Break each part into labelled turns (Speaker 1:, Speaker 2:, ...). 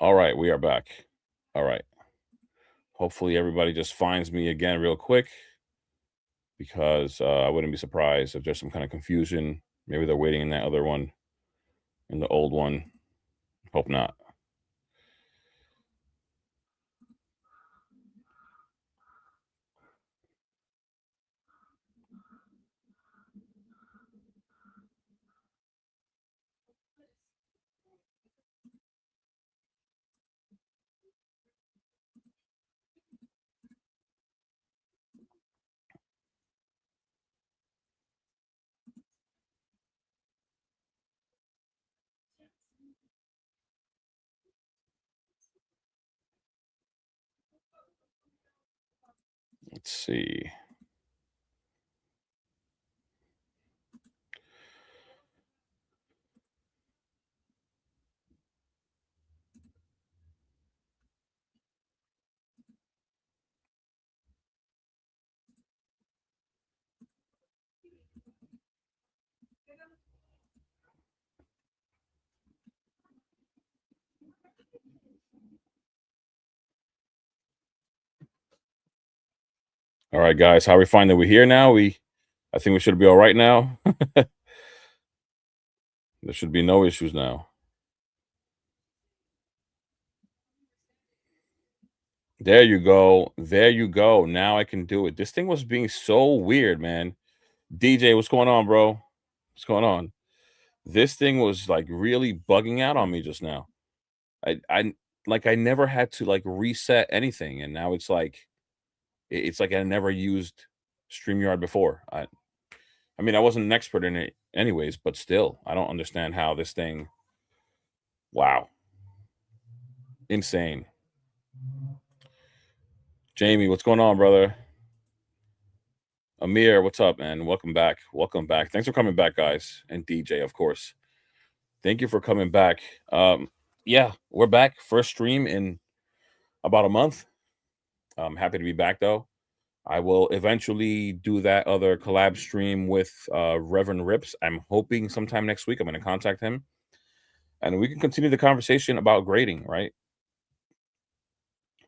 Speaker 1: All right, we are back. All right. Hopefully, everybody just finds me again real quick because I wouldn't be surprised if there's some kind of confusion. Maybe they're waiting in that other one, in the old one. Hope not. Let's see. All right, guys. How we find that we're here now? I think we should be all right now. There should be no issues now. There you go. There you go. Now I can do it. This thing was being so weird, man. DJ, what's going on, bro? What's going on? This thing was like really bugging out on me just now. I like I never had to like reset anything, and now it's like it's like I never used StreamYard before. I mean I wasn't an expert in it anyways, but still, I don't understand how this thing. Wow, insane. Jamie, what's going on, brother? Amir, what's up, man? Welcome back. Welcome back. Thanks for coming back, guys, and DJ, of course. Thank you for coming back. Yeah, we're back. First stream in about a month. I'm happy to be back though. I will eventually do that other collab stream with Reverend Rips. I'm hoping sometime next week. I'm going to contact him and we can continue the conversation about grading, right?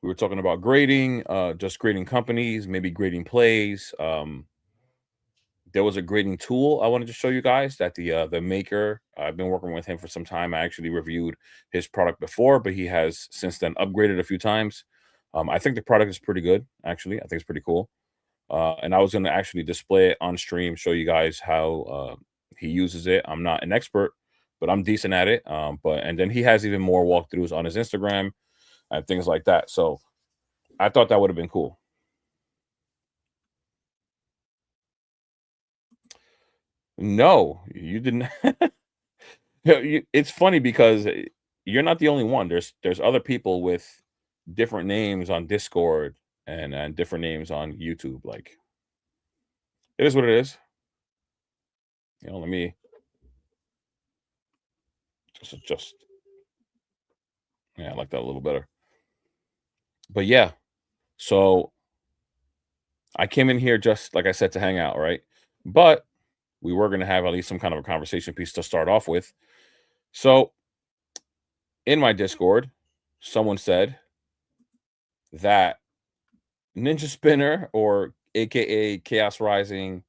Speaker 1: We were talking about grading, just grading companies, maybe grading plays. There was a grading tool I wanted to show you guys that the maker. I've been working with him for some time. I actually reviewed his product before, but he has since then upgraded a few times. I think the product is pretty good, actually. I think it's pretty cool. And I was going to actually display it on stream, show you guys how he uses it. I'm not an expert, but I'm decent at it. But and then he has even more walkthroughs on his Instagram and things like that. So I thought that would have been cool. No, you didn't. It's funny because you're not the only one. There's other people with different names on Discord and different names on YouTube. Like it is what it is. Let me just adjust. Yeah, I like that a little better. But yeah, so I came in here just like I said to hang out, right? But we were going to have at least some kind of a conversation piece to start off with. So in my Discord, someone said that Ninja Spinner or AKA Chaos Rising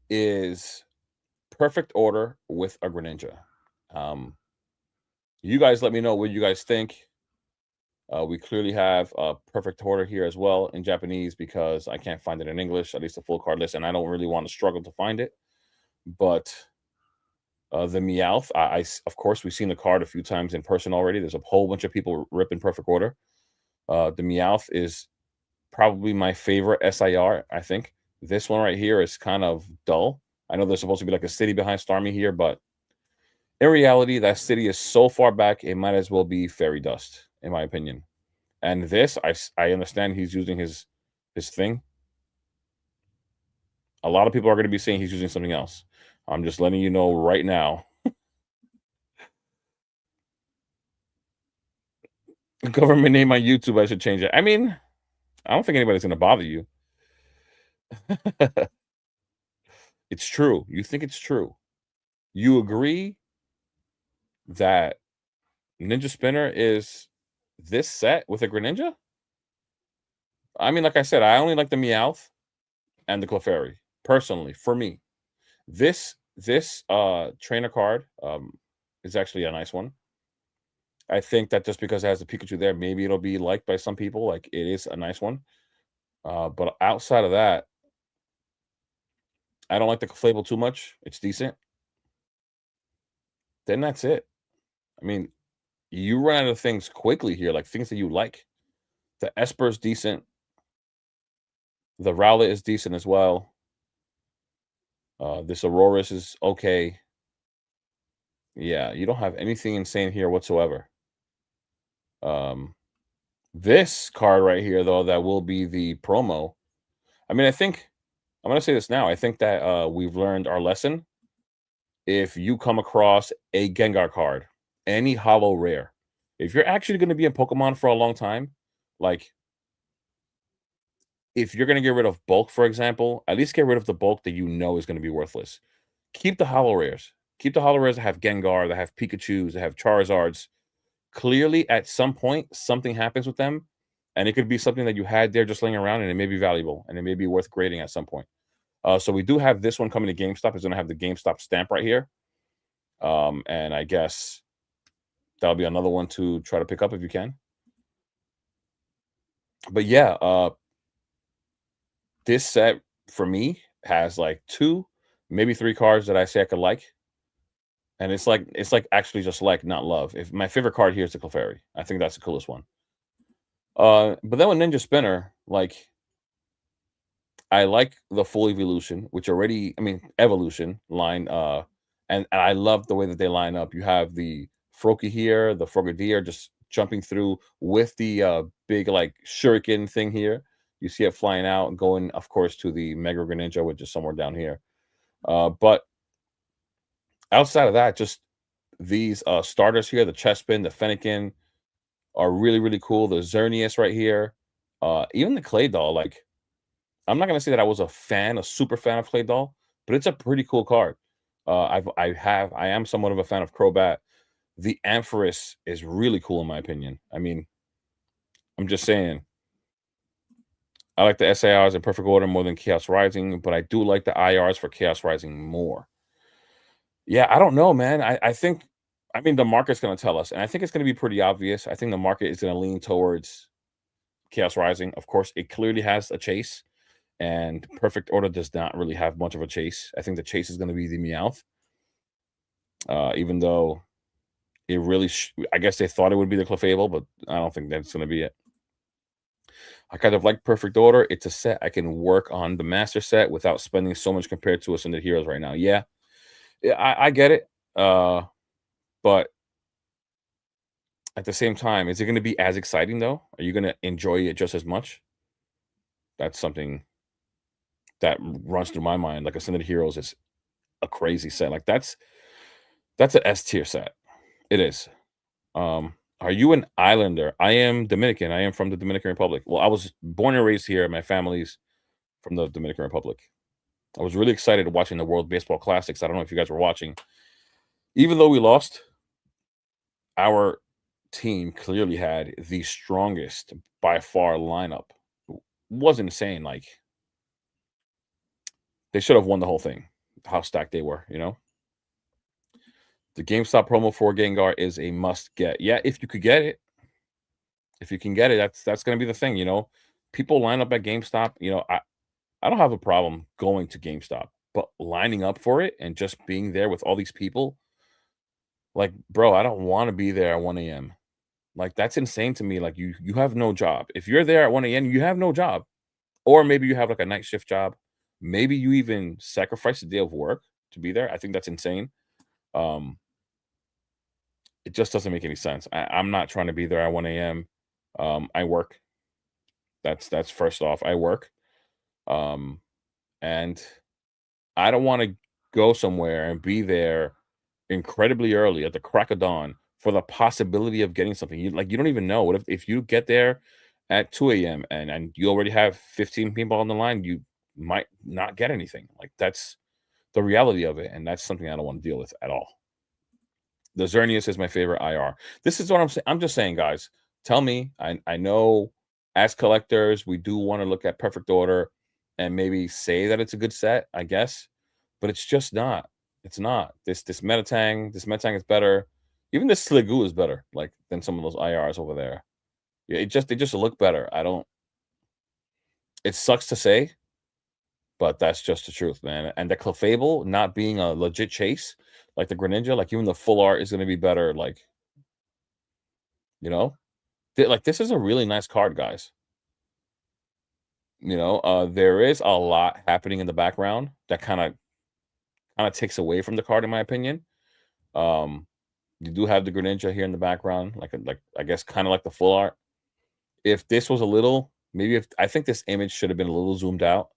Speaker 1: is perfect order with a Greninja. Um, you guys let me know what you guys think. We clearly have a perfect order here as well in Japanese because I can't find it in English, at least a full card list, and I don't really want to struggle to find it. But the Meowth, of course, we've seen the card a few times in person already. There's a whole bunch of people ripping perfect order. The Meowth is probably my favorite SIR, I think. This one right here is kind of dull. I know there's supposed to be like a city behind Starmie here, but in reality, that city is so far back, it might as well be fairy dust, in my opinion. And this, I understand he's using his thing. A lot of people are going to be saying he's using something else. I'm just letting you know right now. Government name on YouTube, I should change it. I mean, I don't think anybody's going to bother you. It's true. You think it's true. You agree that Ninja Spinner is this set with a Greninja, I mean, like I said, I only like the Meowth and the Clefairy, personally, for me. This trainer card, is actually a nice one. I think that just because it has a Pikachu there, maybe it'll be liked by some people, like, it is a nice one. But outside of that, I don't like the Clefable too much. It's decent. Then that's it. I mean, you run out of things quickly here, like, things that you like. The Esper's decent. The Rowlet is decent as well. This Aurorus is okay. Yeah, you don't have anything insane here whatsoever. Um, this card right here, though, that will be the promo. I mean, I think I'm gonna say this now. I think that we've learned our lesson. If you come across a Gengar card, any hollow rare, if you're actually going to be in Pokemon for a long time, like if you're going to get rid of bulk, for example, at least get rid of the bulk that you know is going to be worthless. Keep the hollow rares. Keep the hollow rares that have Gengar, that have Pikachus, that have Charizards. Clearly, at some point, something happens with them, and it could be something that you had there just laying around, and it may be valuable, and it may be worth grading at some point. So we do have this one coming to GameStop. It's going to have the GameStop stamp right here. And I guess that'll be another one to try to pick up if you can. But yeah, this set for me has like 2, maybe 3 cards that I say I could like. And it's like actually just like, not love. If my favorite card here is the Clefairy. I think that's the coolest one. But then with Ninja Spinner, like I like the full evolution, which already, I mean, evolution line, and I love the way that they line up. You have the Froakie here, the Frogadier just jumping through with the big like shuriken thing here. You see it flying out and going, of course, to the Mega Greninja, which is somewhere down here. But outside of that, just these starters here, the Chespin, the Fennekin are really, really cool. The Xerneas right here. Even the Clay Doll, like I'm not gonna say that I was a fan, a super fan of Clay Doll, but it's a pretty cool card. I am somewhat of a fan of Crobat. The Ampharis is really cool in my opinion. I mean, I'm just saying, I like the SARs in perfect order more than Chaos Rising, but I do like the IRs for Chaos Rising more. Yeah, I don't know, man. I think, I mean, the market's gonna tell us, and I think it's gonna be pretty obvious. I think the market is gonna lean towards Chaos Rising. Of course, it clearly has a chase. And Perfect Order does not really have much of a chase. I think the chase is going to be the Meowth, even though it really, I guess they thought it would be the Clefable, but I don't think that's going to be it. I kind of like Perfect Order. It's a set I can work on the Master set without spending so much compared to Ascended Heroes right now. Yeah, yeah, I get it. But at the same time, is it going to be as exciting though? Are you going to enjoy it just as much? That's something that runs through my mind. Like Ascended Heroes is a crazy set. Like that's an S tier set. It is. Are you an islander? I am Dominican. I am from the Dominican Republic. Well, I was born and raised here. My family's from the Dominican Republic. I was really excited watching the World Baseball Classics. I don't know if you guys were watching. Even though we lost, our team clearly had the strongest by far lineup. It was insane. Like they should have won the whole thing. How stacked they were, you know? The GameStop promo for Gengar is a must get. Yeah, if you could get it. If you can get it, that's gonna be the thing, you know? People line up at GameStop, you know, I don't have a problem going to GameStop, but lining up for it and just being there with all these people, like, bro, I don't wanna be there at 1 AM. Like, that's insane to me, like, you have no job. If you're there at 1 AM, you have no job. Or maybe you have, like, a night shift job. Maybe you even sacrifice a day of work to be there. I think that's insane. Um It just doesn't make any sense. I'm not trying to be there at 1 AM. I work. That's first off. I work. Um, and I don't want to go somewhere and be there incredibly early at the crack of dawn for the possibility of getting something. You don't even know. What if you get there at 2 AM and you already have 15 people on the line, you might not get anything. Like that's the reality of it, and that's something I don't want to deal with at all. The Xerneas is my favorite IR. This is what I'm saying. I'm just saying, guys, Tell me. I know as collectors, we do want to look at perfect order and maybe say that it's a good set, I guess, but it's just not. It's not. This Metang is better. Even this Sliggoo is better, like than some of those IRs over there. Yeah, they just look better. I don't. It sucks to say, but that's just the truth, man. And the Clefable not being a legit chase, like the Greninja, like even the full art is going to be better. Like you know, like this is a really nice card, guys. There is a lot happening in the background that kind of takes away from the card, in my opinion. Um, you do have the Greninja here in the background, like I guess kind of like the full art. If this was a little, maybe if I think this image should have been a little zoomed out,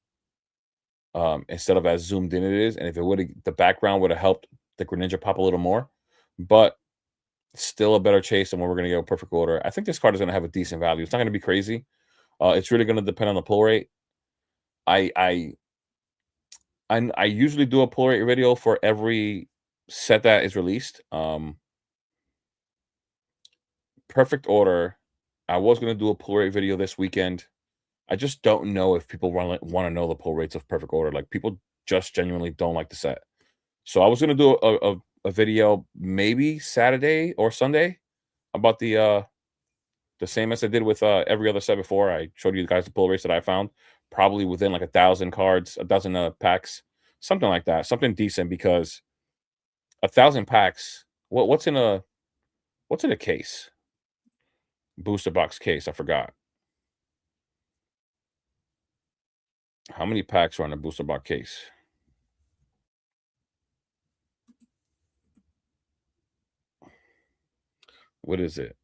Speaker 1: instead of as zoomed in it is, and if it would have, the background would have helped the Greninja pop a little more. But still a better chase than what we're going to get with perfect order. I think this card is going to have a decent value. It's not going to be crazy. It's really going to depend on the pull rate. I I I usually do a pull rate video for every set that is released. Perfect order. I was gonna do a pull rate video this weekend. I just don't know if people want to know the pull rates of perfect order. Like people just genuinely don't like the set. So I was gonna do a video maybe Saturday or Sunday about the same as I did with every other set before. I showed you guys the pull rates that I found, probably within like 1,000 cards, 1,000 packs, something like that, something decent because 1,000 packs. What's in a case? Booster box case. I forgot how many packs are on a booster box case. What is it?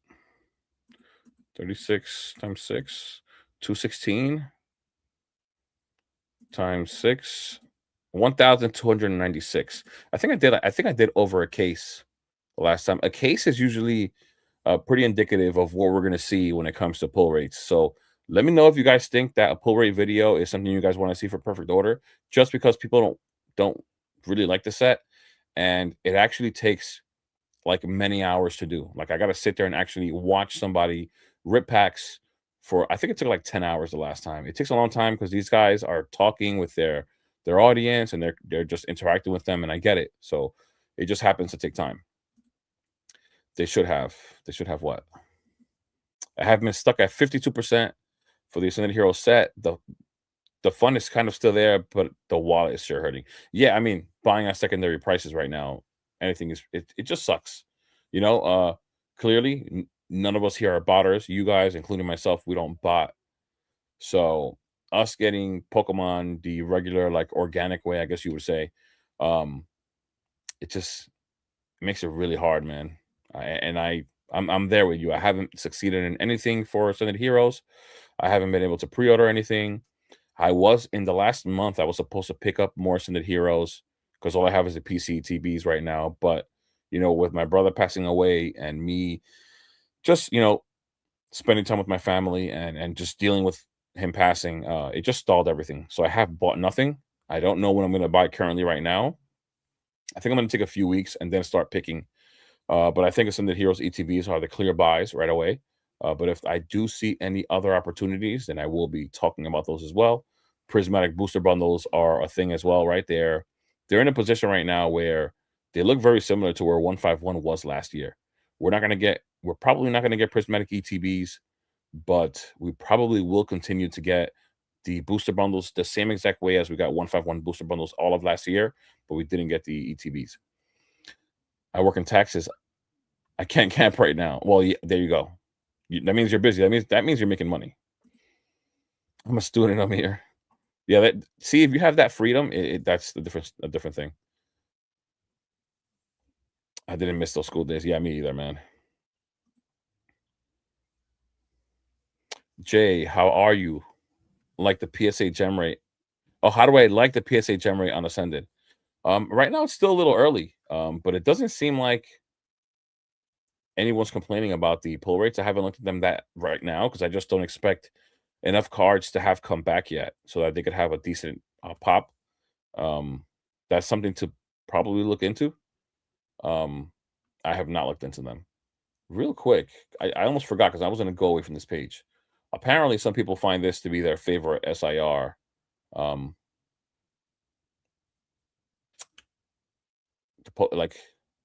Speaker 1: 36 times 6, 216 times 6, 1,296. I think I did over a case last time. A case is usually pretty indicative of what we're going to see when it comes to pull rates. So let me know if you guys think that a pull rate video is something you guys want to see for perfect order. Just because people don't really like the set, and it actually takes like many hours to do. Like I got to sit there and actually watch somebody rip packs for. I think it took like 10 hours the last time. It takes a long time because these guys are talking with their audience and they're just interacting with them, and I get it. So it just happens to take time. They should have. They should have what? I have been stuck at 52% for the Ascended Hero set. The fun is kind of still there, but the wallet is sure hurting. Yeah, I mean, buying at secondary prices right now, anything it just sucks. Clearly none of us here are botters. You guys, including myself, we don't bot. So us getting Pokemon the regular, like organic way, I guess you would say, um, it just makes it really hard, man. I'm there with you. I haven't succeeded in anything for Ascended Heroes. I haven't been able to pre-order anything. I was in the last month. I was supposed to pick up more Ascended Heroes because all I have is the PC TBs right now. But with my brother passing away and me just spending time with my family and just dealing with him passing, it just stalled everything. So I have bought nothing. I don't know when I'm going to buy currently right now. I think I'm going to take a few weeks and then start picking. But I think Ascended Heroes ETBs are the clear buys right away. But if I do see any other opportunities, then I will be talking about those as well. Prismatic booster bundles are a thing as well, right? They're in a position right now where they look very similar to where 151 was last year. We're probably not gonna get prismatic ETBs, but we probably will continue to get the booster bundles the same exact way as we got 151 booster bundles all of last year, but we didn't get the ETBs. I work in taxes. I can't camp right now. Well, yeah, there you go. That means you're busy. That means you're making money. I'm a student. I'm here. Yeah. See, if you have that freedom, that's the difference. A different thing. I didn't miss those school days. Yeah, me either, man. Jay, how are you? Like the PSA gem rate? Oh, how do I like the PSA gem rate on Ascended? Right now it's still a little early. But it doesn't seem like anyone's complaining about the pull rates. I haven't looked at them that right now because I just don't expect enough cards to have come back yet so that they could have a decent pop. Um, that's something to probably look into. Um, I have not looked into them. real quick, I almost forgot because I was gonna go away from this page. Apparently, some people find this to be their favorite SIR. Um, like,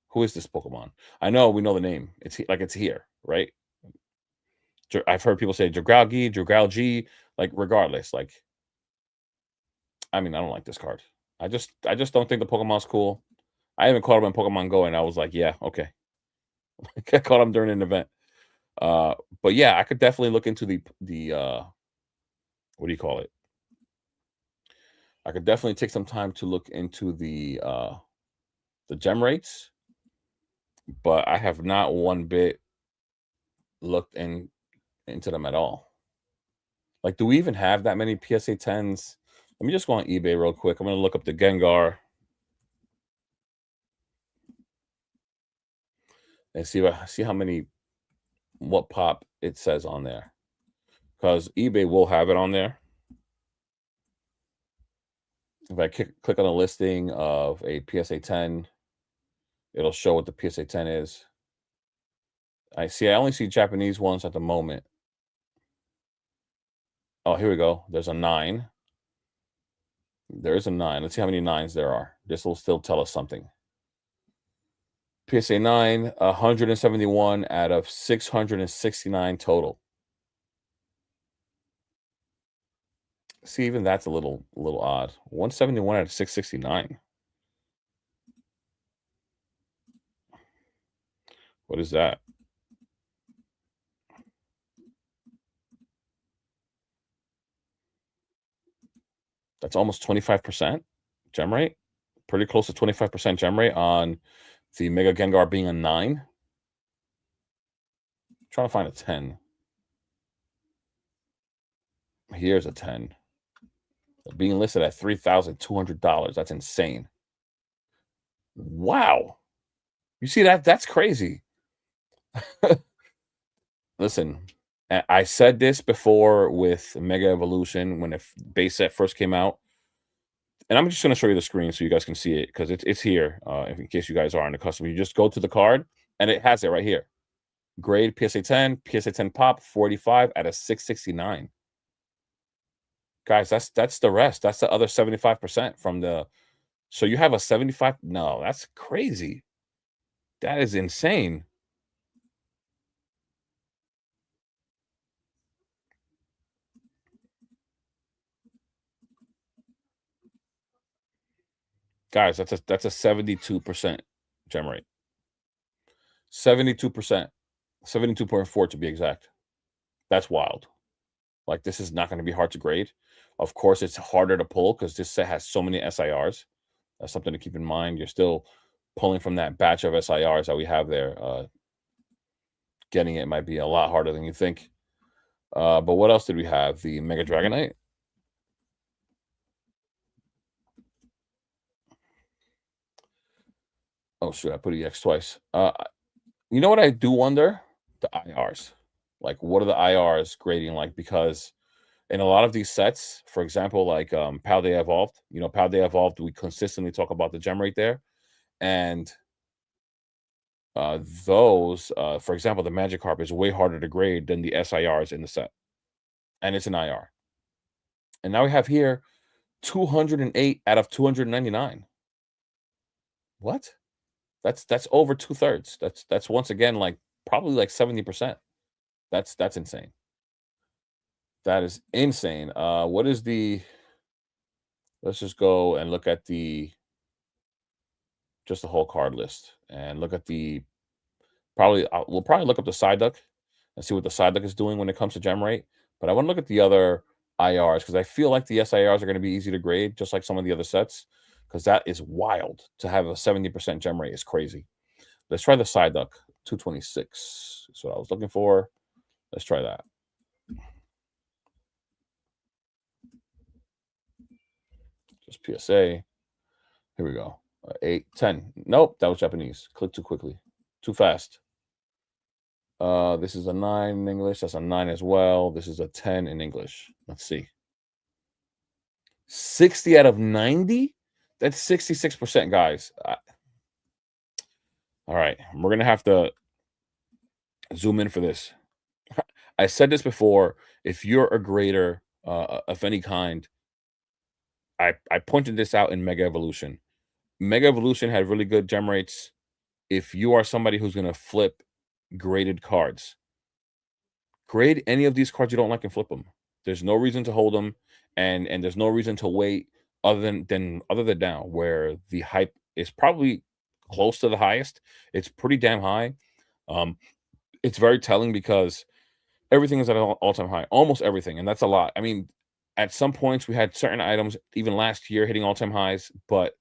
Speaker 1: who is this Pokemon? I know we know the name. Like it's here, right? I've heard people say Dragalge, Dragalge. Like regardless, like I mean, I don't like this card. I just don't think the Pokemon's cool. I even caught him in Pokemon Go, and I was like, yeah, okay. I caught him during an event. Uh, but yeah, I could definitely look into the what do you call it? I could definitely take some time to look into the gem rates, but I have not one bit looked into them at all. Like, do we even have that many PSA 10s? Let me just go on eBay real quick. I'm gonna look up the Gengar and see how many what pop it says on there. Because eBay will have it on there. If I click on a listing of a PSA 10, it'll show what the PSA 10 is. I only see Japanese ones at the moment. Oh, here we go. There's a 9. There is a 9. Let's see how many 9s there are. This will still tell us something. PSA 9, 171 out of 669 total. See, even that's a little odd. 171 out of 669. What is that? That's almost 25% gem rate. Pretty close to 25% gem rate on the Mega Gengar being a 9. Trying to find a 10. Here's a 10. Being listed at $3,200. That's insane. Wow. You see that? That's crazy. Listen, I said this before with Mega Evolution when the base set first came out. And I'm just going to show you the screen so you guys can see it because it's here. In case you guys are in the customer, you just go to the card and it has it right here. Grade PSA 10, PSA 10 pop 45 out of 669. Guys, that's the rest. That's the other 75% from the. So you have a 75. No, that's crazy. That is insane. Guys, that's a 72% gem rate. 72%. 72.4 to be exact. That's wild. Like this is not going to be hard to grade. Of course, it's harder to pull because this set has so many SIRs. That's something to keep in mind. You're still pulling from that batch of SIRs that we have there. Getting it might be a lot harder than you think. But what else did we have? The Mega Dragonite. Oh shoot, I put EX twice. You know what I do wonder? The IRs. Like, what are the IRs grading like? Because in a lot of these sets, for example, like Paldea Evolved, Paldea Evolved, we consistently talk about the gem rate there. And for example, the Magikarp is way harder to grade than the SIRs in the set. And it's an IR. And now we have here 208 out of 299. What? That's over two-thirds. That's once again like probably like 70%. That's insane. That is insane. What is the let's just go and look at just the whole card list and look at we'll probably look up the side duck and see what the side duck is doing when it comes to gem rate. But I want to look at the other IRs because I feel like the SIRs are going to be easy to grade, just like some of the other sets. Because that is wild to have a 70% gem rate is crazy. Let's try the side duck 226. That's what I was looking for. Let's try that. Just PSA. Here we go. 8, 10. Nope, that was Japanese. Click too quickly. Too fast. This is a 9 in English. That's a 9 as well. This is a 10 in English. Let's see. 60 out of 90? That's 66%, guys. All right. We're going to have to Zoom in for this. I said this before. If you're a grader of any kind, I pointed this out in Mega Evolution. Mega Evolution had really good gem rates. If you are somebody who's going to flip graded cards, grade any of these cards you don't like and flip them. There's no reason to hold them, and there's no reason to wait other than now, where the hype is probably close to the highest. It's pretty damn high. Um, it's very telling because everything is at an all-time high, almost everything, and that's a lot. I mean, at some points we had certain items even last year hitting all-time highs, but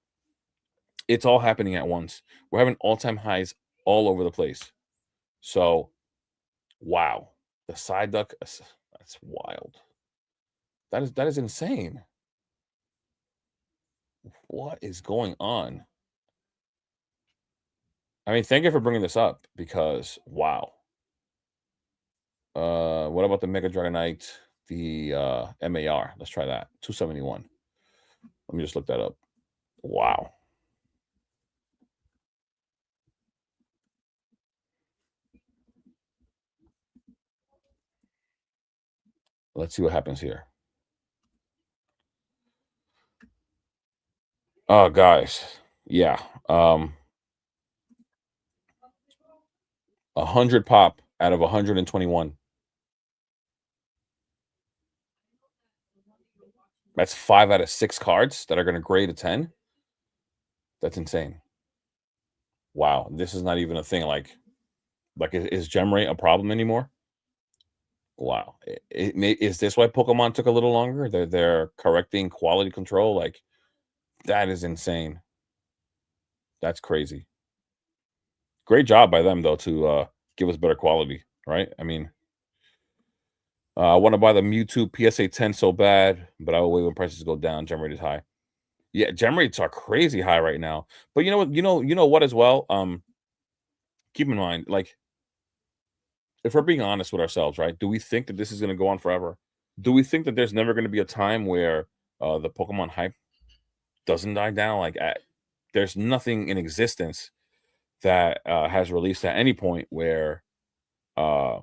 Speaker 1: it's all happening at once. We're having all-time highs all over the place. So, wow. The side duck, that's wild. That is insane. What is going on? I mean, thank you for bringing this up because wow. What about the Mega Dragonite, the MAR? Let's try that. 271. Let me just look that up. Wow. Let's see what happens here. Oh, guys. Yeah. 100 pop out of 121. That's 5 out of 6 cards that are going to grade a 10. That's insane. Wow. This is not even a thing. Like is gem rate a problem anymore? Wow. Is this why Pokemon took a little longer? They're correcting quality control. Like that is insane. That's crazy. Great job by them though to give us better quality, right? I mean, I want to buy the Mewtwo PSA 10 so bad, but I will wait when prices go down. Gem rate is high. Yeah, gem rates are crazy high right now. But you know what? You know what as well. Keep in mind, like if we're being honest with ourselves, right? Do we think that this is going to go on forever? Do we think that there's never going to be a time where the Pokemon hype doesn't die down? There's nothing in existence that has released at any point where uh,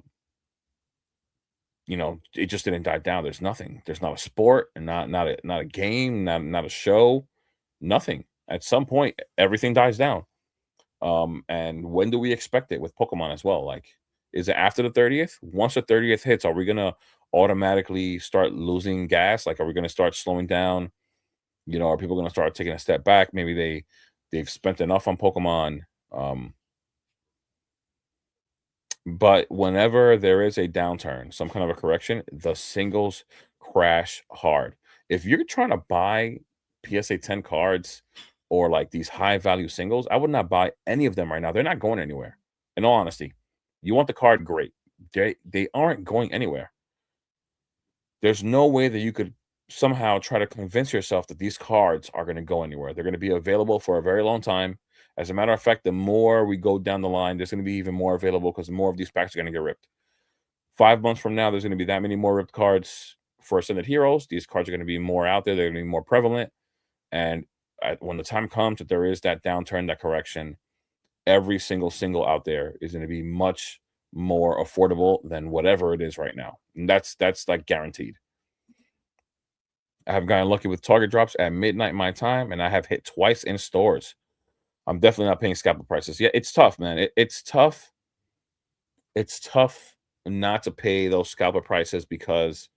Speaker 1: it just didn't die down. There's nothing. There's not a sport, and not a game, not a show, nothing. At some point, everything dies down. And when do we expect it with Pokemon as well? Like, is it after the 30th? Once the 30th hits, are we gonna automatically start losing gas? Like, are we gonna start slowing down? Are people gonna start taking a step back? Maybe they've spent enough on Pokemon. Um, but whenever there is a downturn, some kind of a correction, the singles crash hard. If you're trying to buy PSA 10 cards or like these high value singles, I would not buy any of them right now. They're not going anywhere. In all honesty, you want the card, great. They aren't going anywhere. There's no way that you could somehow try to convince yourself that these cards are going to go anywhere. They're going to be available for a very long time. As a matter of fact, the more we go down the line, there's going to be even more available because more of these packs are going to get ripped. 5 months from now, there's going to be that many more ripped cards for Ascended Heroes. These cards are going to be more out there. They're going to be more prevalent. And when the time comes that there is that downturn, that correction, every single out there is going to be much more affordable than whatever it is right now. And that's like guaranteed. I have gotten lucky with Target drops at midnight my time, and I have hit twice in stores. I'm definitely not paying scalper prices. Yeah, it's tough, man. It's tough. It's tough not to pay those scalper prices because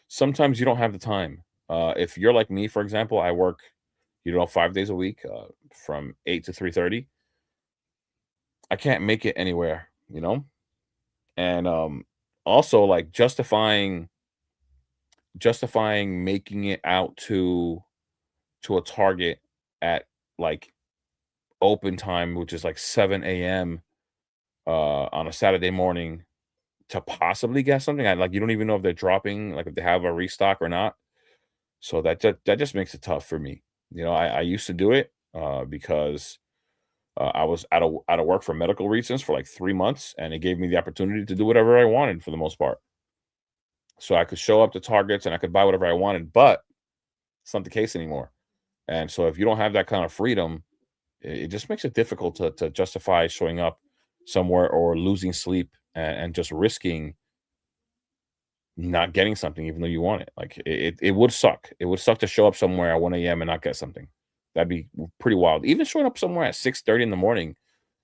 Speaker 1: sometimes you don't have the time. If you're like me, for example, I work, 5 days a week, from 8 to 3:30. I can't make it anywhere. And also like justifying making it out to a Target at like open time, which is like 7 a.m. On a Saturday morning to possibly get something. You don't even know if they're dropping, like if they have a restock or not. So that just makes it tough for me. I used to do it because I was out of work for medical reasons for like 3 months, and it gave me the opportunity to do whatever I wanted for the most part. So I could show up to Targets and I could buy whatever I wanted, but it's not the case anymore. And so if you don't have that kind of freedom, it just makes it difficult to justify showing up somewhere or losing sleep and just risking not getting something even though you want it. Like it would suck. It would suck to show up somewhere at 1 a.m. and not get something. That'd be pretty wild. Even showing up somewhere at 6:30 in the morning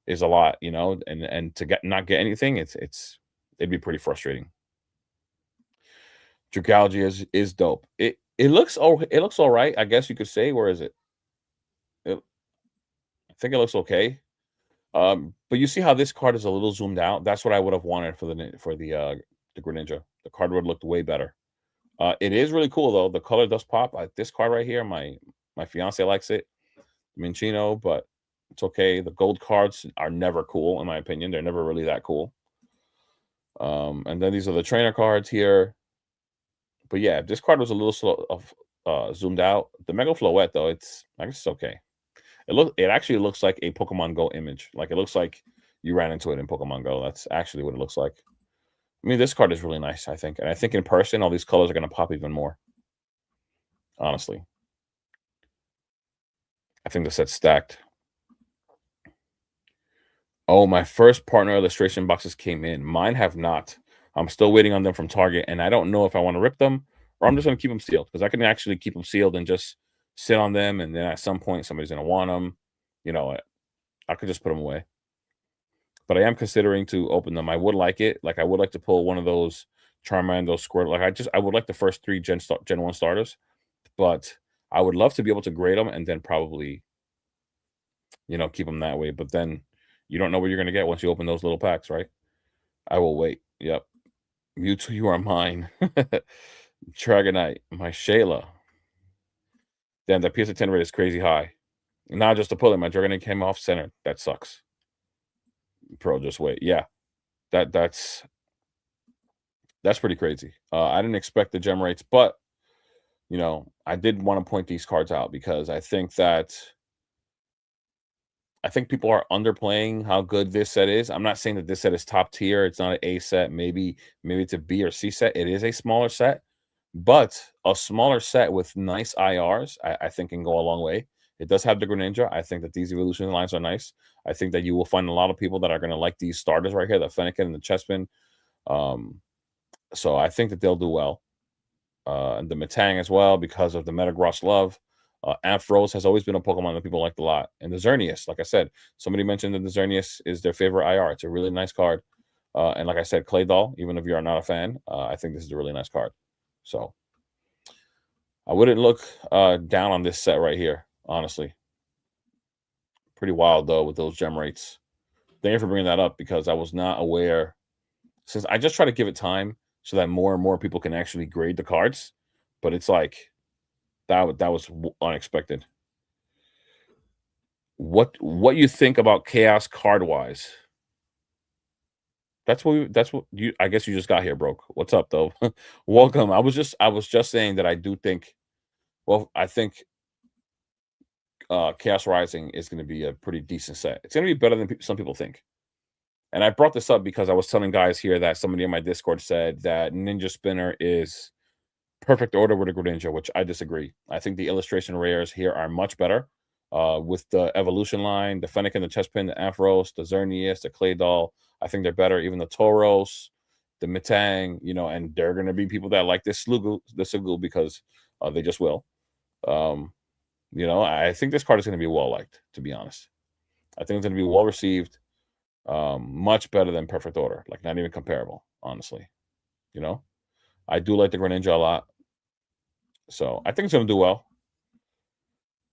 Speaker 1: is a lot, and to get not get anything, it'd be pretty frustrating. Dragalgia is dope. It looks all right, I guess you could say. Where is it? It I think it looks okay. But you see how this card is a little zoomed out? That's what I would have wanted for the Greninja. The card would have looked way better. It is really cool though. The color does pop. This card right here, my fiance likes it, Minchino, but it's okay. The gold cards are never cool in my opinion. They're never really that cool. And then these are the trainer cards here. But yeah, this card was a little slow of zoomed out. The Mega Floette though, I guess it's okay. It actually looks like a Pokemon Go image. Like it looks like you ran into it in Pokemon Go. That's actually what it looks like. I mean, this card is really nice, I think. And I think in person, all these colors are going to pop even more. Honestly, I think the set's stacked. Oh, my first partner illustration boxes came in. Mine have not. I'm still waiting on them from Target, and I don't know if I want to rip them or I'm just going to keep them sealed because I can actually keep them sealed and just sit on them. And then at some point, somebody's going to want them. You know, I could just put them away. But I am considering to open them. I would like it. Like I would like to pull one of those Charmander, Squirtle. Like I would like the first three Gen 1 starters, but I would love to be able to grade them and then probably, keep them that way. But then you don't know what you're gonna get once you open those little packs, right? I will wait. Yep. Mewtwo, you are mine. Dragonite, my Shayla. Damn, that PS 10 rate is crazy high. Not just to pull it, my Dragonite came off center. That sucks. Pro, just wait. Yeah. That's pretty crazy. I didn't expect the gem rates, but I did want to point these cards out because I think people are underplaying how good this set is. I'm not saying that this set is top tier. It's not an A set. Maybe it's a B or C set. It is a smaller set, but a smaller set with nice IRs, I think can go a long way. It does have the Greninja. I think that these evolution lines are nice. I think that you will find a lot of people that are going to like these starters right here, the Fennekin and the Chespin. Um, so I think that they'll do well. And the Metang as well because of the Metagross love. Ampharos has always been a Pokemon that people liked a lot. And the Xerneas, like I said, somebody mentioned that the Xerneas is their favorite IR. It's a really nice card. And like I said, Clay Doll, even if you are not a fan, I think this is a really nice card. So I wouldn't look down on this set right here, honestly. Pretty wild, though, with those gem rates. Thank you for bringing that up because I was not aware. Since I just try to give it time so that more and more people can actually grade the cards. But it's like, that was unexpected. What you think about chaos card wise? That's what you I guess you just got here, broke. What's up though? Welcome. I was just saying that I do think I think Chaos Rising is going to be a pretty decent set. It's going to be better than some people think. And I brought this up because I was telling guys here that somebody in my Discord said that Ninja Spinner is perfect order with a Greninja, which I disagree. I think the illustration rares here are much better. With the evolution line, the Fennekin, the Chespin, the Ampharos, the Xerneas, the Clay Doll, I think they're better. Even the Tauros, the Metang, and they're going to be people that like this Slugu because they just will. I think this card is going to be well liked, to be honest. I think it's going to be well received, much better than Perfect Order, like not even comparable, honestly. I do like the Greninja a lot. So I think it's going to do well.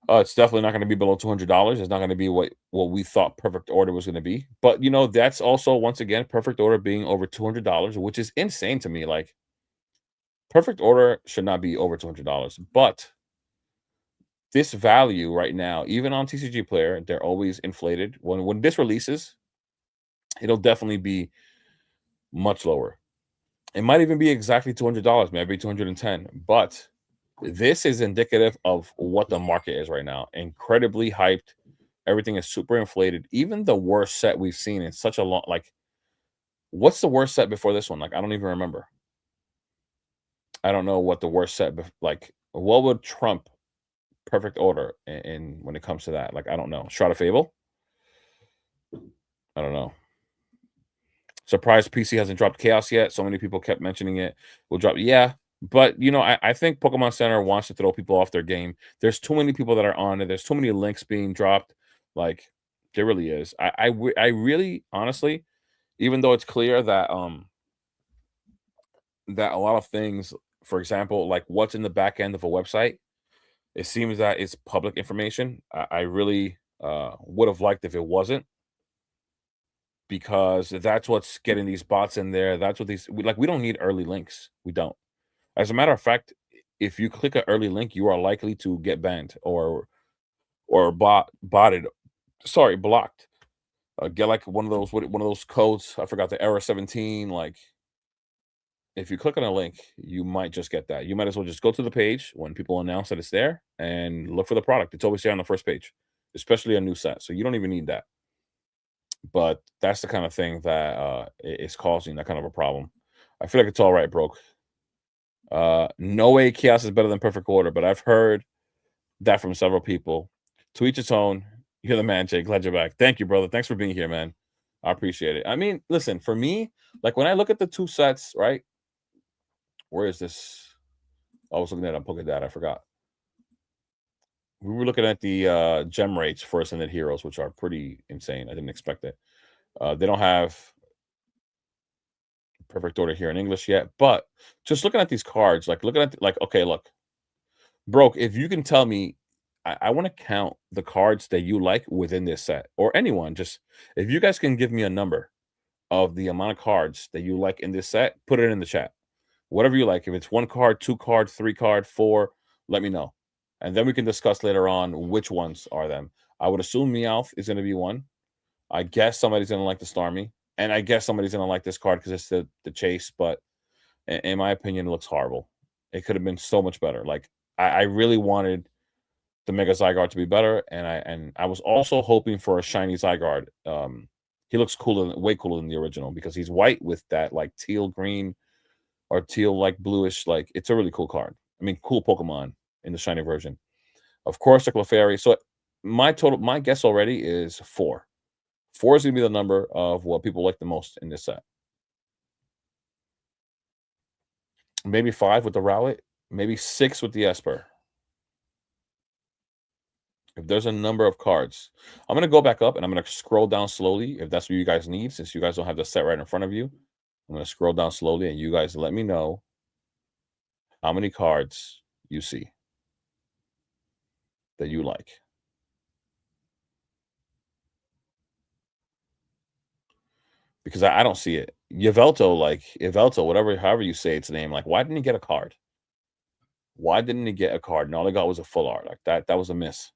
Speaker 1: It's definitely not going to be below $200. It's not going to be what we thought Perfect Order was going to be. But that's also once again Perfect Order being over $200, which is insane to me. Like Perfect Order should not be over $200, but this value right now, even on TCG Player, they're always inflated. When this releases, it'll definitely be much lower. It might even be exactly $200, maybe 210, but this is indicative of what the market is right now. Incredibly hyped. Everything is super inflated. Even the worst set we've seen in such a long, like, what's the worst set before this one? Like, I don't even remember. I don't know what the worst set, like, what would trump Perfect Order in when it comes to that? Like, I don't know. Shroud of Fable? I don't know. Surprised PC hasn't dropped Chaos yet. So many people kept mentioning it. Will drop. Yeah. But I think Pokemon Center wants to throw people off their game. There's too many people that are on it. There's too many links being dropped. Like there really is. I really honestly, even though it's clear that a lot of things, for example, like what's in the back end of a website, it seems that it's public information. I really would have liked if it wasn't, because that's what's getting these bots in there. That's what we don't need early links. We don't. As a matter of fact, if you click an early link, you are likely to get banned or botted. Sorry, blocked. Get like one of those codes. I forgot the error 17. Like if you click on a link, you might just get that. You might as well just go to the page when people announce that it's there and look for the product. It's always there on the first page, especially a new set. So you don't even need that. But that's the kind of thing that is causing that kind of a problem. I feel like it's all right, broke. No way chaos is better than perfect order, but I've heard that from several people. To each its own. You're the man, Jay. Glad you're back. Thank you, brother. Thanks for being here, man. I appreciate it. I mean, listen, for me, like when I look at the two sets, right? Where is this? I was looking at a Pokédad. I forgot. We were looking at the gem rates for Ascended Heroes, which are pretty insane. I didn't expect it. They don't have perfect order here in English yet, but just looking at these cards, like looking at like, okay, look, broke. If you can tell me, I want to count the cards that you like within this set, or anyone. Just if you guys can give me a number of the amount of cards that you like in this set, put it in the chat. Whatever you like. If it's one card, two card, three card, four, let me know. And then we can discuss later on which ones are them. I would assume Meowth is going to be one. I guess somebody's going to like the Starmie. And I guess somebody's going to like this card because it's the chase. But in my opinion, it looks horrible. It could have been so much better. Like, I really wanted the Mega Zygarde to be better. And I was also hoping for a shiny Zygarde. He looks cooler, way cooler than the original because he's white with that like teal green or teal like bluish. Like it's a really cool card. I mean, cool Pokemon in the shiny version. Of course, the Clefairy. So my guess already is four. Four is gonna be the number of what people like the most in this set. Maybe five with the Rowlet. Maybe six with the Esper. If there's a number of cards, I'm gonna go back up and I'm gonna scroll down slowly. If that's what you guys need, since you guys don't have the set right in front of you, I'm gonna scroll down slowly and you guys let me know how many cards you see that you like. Because I don't see it. Yveltal, whatever, however you say its name, like, why didn't he get a card? Why didn't he get a card? And all he got was a full art. Like that was a miss.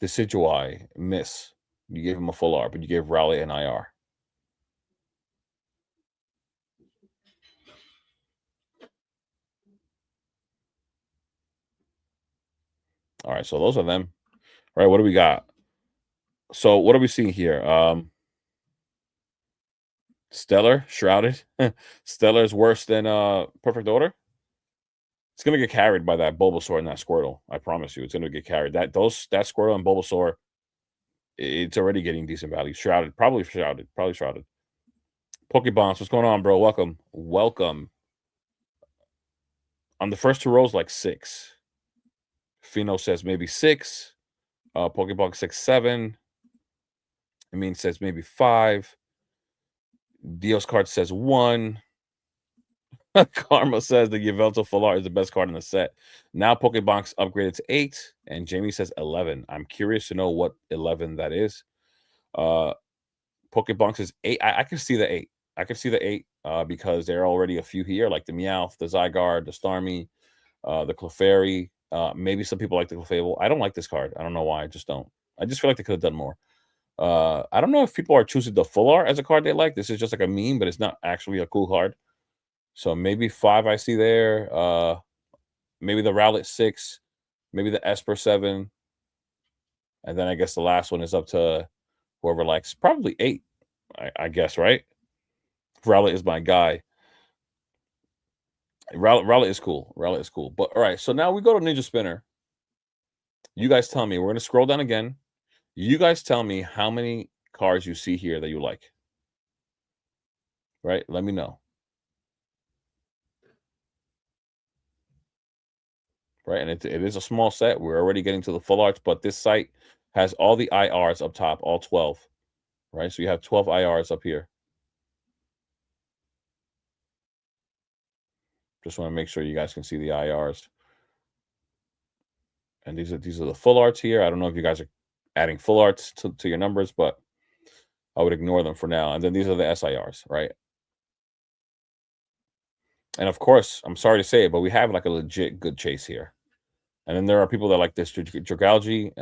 Speaker 1: Decidueye, miss. You gave him a full art, but you gave Raleigh an IR. All right, so those are them. All right, what do we got? So what are we seeing here? Stellar, Shrouded. Stellar is worse than Perfect Order. It's gonna get carried by that Bulbasaur and that Squirtle. I promise you, it's gonna get carried. That Squirtle and Bulbasaur, it's already getting decent value. Shrouded, probably Shrouded. Pokeballs, what's going on, bro? Welcome, welcome. On the first two rows, like six. Fino says maybe six. Pokeball 6, 7. I mean, says maybe 5. Dios card says 1. Karma says the Yveltal Full Art is the best card in the set. Now Pokebox upgraded to 8, and Jamie says 11. I'm curious to know what 11 that is. Pokebox is 8. I can see the 8. I can see the 8 because there are already a few here, like the Meowth, the Zygarde, the Starmie, the Clefairy. Maybe some people like the Clefable. I don't like this card. I don't know why. I just don't. I just feel like they could have done more. I don't know if people are choosing the full art as a card they like. This is just like a meme, but it's not actually a cool card. So maybe 5 I see there. Maybe the Rowlet 6, maybe the Esper 7. And then I guess the last one is up to whoever likes. Probably 8, I guess, right? Rowlet is my guy. Rowlet is cool. Rowlet is cool. But all right, so now we go to Ninja Spinner. You guys tell me. We're gonna scroll down again. You guys tell me how many cards you see here that you like. right? Let me know, right? And it is a small set. We're already getting to the full arts, but this site has all the IRs up top, all 12, right? So you have 12 IRs up here. Just want to make sure you guys can see the IRs. And these are the full arts here. I don't know if you guys are adding full arts to your numbers, but I would ignore them for now. And then these are the SIRs, right? And of course, I'm sorry to say it, but we have like a legit good chase here. And then there are people that like this Dragalge,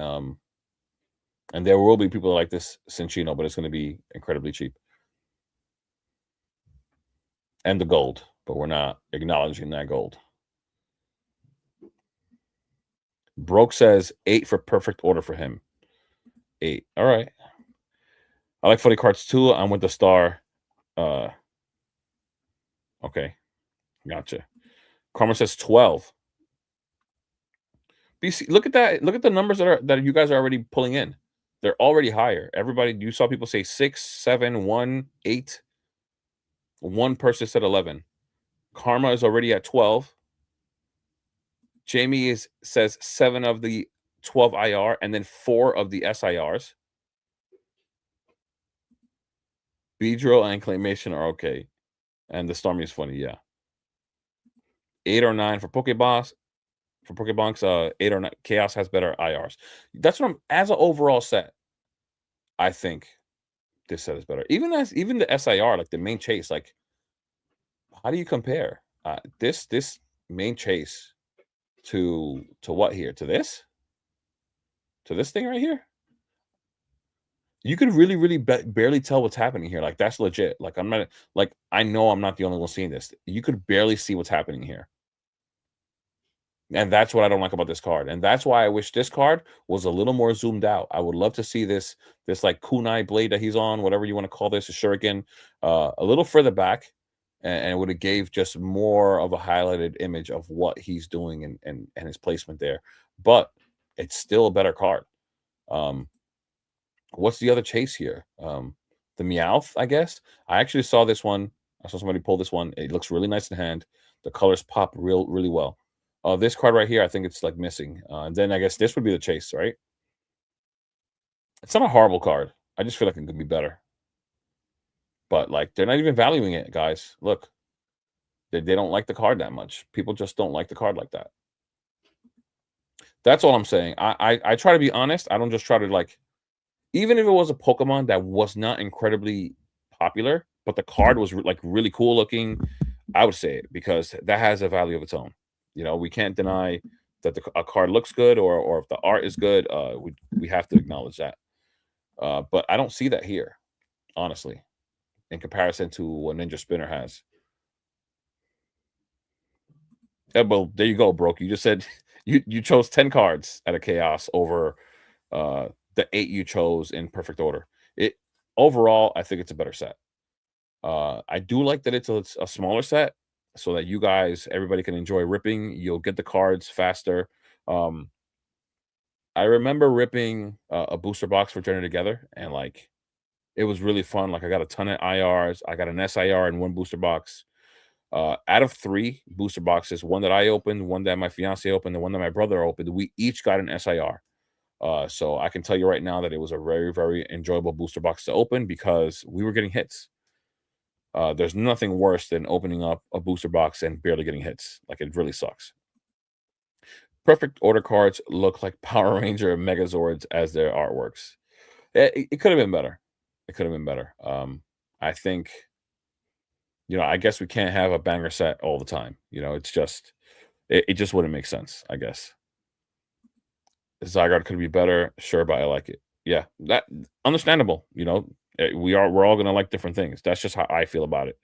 Speaker 1: and there will be people that like this Cinchino, but it's going to be incredibly cheap. And the gold, but we're not acknowledging that gold. Broke says 8 for perfect order for him. 8. All right. I like funny cards too. I'm with the star. Uh, okay, gotcha. Karma says 12. BC, look at that. Look at the numbers that you guys are already pulling in. They're already higher. Everybody, you saw people say 6, 7, 1, 8. One person said 11. Karma is already at 12. Jamie says 7 of the 12 IR and then 4 of the SIRs. Beedrill and Claymation are okay. And the Stormy is funny, yeah. 8 or 9 for Pokeboss. For Pokebonks, 8 or 9. Chaos has better IRs. That's what I'm as an overall set. I think this set is better. Even the SIR, like the main chase, like how do you compare this main chase to what here? To this? To this thing right here? You could really, really barely tell what's happening here. Like that's legit. Like I'm not like I know I'm not the only one seeing this. You could barely see what's happening here. And that's what I don't like about this card. And that's why I wish this card was a little more zoomed out. I would love to see this like kunai blade that he's on, whatever you want to call this, a shuriken, a little further back, and it would have gave just more of a highlighted image of what he's doing and his placement there. But it's still a better card. Um, what's the other chase here? The Meowth, I guess. I actually saw this one. I saw somebody pull this one. It looks really nice in hand. The colors pop really well. This card right here, I think it's like missing. And then I guess this would be the chase, right? It's not a horrible card. I just feel like it could be better. But like they're not even valuing it, guys. Look, they don't like the card that much. People just don't like the card like that. That's all I'm saying. I try to be honest. I don't just try to like even if it was a Pokemon that was not incredibly popular, but the card was like really cool looking, I would say it because that has a value of its own. You know, we can't deny that a card looks good or if the art is good. We have to acknowledge that. But I don't see that here, honestly, in comparison to what Ninja Spinner has. Yeah, well, there you go, broke. You just said you chose 10 cards at a chaos over the 8 you chose in perfect order. It overall, I think it's a better set. I do like that it's a smaller set so that you guys, everybody can enjoy ripping. You'll get the cards faster. Um, I remember ripping a booster box for Journey Together, and like it was really fun. Like I got a ton of IRs. I got an SIR in one booster box. Out of 3 booster boxes, one that I opened, one that my fiance opened, and one that my brother opened, we each got an SIR. So I can tell you right now that it was a very enjoyable booster box to open because we were getting hits. There's nothing worse than opening up a booster box and barely getting hits. Like it really sucks. Perfect order cards look like Power Ranger and Megazords as their artworks. It could have been better. It could have been better. I think I guess we can't have a banger set all the time. It's just it just wouldn't make sense. I guess Zygarde could be better, sure, but I like it. Yeah, that understandable. We're all gonna like different things. That's just how I feel about it.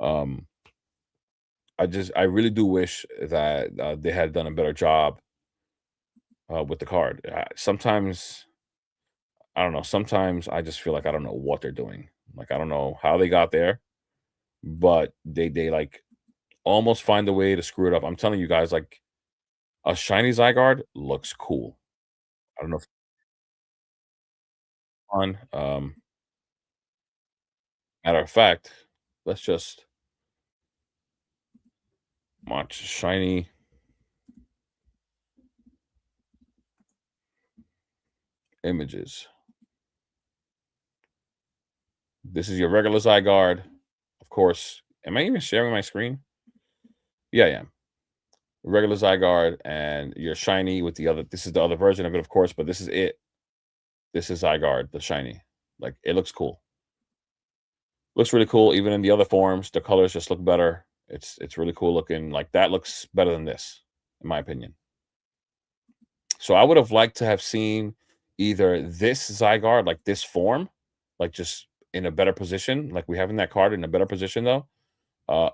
Speaker 1: Um, I really do wish that they had done a better job with the card. Sometimes I don't know. Sometimes I just feel like I don't know what they're doing. Like I don't know how they got there, but they like almost find a way to screw it up. I'm telling you guys, like a shiny Zygarde looks cool. I don't know if it's fun. Matter of fact. Let's just watch shiny images. This is your regular Zygarde. Of course. Am I even sharing my screen? Yeah, I am. Regular Zygarde and your shiny with the other. This is the other version of it, of course, but this is it. This is Zygarde, the shiny. Like, it looks cool. Looks really cool. Even in the other forms, the colors just look better. It's really cool looking. Like, that looks better than this, in my opinion. So I would have liked to have seen either this Zygarde, like this form, like just in a better position, like we have in that card in a better position though.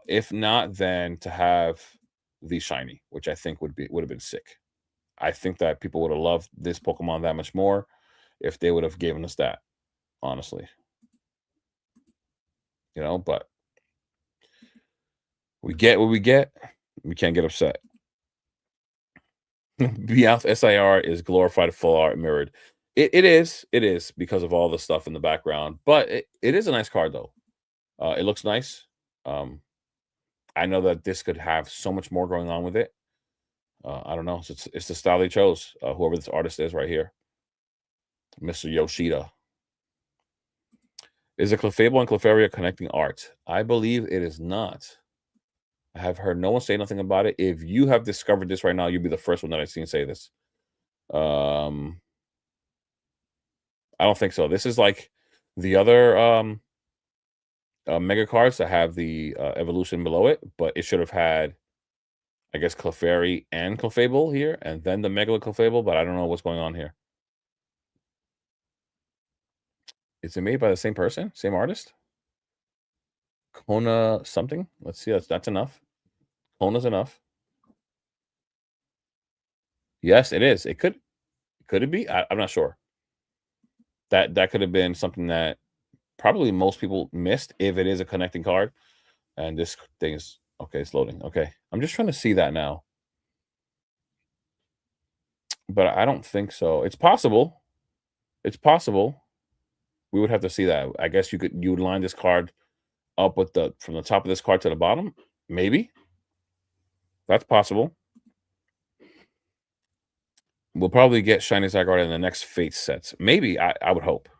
Speaker 1: If not, then to have the shiny, which I think would have been sick. I think that people would have loved this Pokemon that much more if they would have given us that, honestly. But we get what we get. We can't get upset. Beyond SIR is glorified full art mirrored. It is because of all the stuff in the background, but it is a nice card though. It looks nice. Um, I know that this could have so much more going on with it. I don't know. It's the style they chose. Whoever this artist is right here, Mr. Yoshida. Is a Clefable and Clefairy connecting art? I believe it is not. I have heard no one say nothing about it. If you have discovered this right now, you'll be the first one that I've seen say this. Um, I don't think so. This is like the other mega cards that have the evolution below it, but it should have had, I guess, Clefairy and Clefable here, and then the Mega Clefable, but I don't know what's going on here. Is it made by the same person? Same artist? Kona something? Let's see. That's enough. Kona's enough. Yes, it is. Could it be? I'm not sure. That could have been something that probably most people missed if it is a connecting card. And this thing is okay, it's loading. Okay. I'm just trying to see that now. But I don't think so. It's possible. It's possible. We would have to see that. I guess you would line this card up with the from the top of this card to the bottom. Maybe. That's possible. We'll probably get Shiny Zygarde in the next Fate sets. Maybe. I would hope.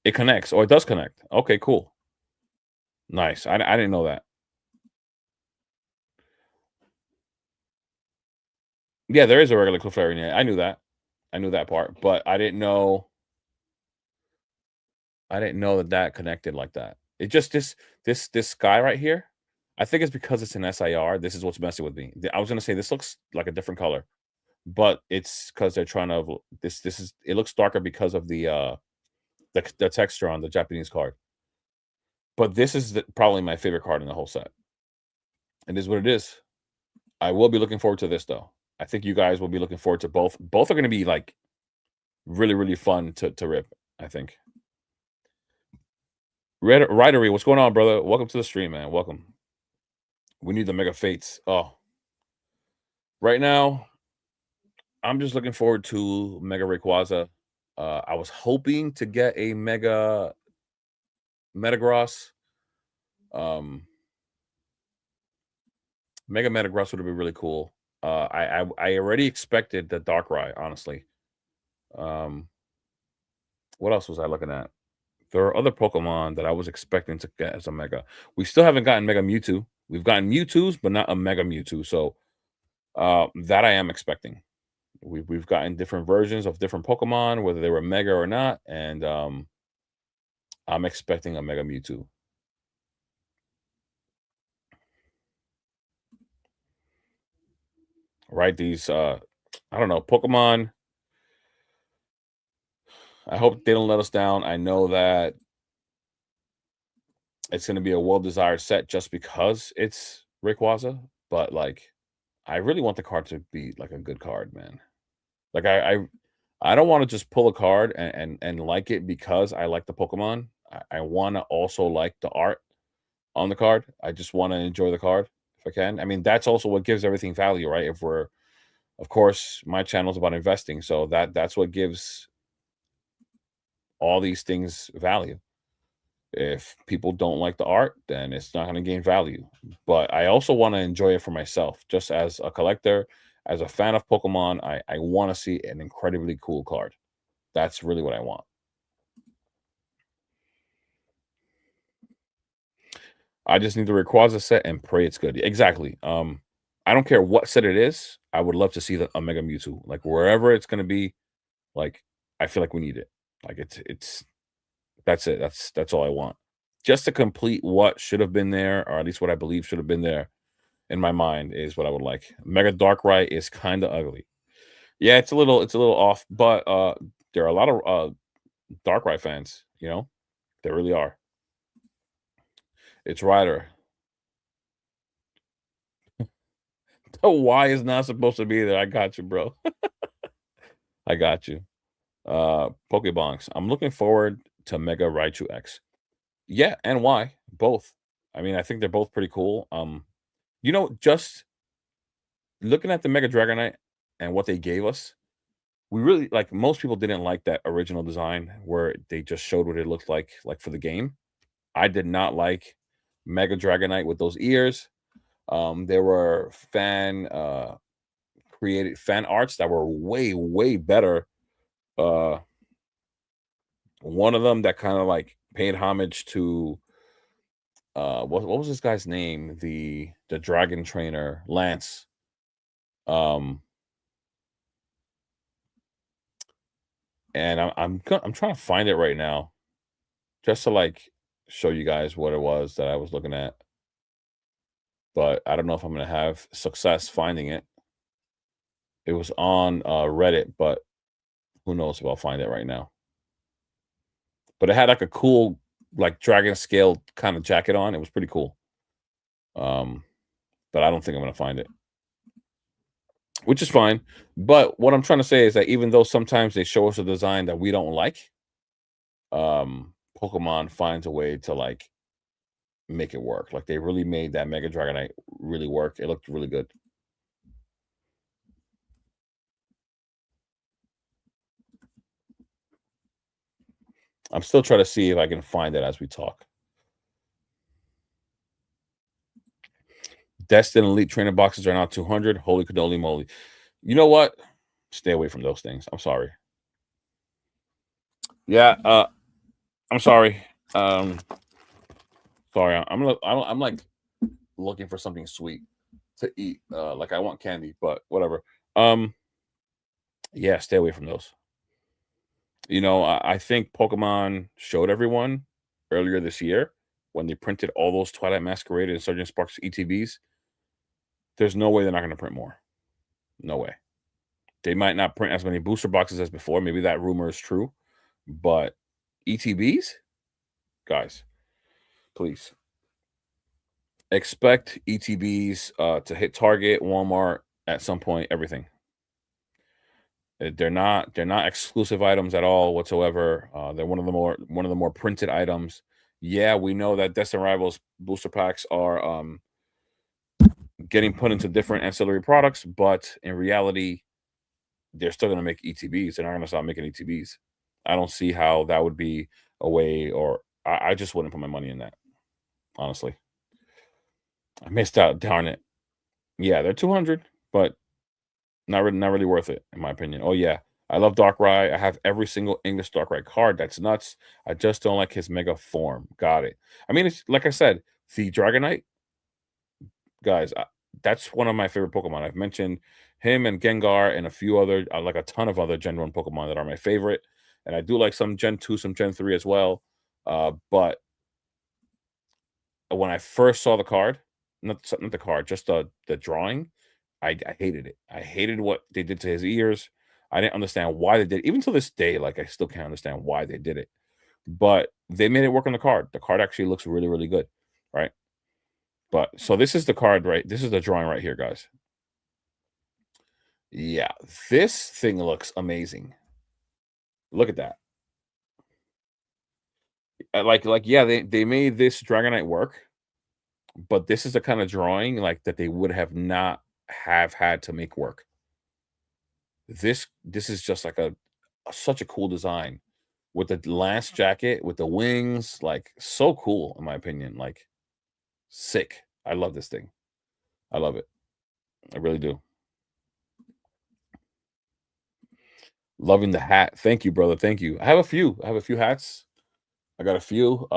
Speaker 1: It connects, or it does connect. Okay, cool. Nice. I didn't know that. Yeah, there is a regular Clefairy in it. I knew that. I knew that part, but I didn't know that that connected like that. It just this sky right here. I think it's because it's an SIR. This is what's messing with me. I was gonna say this looks like a different color, but it's because they're trying to this is it looks darker because of the texture on the Japanese card. But this is probably my favorite card in the whole set. It is what it is. I will be looking forward to this though. I think you guys will be looking forward to both. Both are going to be like really really fun to rip. I think. Red Ridery, what's going on, brother? Welcome to the stream, man. Welcome. We need the Mega Fates. Oh, right now, I'm just looking forward to Mega Rayquaza. I was hoping to get a Mega Metagross. Um, Mega Metagross would have been really cool. I already expected the Darkrai, honestly. Um, what else was I looking at? There are other Pokemon that I was expecting to get as a Mega. We still haven't gotten Mega Mewtwo. We've gotten Mewtwo's, but not a Mega Mewtwo. So that I am expecting. We've gotten different versions of different Pokemon, whether they were Mega or not, and I'm expecting a Mega Mewtwo. Right? These I don't know, Pokemon. I hope they don't let us down. I know that it's going to be a well-desired set just because it's Rayquaza, but like I really want the card to be like a good card, man. Like I don't want to just pull a card and like it because I like the Pokemon. I want to also like the art on the card. I just want to enjoy the card if I can. I mean, that's also what gives everything value, right? If we're, of course, my channel is about investing, so that's what gives all these things value. If people don't like the art, then it's not going to gain value. But I also want to enjoy it for myself, just as a collector, as a fan of Pokemon. I want to see an incredibly cool card. That's really what I want. I just need the Rayquaza set and pray it's good. Exactly. I don't care what set it is. I would love to see the a Mega Mewtwo, like wherever it's going to be. Like I feel like we need it. Like it's that's it. That's all I want. Just to complete what should have been there, or at least what I believe should have been there in my mind is what I would like. Mega Darkrai is kind of ugly. Yeah, it's a little off, but there are a lot of Darkrai fans. There really are. It's Ryder. The Y is not supposed to be there. I got you, bro. I got you. Pokebonks. I'm looking forward to Mega Raichu X. Yeah, and Y, both. I mean, I think they're both pretty cool. Just looking at the Mega Dragonite and what they gave us, we really like most people didn't like that original design where they just showed what it looked like for the game. I did not like Mega Dragonite with those ears. There were created fan arts that were way, way better. Uh One of them that kind of like paid homage to what was this guy's name? The dragon trainer, Lance. Um and I'm trying to find it right now just to like show you guys what it was that I was looking at, but I don't know if I'm gonna have success finding it. It was on Reddit, but who knows if I'll find it right now. But it had like a cool like dragon scale kind of jacket on. It was pretty cool. Um, but I don't think I'm gonna find it, which is fine. But what I'm trying to say is that even though sometimes they show us a design that we don't like, Pokemon finds a way to like make it work. Like they really made that Mega Dragonite really work. It looked really good. I'm still trying to see if I can find it as we talk. Destin Elite Trainer boxes are now 200. Holy cannoli moly! You know what? Stay away from those things. I'm sorry. Yeah, I'm sorry. Um, Sorry. I'm like looking for something sweet to eat. Like I want candy, but whatever. Um, yeah, stay away from those. I think Pokemon showed everyone earlier this year when they printed all those Twilight Masquerade and Sergeant Sparks ETBs. There's no way they're not going to print more. No way. They might not print as many booster boxes as before. Maybe that rumor is true, but ETBs, guys, please expect ETBs to hit Target, Walmart at some point. Everything. They're not exclusive items at all whatsoever. They're one of the more printed items. Yeah, we know that Destined Rivals booster packs are getting put into different ancillary products, but in reality, they're still going to make ETBs. They're not going to stop making ETBs. I don't see how that would be a way, or I just wouldn't put my money in that. Honestly, I missed out. Darn it. Yeah, they're 200, but not really worth it, in my opinion. Oh yeah, I love Darkrai. I have every single English Darkrai card. That's nuts. I just don't like his mega form. Got it. I mean, it's like I said, the Dragonite, guys. That's one of my favorite Pokemon. I've mentioned him and Gengar and a few other, like a ton of other Gen 1 Pokemon that are my favorite. And I do like some Gen 2, some Gen 3 as well. But when I first saw the card, not the card, just the drawing, I hated it. I hated what they did to his ears. I didn't understand why they did. Even to this day, like I still can't understand why they did it. But they made it work on the card. The card actually looks really, really good, right? But so this is the card, right? This is the drawing right here, guys. Yeah, this thing looks amazing. Look at that. Yeah, they made this Dragonite work, but this is the kind of drawing like that they would have not have had to make work. This is just like such a cool design. with the lance jacket, with the wings, like, so cool, in my opinion, like, sick. I love this thing. I love it. I really do. Loving the hat. Thank you, brother. Thank you. I have a few. I have a few hats. I got a few.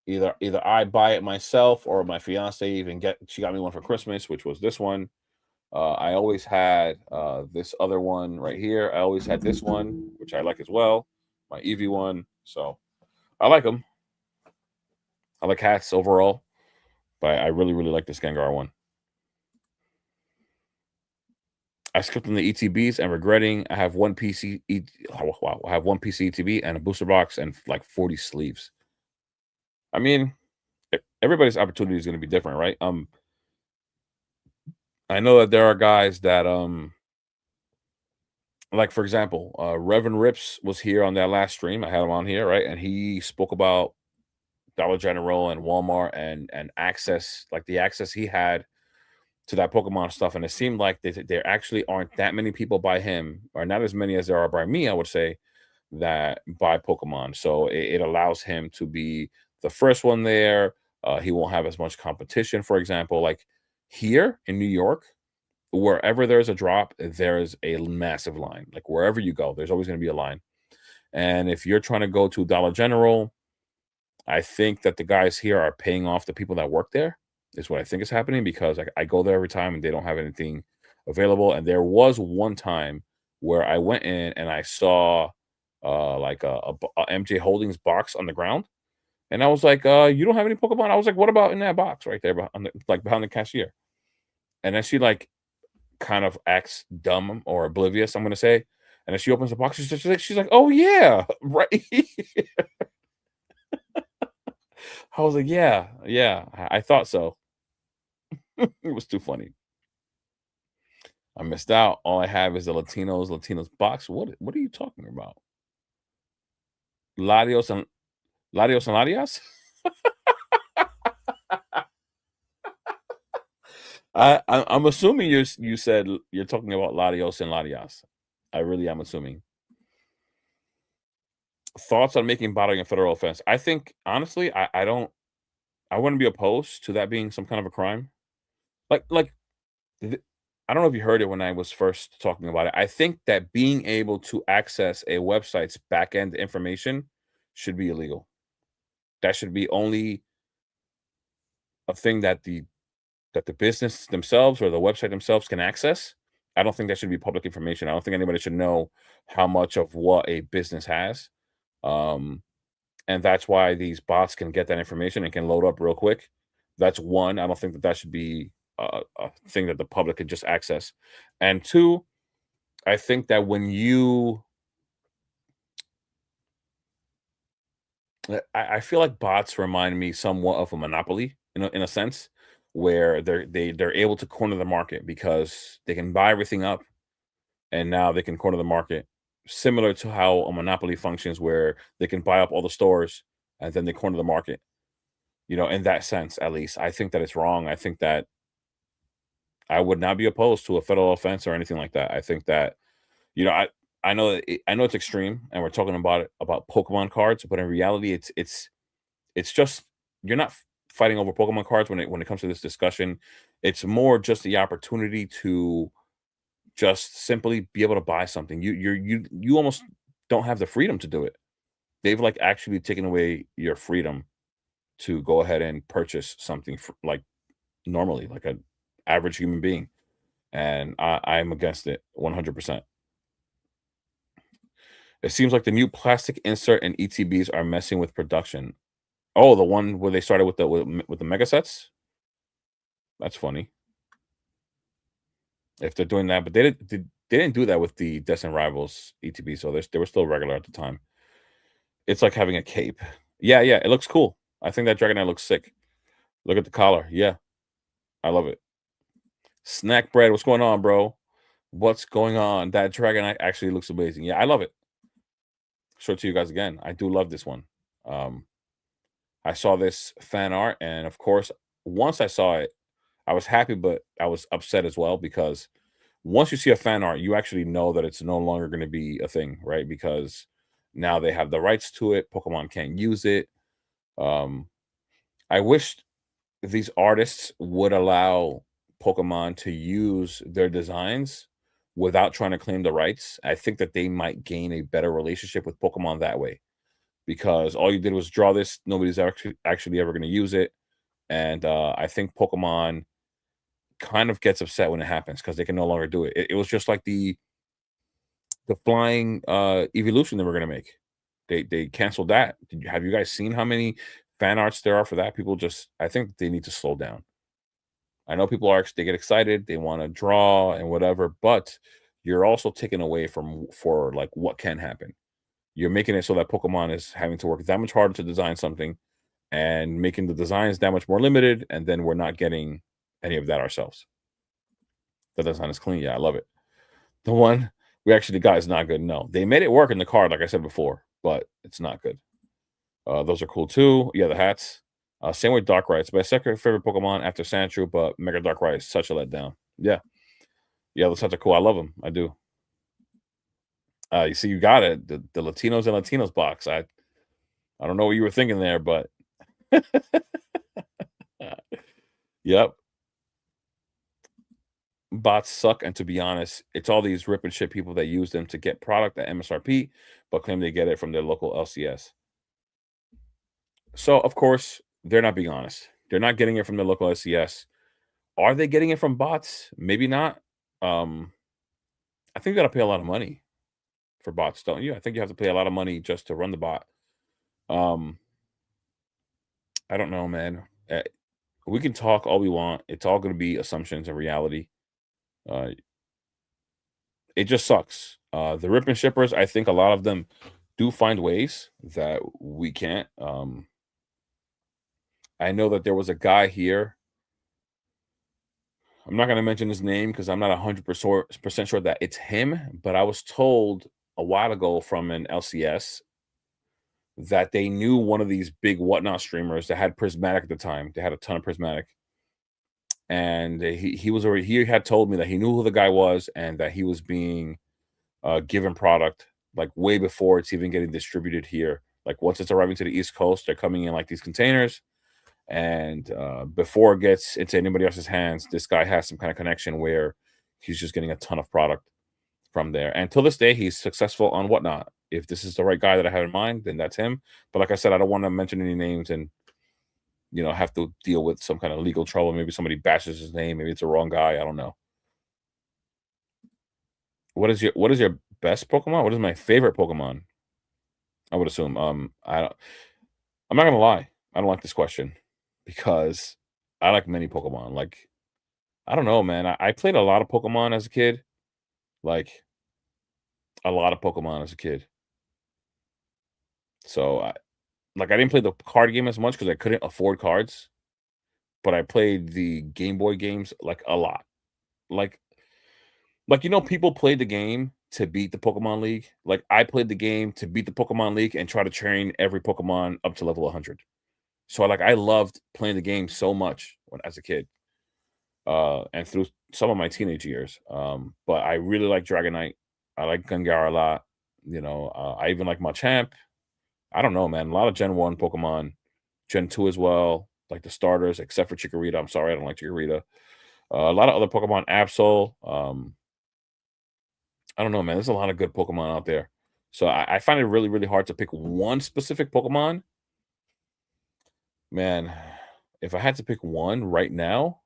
Speaker 1: Either I buy it myself or my fiance even get she got me one for Christmas, which was this one. I always had this other one right here. I always had this one, which I like as well. My Eevee one. So I like them. I like hats overall, but I really, really like this Gengar one. I skipped on the ETBs and regretting I have one PC. Oh, wow, I have one PC ETB and a booster box and like 40 sleeves. I mean, everybody's opportunity is going to be different, right? I know that there are guys that like for example, Reverend Rips was here on that last stream. I had him on here, right? And he spoke about Dollar General and Walmart and access, like the access he had to that Pokemon stuff. And it seemed like there actually aren't that many people by him, or not as many as there are by me, I would say, that buy Pokemon. So it allows him to be the first one there. He won't have as much competition, for example. Like here in New York, wherever there's a drop, there's a massive line. Like wherever you go, there's always going to be a line. And if you're trying to go to Dollar General, I think that the guys here are paying off the people that work there, is what I think is happening because I go there every time and they don't have anything available. And there was one time where I went in and I saw like a MJ Holdings box on the ground. And I was like, you don't have any Pokemon? I was like, what about in that box right there behind like behind the cashier? And then she like kind of acts dumb or oblivious, I'm gonna say. And then she opens the box, she's like, oh yeah, right. I was like, yeah, yeah, I thought so. It was too funny. I missed out. All I have is the Latinos box. What are you talking about? Ladios and Ladios and Ladias? I'm assuming you said you're talking about Ladios and Ladias. I really am assuming. Thoughts on making bottling a federal offense? I think honestly, I wouldn't be opposed to that being some kind of a crime. Like th- I don't know if you heard it when I was first talking about it. I think that being able to access a website's backend information should be illegal. That should be only a thing that the business themselves or the website themselves can access. I don't think that should be public information. I don't think anybody should know how much of what a business has. Um, and that's why these bots can get that information and can load up real quick. That's one. I don't think that that should be a thing that the public could just access. And two, I think that when you, I feel like bots remind me somewhat of a monopoly in a sense, where they're able to corner the market because they can buy everything up, and now they can corner the market, similar to how a monopoly functions, where they can buy up all the stores and then they corner the market. In that sense, at least, I think that it's wrong. I think that I would not be opposed to a federal offense or anything like that. I think that you know, I know it's extreme, and we're talking about it about Pokemon cards, but in reality, it's just you're not fighting over Pokemon cards when it comes to this discussion. It's more just the opportunity to just simply be able to buy something. You almost don't have the freedom to do it. They've like actually taken away your freedom to go ahead and purchase something like normally, like an average human being. And I'm against it 100%. It seems like the new plastic insert and ETBs are messing with production. Oh, the one where they started with the mega sets? That's funny. If they're doing that, but they didn't do that with the Destined Rivals ETB, so they were still regular at the time. It's like having a cape. Yeah, yeah, it looks cool. I think that Dragonite looks sick. Look at the collar. Yeah, I love it. Snack bread, what's going on, bro? What's going on? That Dragonite actually looks amazing. Yeah, I love it. Show it to you guys again. I do love this one. Um, I saw this fan art, and of course, once I saw it, I was happy, but I was upset as well because once you see a fan art, you actually know that it's no longer going to be a thing, right? Because Now they have the rights to it. Pokemon can't use it. Um, I wish these artists would allow Pokemon to use their designs without trying to claim the rights. I think that they might gain a better relationship with Pokemon that way because all you did was draw this. Nobody's actually ever going to use it, and I think Pokemon kind of gets upset when it happens because they can no longer do it. It was just like the flying evolution they were going to make. They canceled that. Have you guys seen how many fan arts there are for that? People just, I think they need to slow down. I know people are they get excited, they want to draw and whatever, but you're also taking away from for like what can happen. You're making it so that Pokemon is having to work that much harder to design something and making the designs that much more limited, and then we're not getting any of that ourselves. The design is clean. Yeah, I love it. The one we actually got is not good. No, they made it work in the card, like I said before, but it's not good. Those are cool too. Yeah, the hats. Same with Darkrai. It's my second favorite Pokemon after Sandshrew, but Mega Darkrai is such a letdown. Yeah, yeah, those hats are cool. I love them. I do. You see, you got it. The Latinos and Latinos box. I don't know what you were thinking there, but yep, bots suck. And to be honest, it's all these rip and shit people that use them to get product at MSRP, but claim they get it from their local LCS. So of course they're not being honest. They're not getting it from the local LCS. Are they getting it from bots? Maybe not. Um, I think you got to pay a lot of money for bots, don't you? I think you have to pay a lot of money just to run the bot. Um, I don't know, man. We can talk all we want. It's all going to be assumptions and reality. Uh, it just sucks. The rip and shippers, I think a lot of them do find ways that we can't. I know that there was a guy here. I'm not going to mention his name because I'm not 100% sure that it's him, but I was told a while ago from an LCS that they knew one of these big whatnot streamers that had Prismatic at the time. They had a ton of Prismatic, and he was already he had told me that he knew who the guy was and that he was being given product like way before it's even getting distributed here. Like once it's arriving to the East Coast, they're coming in like these containers, and before it gets into anybody else's hands, this guy has some kind of connection where he's just getting a ton of product from there. And till this day, he's successful on whatnot. If this is the right guy that I have in mind, then that's him. But like I said, I don't want to mention any names and have to deal with some kind of legal trouble. Maybe somebody bashes his name. Maybe it's the wrong guy. I don't know. What is your best Pokemon? What is my favorite Pokemon? I would assume. I'm not gonna lie. I don't like this question because I like many Pokemon. Like I don't know, man. I played a lot of Pokemon as a kid. Like a lot of Pokemon as a kid. So I didn't play the card game as much because I couldn't afford cards, but I played the Game Boy games like a lot. Like people played the game to beat the Pokemon League. Like I played the game to beat the Pokemon League and try to train every Pokemon up to level 100. So like I loved playing the game so much when as a kid. And through some of my teenage years. But I really like Dragonite. I like Gengar a lot. I even like Machamp. I don't know, man. A lot of Gen 1 Pokemon, Gen 2 as well, like the starters, except for Chikorita. I'm sorry, I don't like Chikorita. A lot of other Pokemon, Absol. I don't know, man. There's a lot of good Pokemon out there. So I find it really, really hard to pick one specific Pokemon. Man, if I had to pick one right now,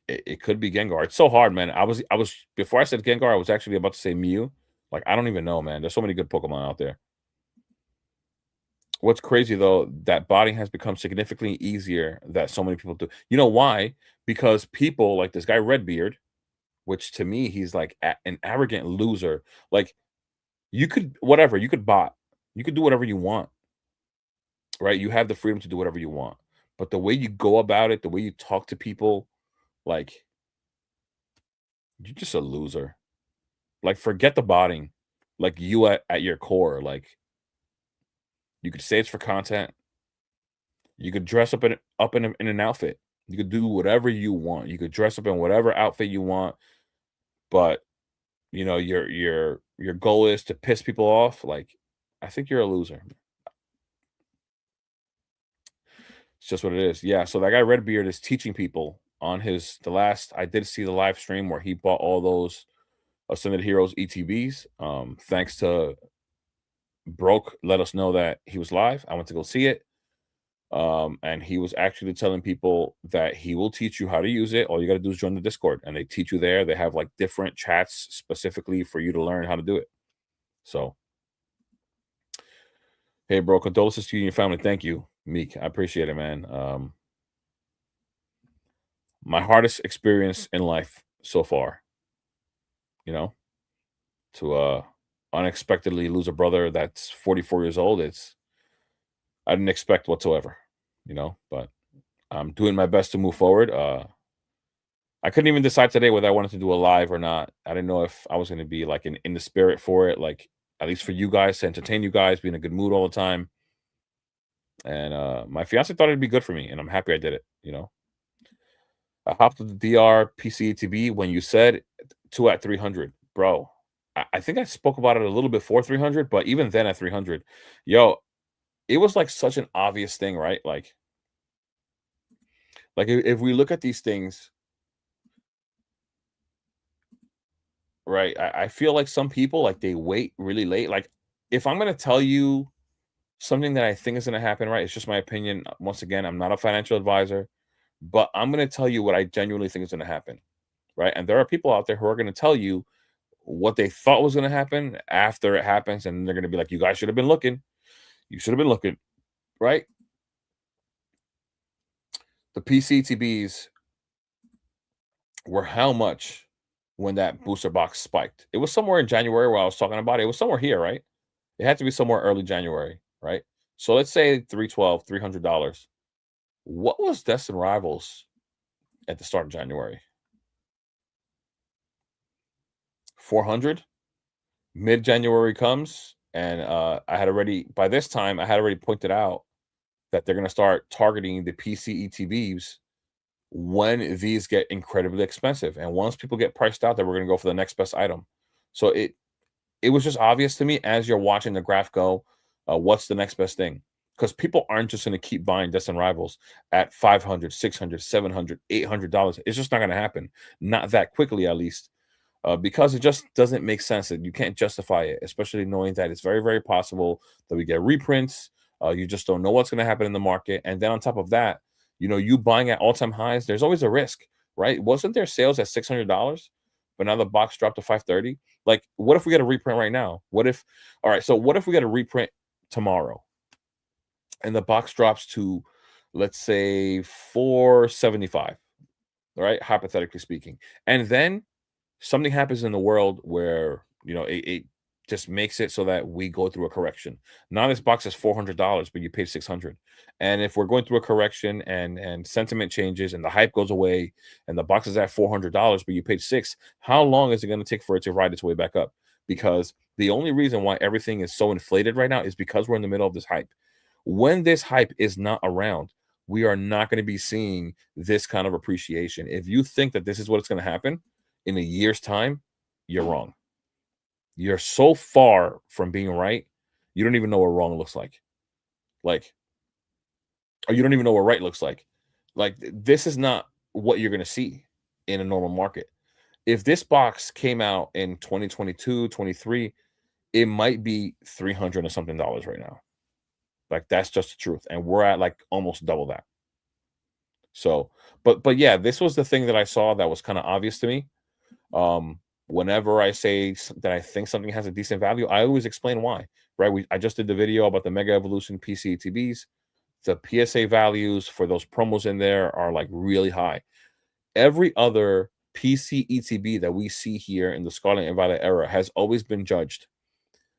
Speaker 1: it could be Gengar. It's so hard, man. I was before I said Gengar, I was actually about to say Mew. Like I don't even know, man. There's so many good Pokemon out there. What's crazy though, that botting has become significantly easier that so many people do. You know why? Because people like this guy Redbeard, which to me he's like an arrogant loser. Like you could whatever, you could bot. You could do whatever you want, right? You have the freedom to do whatever you want. But the way you go about it, the way you talk to people, like you're just a loser. Like forget the botting. Like you at your core, like you could say it's for content. You could dress up in an outfit. You could do whatever you want. You could dress up in whatever outfit you want, but your goal is to piss people off, like, I think you're a loser. It's just what it is. Yeah, so that guy Redbeard is teaching people on his the last I did see the live stream where he bought all those Ascended Heroes ETBs. Thanks to Broke let us know that he was live. I went to go see it. And he was actually telling people that he will teach you how to use it. All you got to do is join the Discord, and they teach you there. They have like different chats specifically for you to learn how to do it. So, hey, bro, condolences to you and your family. Thank you, Meek. I appreciate it, man. My hardest experience in life so far, you know, to unexpectedly lose a brother that's 44 years old. I didn't expect whatsoever, but I'm doing my best to move forward. I couldn't even decide today whether I wanted to do a live or not. I didn't know if I was going to be like in the spirit for it, like at least for you guys to entertain you guys, be in a good mood all the time. And my fiance thought it'd be good for me, and I'm happy I did it. I hopped with the DR PCETB when you said 2 at 300, bro. I think I spoke about it a little bit for 300, but even then at 300, yo, it was like such an obvious thing, right? Like if we look at these things, right? I feel like some people like they wait really late. Like if I'm gonna tell you something that I think is gonna happen, right? It's just my opinion. Once again, I'm not a financial advisor, but I'm gonna tell you what I genuinely think is gonna happen, right? And there are people out there who are gonna tell you what they thought was gonna happen after it happens, and they're gonna be like, "You guys should have been looking. You should have been looking." Right? The PCTBs were how much when that booster box spiked? It was somewhere in January where I was talking about it. It was somewhere here, right? It had to be somewhere early January, right? So let's say 312, $300. What was Destin Rivals at the start of January? 400? Mid-January comes, and I had already by this time I had already pointed out that they're going to start targeting the PCETBs when these get incredibly expensive. And once people get priced out, then we're going to go for the next best item. So it was just obvious to me as you're watching the graph go, what's the next best thing? Because people aren't just going to keep buying Destin Rivals at 500, 600, 700, $800. It's just not going to happen. Not that quickly, at least, because it just doesn't make sense. That you can't justify it, especially knowing that it's very, very possible that we get reprints. You just don't know what's going to happen in the market. And then on top of that, you buying at all-time highs, there's always a risk, right? Wasn't there sales at $600, but now the box dropped to 530? Like, what if we get a reprint right now? All right, so what if we get a reprint tomorrow and the box drops to, let's say, 475, right? Hypothetically speaking. And then something happens in the world where it just makes it so that we go through a correction. Now this box is $400, but you paid 600. And if we're going through a correction and sentiment changes and the hype goes away and the box is at $400, but you paid six, how long is it going to take for it to ride its way back up? Because the only reason why everything is so inflated right now is because we're in the middle of this hype. When this hype is not around, we are not going to be seeing this kind of appreciation. If you think that this is what's going to happen in a year's time, you're wrong. You're so far from being right, you don't even know what wrong looks like. Like, or you don't even know what right looks like. Like, this is not what you're going to see in a normal market. If this box came out in 2022, 23, it might be 300 or something dollars right now. Like, that's just the truth. And we're at like almost double that. So, but yeah, this was the thing that I saw that was kind of obvious to me. Whenever I say that I think something has a decent value, I always explain why, right? I just did the video about the Mega Evolution PCTBs. The PSA values for those promos in there are like really high. Every other PCETB that we see here in the Scarlet and Violet era has always been judged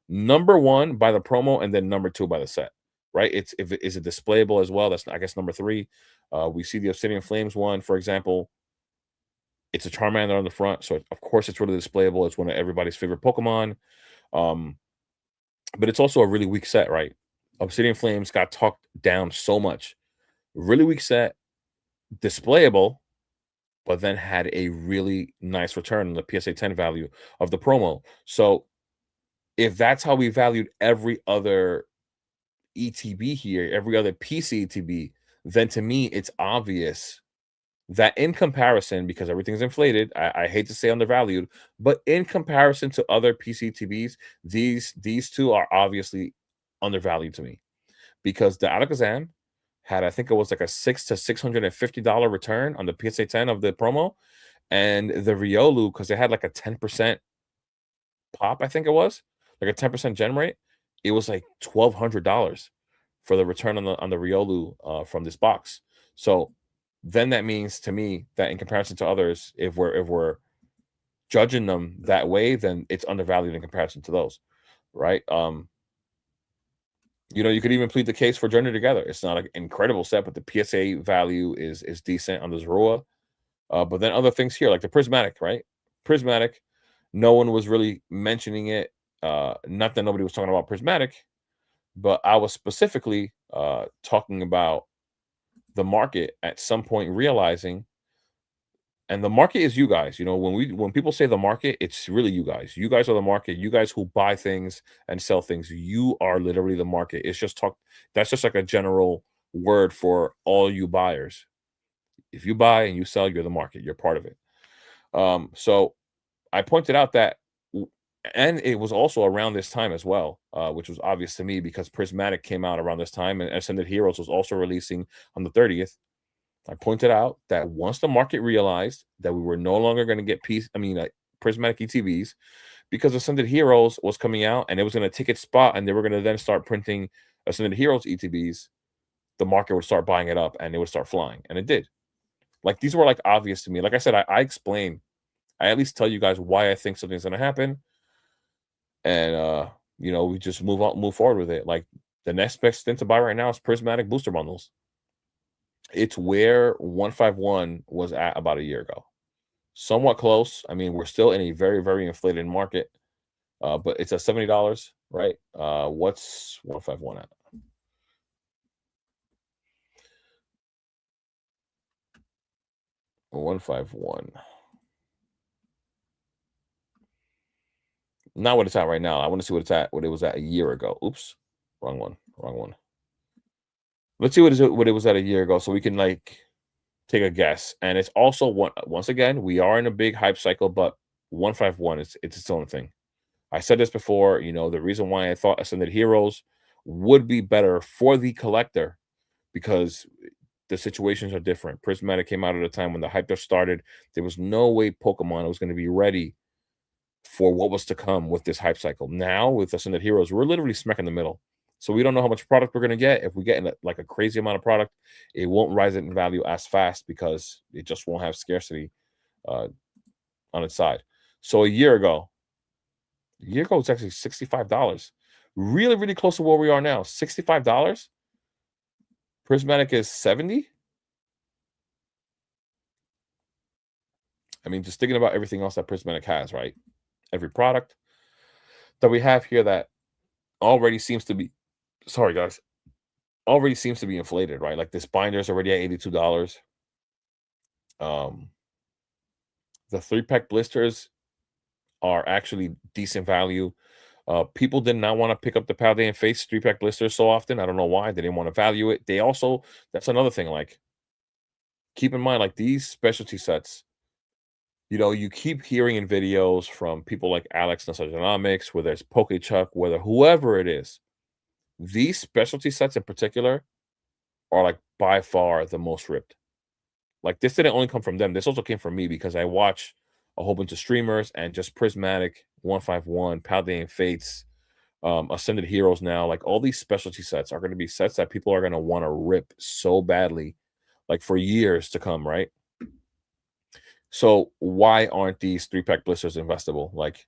Speaker 1: number one by the promo, and then number two by the set, right? Is it displayable as well? That's, I guess, number three. We see the Obsidian Flames one, for example. It's a Charmander on the front, so of course it's really displayable. It's one of everybody's favorite Pokemon. Um, but it's also a really weak set, right? Obsidian Flames got talked down so much. Really weak set, displayable, but then had a really nice return on the PSA 10 value of the promo. So if that's how we valued every other ETB here, every other PC ETB, then to me it's obvious that in comparison, because everything's inflated, I hate to say undervalued, but in comparison to other PCTBs, these two are obviously undervalued to me because the Alakazam had, I think it was like a $600 to $650 return on the PSA 10 of the promo, and the Riolu because they had like a 10% pop, I think it was like a 10% gen rate. It was like $1,200 for the return on the Riolu from this box. So then that means to me that in comparison to others, if we're judging them that way, then it's undervalued in comparison to those, right? You could even plead the case for Journey Together. It's not an incredible set, but the PSA value is decent on the Zorua. But then other things here, like the Prismatic, right? Prismatic, no one was really mentioning it. Not that nobody was talking about Prismatic, but I was specifically talking about the market at some point realizing, and the market is you guys. When people say the market, it's really you guys. You guys are the market. You guys who buy things and sell things. You are literally the market. It's just talk. That's just like a general word for all you buyers. If you buy and you sell, you're the market. You're part of it. So I pointed out that, and it was also around this time as well, which was obvious to me because Prismatic came out around this time, and Ascended Heroes was also releasing on the 30th. I pointed out that once the market realized that we were no longer going to get Prismatic ETBs because Ascended Heroes was coming out and it was going to take its spot, and they were going to then start printing Ascended Heroes ETBs, the market would start buying it up and it would start flying, and it did. Like these were like obvious to me. Like I said, I explain. I at least tell you guys why I think something's going to happen, and we just move forward with it. Like the next best thing to buy right now is Prismatic booster bundles. It's where 151 was at about a year ago. Somewhat close. I mean, we're still in a very, very inflated market, but it's at $70, right? What's 151 at? 151. Not what it's at right now. I want to see what it was at a year ago. Oops, wrong one, wrong one. Let's see what it was at a year ago, so we can like take a guess. And it's also once again, we are in a big hype cycle, but 151 it's its own thing. I said this before, the reason why I thought Ascended Heroes would be better for the collector because the situations are different. Prismatic came out at a time when the hype just started. There was no way Pokemon was going to be ready for what was to come with this hype cycle. Now with Ascended Heroes, we're literally smack in the middle. So we don't know how much product we're going to get. If we get like a crazy amount of product, it won't rise in value as fast because it just won't have scarcity uh, on its side. So a year ago, it's actually $65. Really, really close to where we are now. $65. Prismatic is 70. I mean, just thinking about everything else that Prismatic has, right? Every product that we have here that already seems to be, sorry guys, already seems to be inflated, right? Like this binder is already at $82. Um, the 3-pack blisters are actually decent value. People did not want to pick up the Paldean Face 3-pack blisters so often. I don't know why. They didn't want to value it. They also, that's another thing. Like, keep in mind, like these specialty sets, you keep hearing in videos from people like Alex Nostalgianomics, whether it's PokeChuck, whether whoever it is, these specialty sets in particular are like by far the most ripped. Like this didn't only come from them. This also came from me because I watch a whole bunch of streamers and just Prismatic, 151, Paldean Fates, Ascended Heroes now. Like all these specialty sets are going to be sets that people are going to want to rip so badly, like for years to come, right? So why aren't these 3-pack blisters investable? Like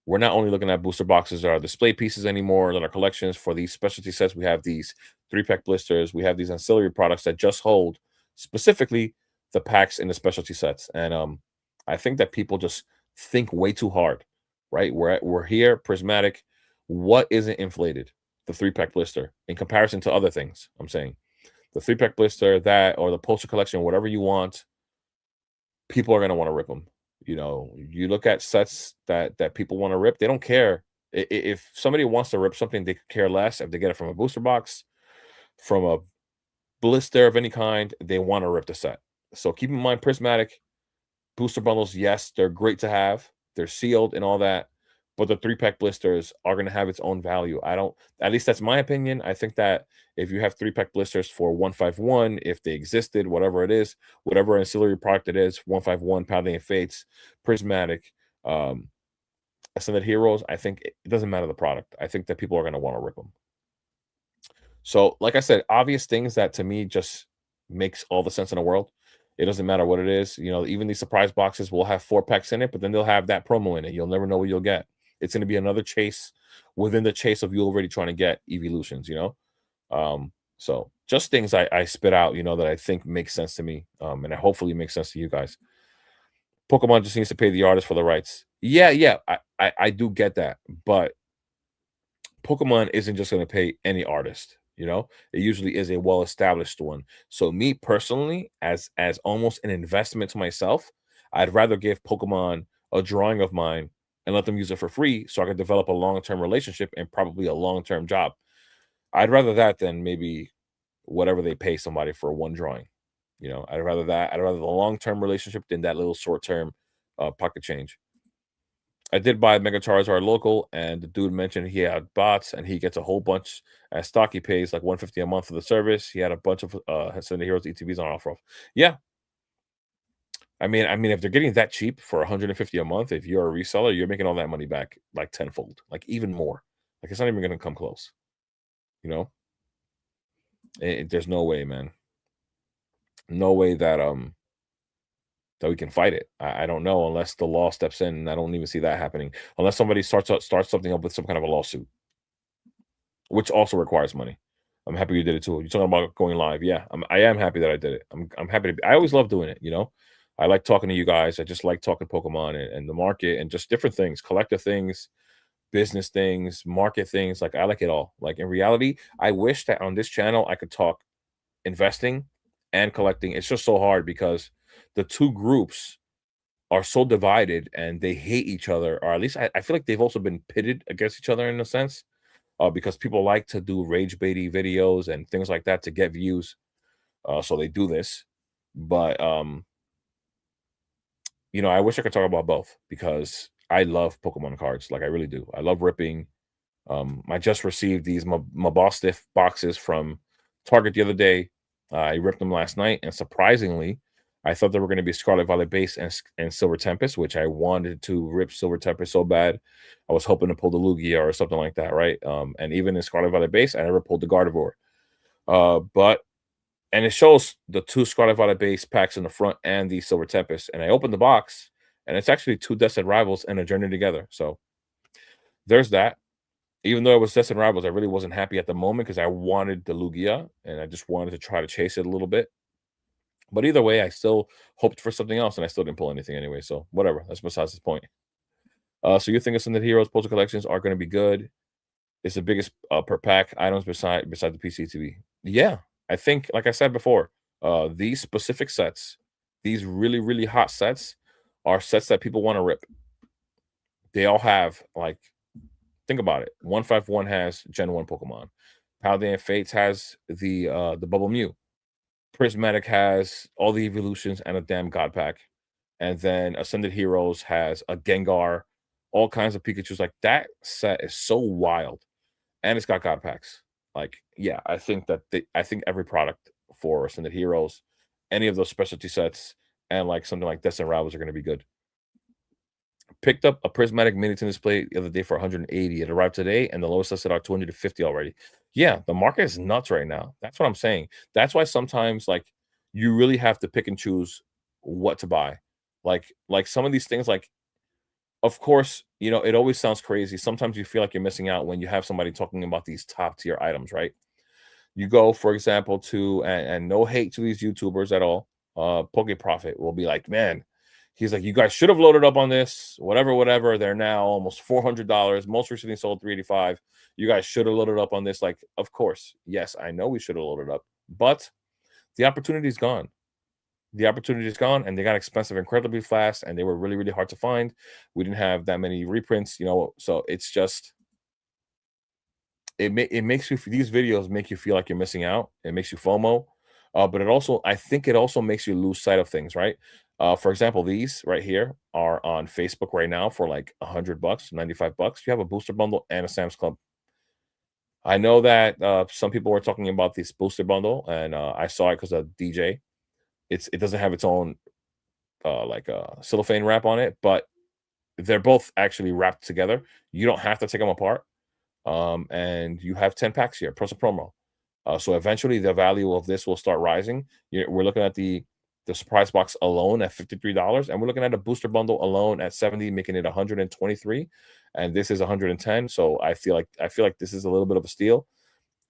Speaker 1: we're not only looking at booster boxes that are display pieces anymore that are collections. For these specialty sets, we have these 3-pack blisters. We have these ancillary products that just hold specifically the packs in the specialty sets. And I think that people just think way too hard, right? We're here, Prismatic. What isn't inflated? The 3-pack blister in comparison to other things. I'm saying the 3-pack blister, that or the poster collection, whatever you want. people are gonna wanna rip them. You know, you look at sets that people wanna rip, they don't care. If somebody wants to rip something, they could care less if they get it from a booster box, from a blister of any kind, they wanna rip the set. So keep in mind prismatic booster bundles, yes, they're great to have. They're sealed and all that, but the 3-pack blisters are gonna have its own value. I don't At least that's my opinion. I think that if you have 3-pack blisters for 151, if they existed, whatever it is, whatever ancillary product it is, 151, Paladin Fates, Prismatic, um, Ascended Heroes, I think it doesn't matter the product. I think that people are gonna wanna rip them. So, like I said, obvious things that to me just makes all the sense in the world. It doesn't matter what it is. You know, even these surprise boxes will have 4 packs in it, but then they'll have that promo in it. You'll never know what you'll get. It's going to be another chase within the chase of you already trying to get evolutions, you know? So just things I spit out, you know, that I think makes sense to me. And hopefully makes sense to you guys. Pokemon just needs to pay the artist for the rights. Yeah, yeah, I do get that. But Pokemon isn't just going to pay any artist, you know? It usually is a well-established one. So me personally, as almost an investment to myself, I'd rather give Pokemon a drawing of mine and let them use it for free so I can develop a long-term relationship and probably a long-term job. I'd rather that than maybe whatever they pay somebody for one drawing. You know, I'd rather that. I'd rather the long-term relationship than that little short-term pocket change. I did buy Mega Charizard local, and the dude mentioned he had bots, and he gets a whole bunch as stock. He pays like 150 a month for the service. He had a bunch of Ascended Heroes ETBs on offer. Yeah, I mean, if they're getting that cheap for 150 a month, if you're a reseller, you're making all that money back like tenfold, like even more. Like it's not even going to come close. You know, there's no way, man. No way that we can fight it. I don't know unless the law steps in, and I don't even see that happening. Unless somebody starts something up with some kind of a lawsuit. Which also requires money. I'm happy you did it too. You're talking about going live. Yeah, I am happy that I did it. I'm happy to be I always love doing it, you know? I like talking to you guys. I just like talking Pokemon and the market and just different things, collector things, business things, market things. Like I like it all. Like in reality, I wish that on this channel I could talk investing and collecting. It's just so hard because the two groups are so divided and they hate each other, or at least I feel like they've also been pitted against each other in a sense because people like to do rage baity videos and things like that to get views. So they do this. But you know, I wish I could talk about both because I love Pokemon cards. Like I really do. I love ripping. I just received these Mabostiff boxes from Target the other day. I ripped them last night, and surprisingly, I thought they were going to be Scarlet Violet base and Silver Tempest, which I wanted to rip Silver Tempest so bad. I was hoping to pull the Lugia or something like that, right? And even in Scarlet Violet base, I never pulled the Gardevoir. But and it shows the two Scarlet Violet base packs in the front and the Silver Tempest. And I opened the box, and it's actually two Destined Rivals and a Journey Together. So there's that. Even though it was Destined Rivals, I really wasn't happy at the moment because I wanted the Lugia and I just wanted to try to chase it a little bit. But either way, I still hoped for something else and I still didn't pull anything anyway. So whatever. That's besides the point. So you think Ascended Heroes poster collections are going to be good? It's the biggest per pack items beside the PCTV. Yeah, I think, like I said before, these specific sets, these really really hot sets, are sets that people want to rip. They all have like think about it. 151 has Gen 1 Pokemon. Paladin Fates has the Bubble Mew. Prismatic has all the evolutions and a damn God pack. And then Ascended Heroes has a Gengar, all kinds of Pikachus. Like that set is so wild. And it's got God packs. Like, yeah, I think every product for Ascended Heroes, any of those specialty sets, and like something like Destined Rivals are gonna be good. Picked up a prismatic mini tin display the other day for 180. It arrived today, and the lowest listed are 250 already. Yeah, the market is nuts right now. That's what I'm saying. That's why sometimes like you really have to pick and choose what to buy. Like some of these things, like of course, you know, it always sounds crazy. Sometimes you feel like you're missing out when you have somebody talking about these top tier items, right? You go, for example, to and no hate to these YouTubers at all. Poke Profit will be like, man, he's like, you guys should have loaded up on this, whatever, whatever. They're now almost $400. Most recently sold 385. You guys should have loaded up on this. Like, of course, yes, I know we should have loaded up, but the opportunity's gone. the opportunity is gone, and they got expensive incredibly fast, and they were really, really hard to find. We didn't have that many reprints, so it's just it makes you these videos make you feel like you're missing out. It makes you FOMO, but I think it also makes you lose sight of things, right? For example, these right here are on Facebook right now for like $100, $95. You have a booster bundle and a Sam's Club. I know that some people were talking about this booster bundle, and I saw it because of DJ. It doesn't have its own cellophane wrap on it, but they're both actually wrapped together. You don't have to take them apart. And you have 10 packs here, plus a promo. So eventually the value of this will start rising. We're looking at the surprise box alone at $53, and we're looking at a booster bundle alone at 70, making it 123. And this is 110. So I feel like this is a little bit of a steal.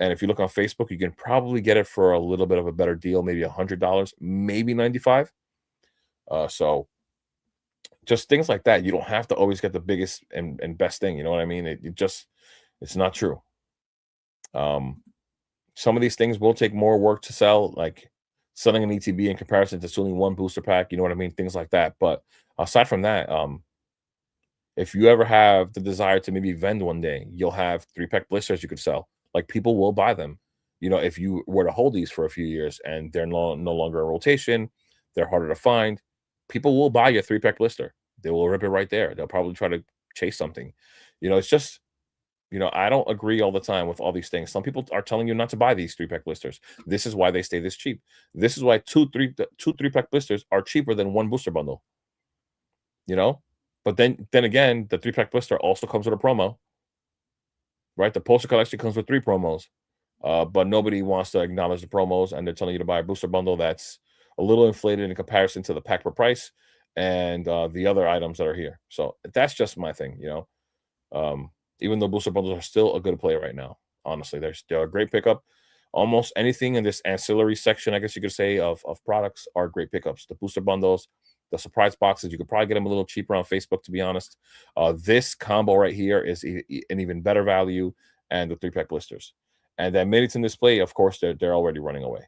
Speaker 1: And if you look on Facebook, you can probably get it for a little bit of a better deal, maybe $100, maybe 95. So just things like that. You don't have to always get the biggest and best thing. You know what I mean? It's not true. Um, some of these things will take more work to sell, like selling an ETB in comparison to selling one booster pack. You know what I mean? Things like that. But aside from that, if you ever have the desire to maybe vend one day, you'll have 3-pack blisters you could sell. Like people will buy them. If you were to hold these for a few years and they're no longer in rotation, they're harder to find. People will buy your 3-pack blister. They will rip it right there. They'll probably try to chase something. It's just I don't agree all the time with all these things. Some people are telling you not to buy these 3-pack blisters. This is why they stay this cheap. This is why two 3-pack blisters are cheaper than one booster bundle. You know, but then again, the 3-pack blister also comes with a promo, right? The poster collection comes with 3 promos, but nobody wants to acknowledge the promos, and they're telling you to buy a booster bundle that's a little inflated in comparison to the pack per price and the other items that are here. So that's just my thing. Even though booster bundles are still a good play right now, honestly, they're a great pickup. Almost anything in this ancillary section, I guess you could say, of products are great pickups. The booster bundles, the surprise boxes, you could probably get them a little cheaper on Facebook, to be honest. This combo right here is an even better value, and the 3-pack blisters. And then Middleton display, of course, they're already running away.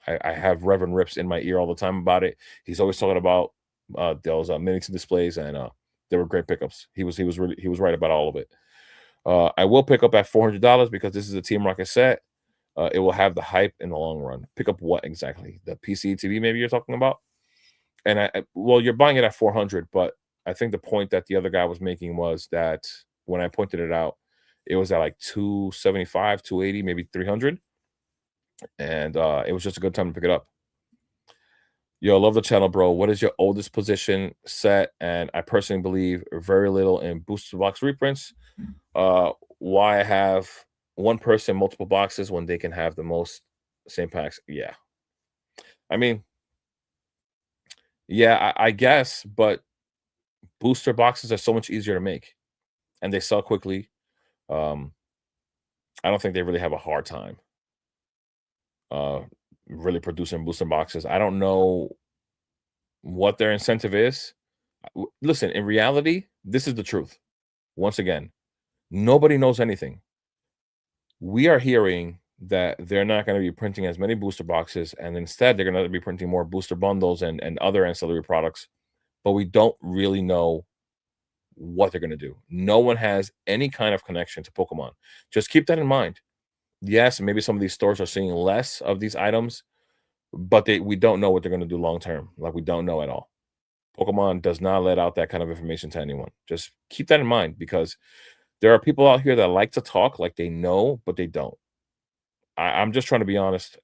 Speaker 1: I have Reverend Rips in my ear all the time about it. He's always talking about those Middleton displays, and they were great pickups. He was right about all of it. I will pick up at $400 because this is a Team Rocket set. It will have the hype in the long run. Pick up what exactly? The PC TV maybe you're talking about? And well, you're buying it at 400, but I think the point that the other guy was making was that when I pointed it out, it was at like 275, 280, maybe 300, and it was just a good time to pick it up. Yo, love the channel, bro. What is your oldest position set? And I personally believe very little in booster box reprints. Why have one person multiple boxes when they can have the most same packs? Yeah. I mean, yeah, I guess, but booster boxes are so much easier to make and they sell quickly. Um, I don't think they really have a hard time uh really producing booster boxes. I don't know what their incentive is. Listen, in reality, this is the truth. Once again, nobody knows anything. We are hearing that they're not going to be printing as many booster boxes, and instead they're going to be printing more booster bundles and other ancillary products, but we don't really know what they're going to do. No one has any kind of connection to Pokemon. Just keep that in mind. Yes, maybe some of these stores are seeing less of these items, but we don't know what they're going to do long term. Like, we don't know at all. Pokemon does not let out that kind of information to anyone. Just keep that in mind, because there are people out here that like to talk like they know, but they don't. I'm just trying to be honest.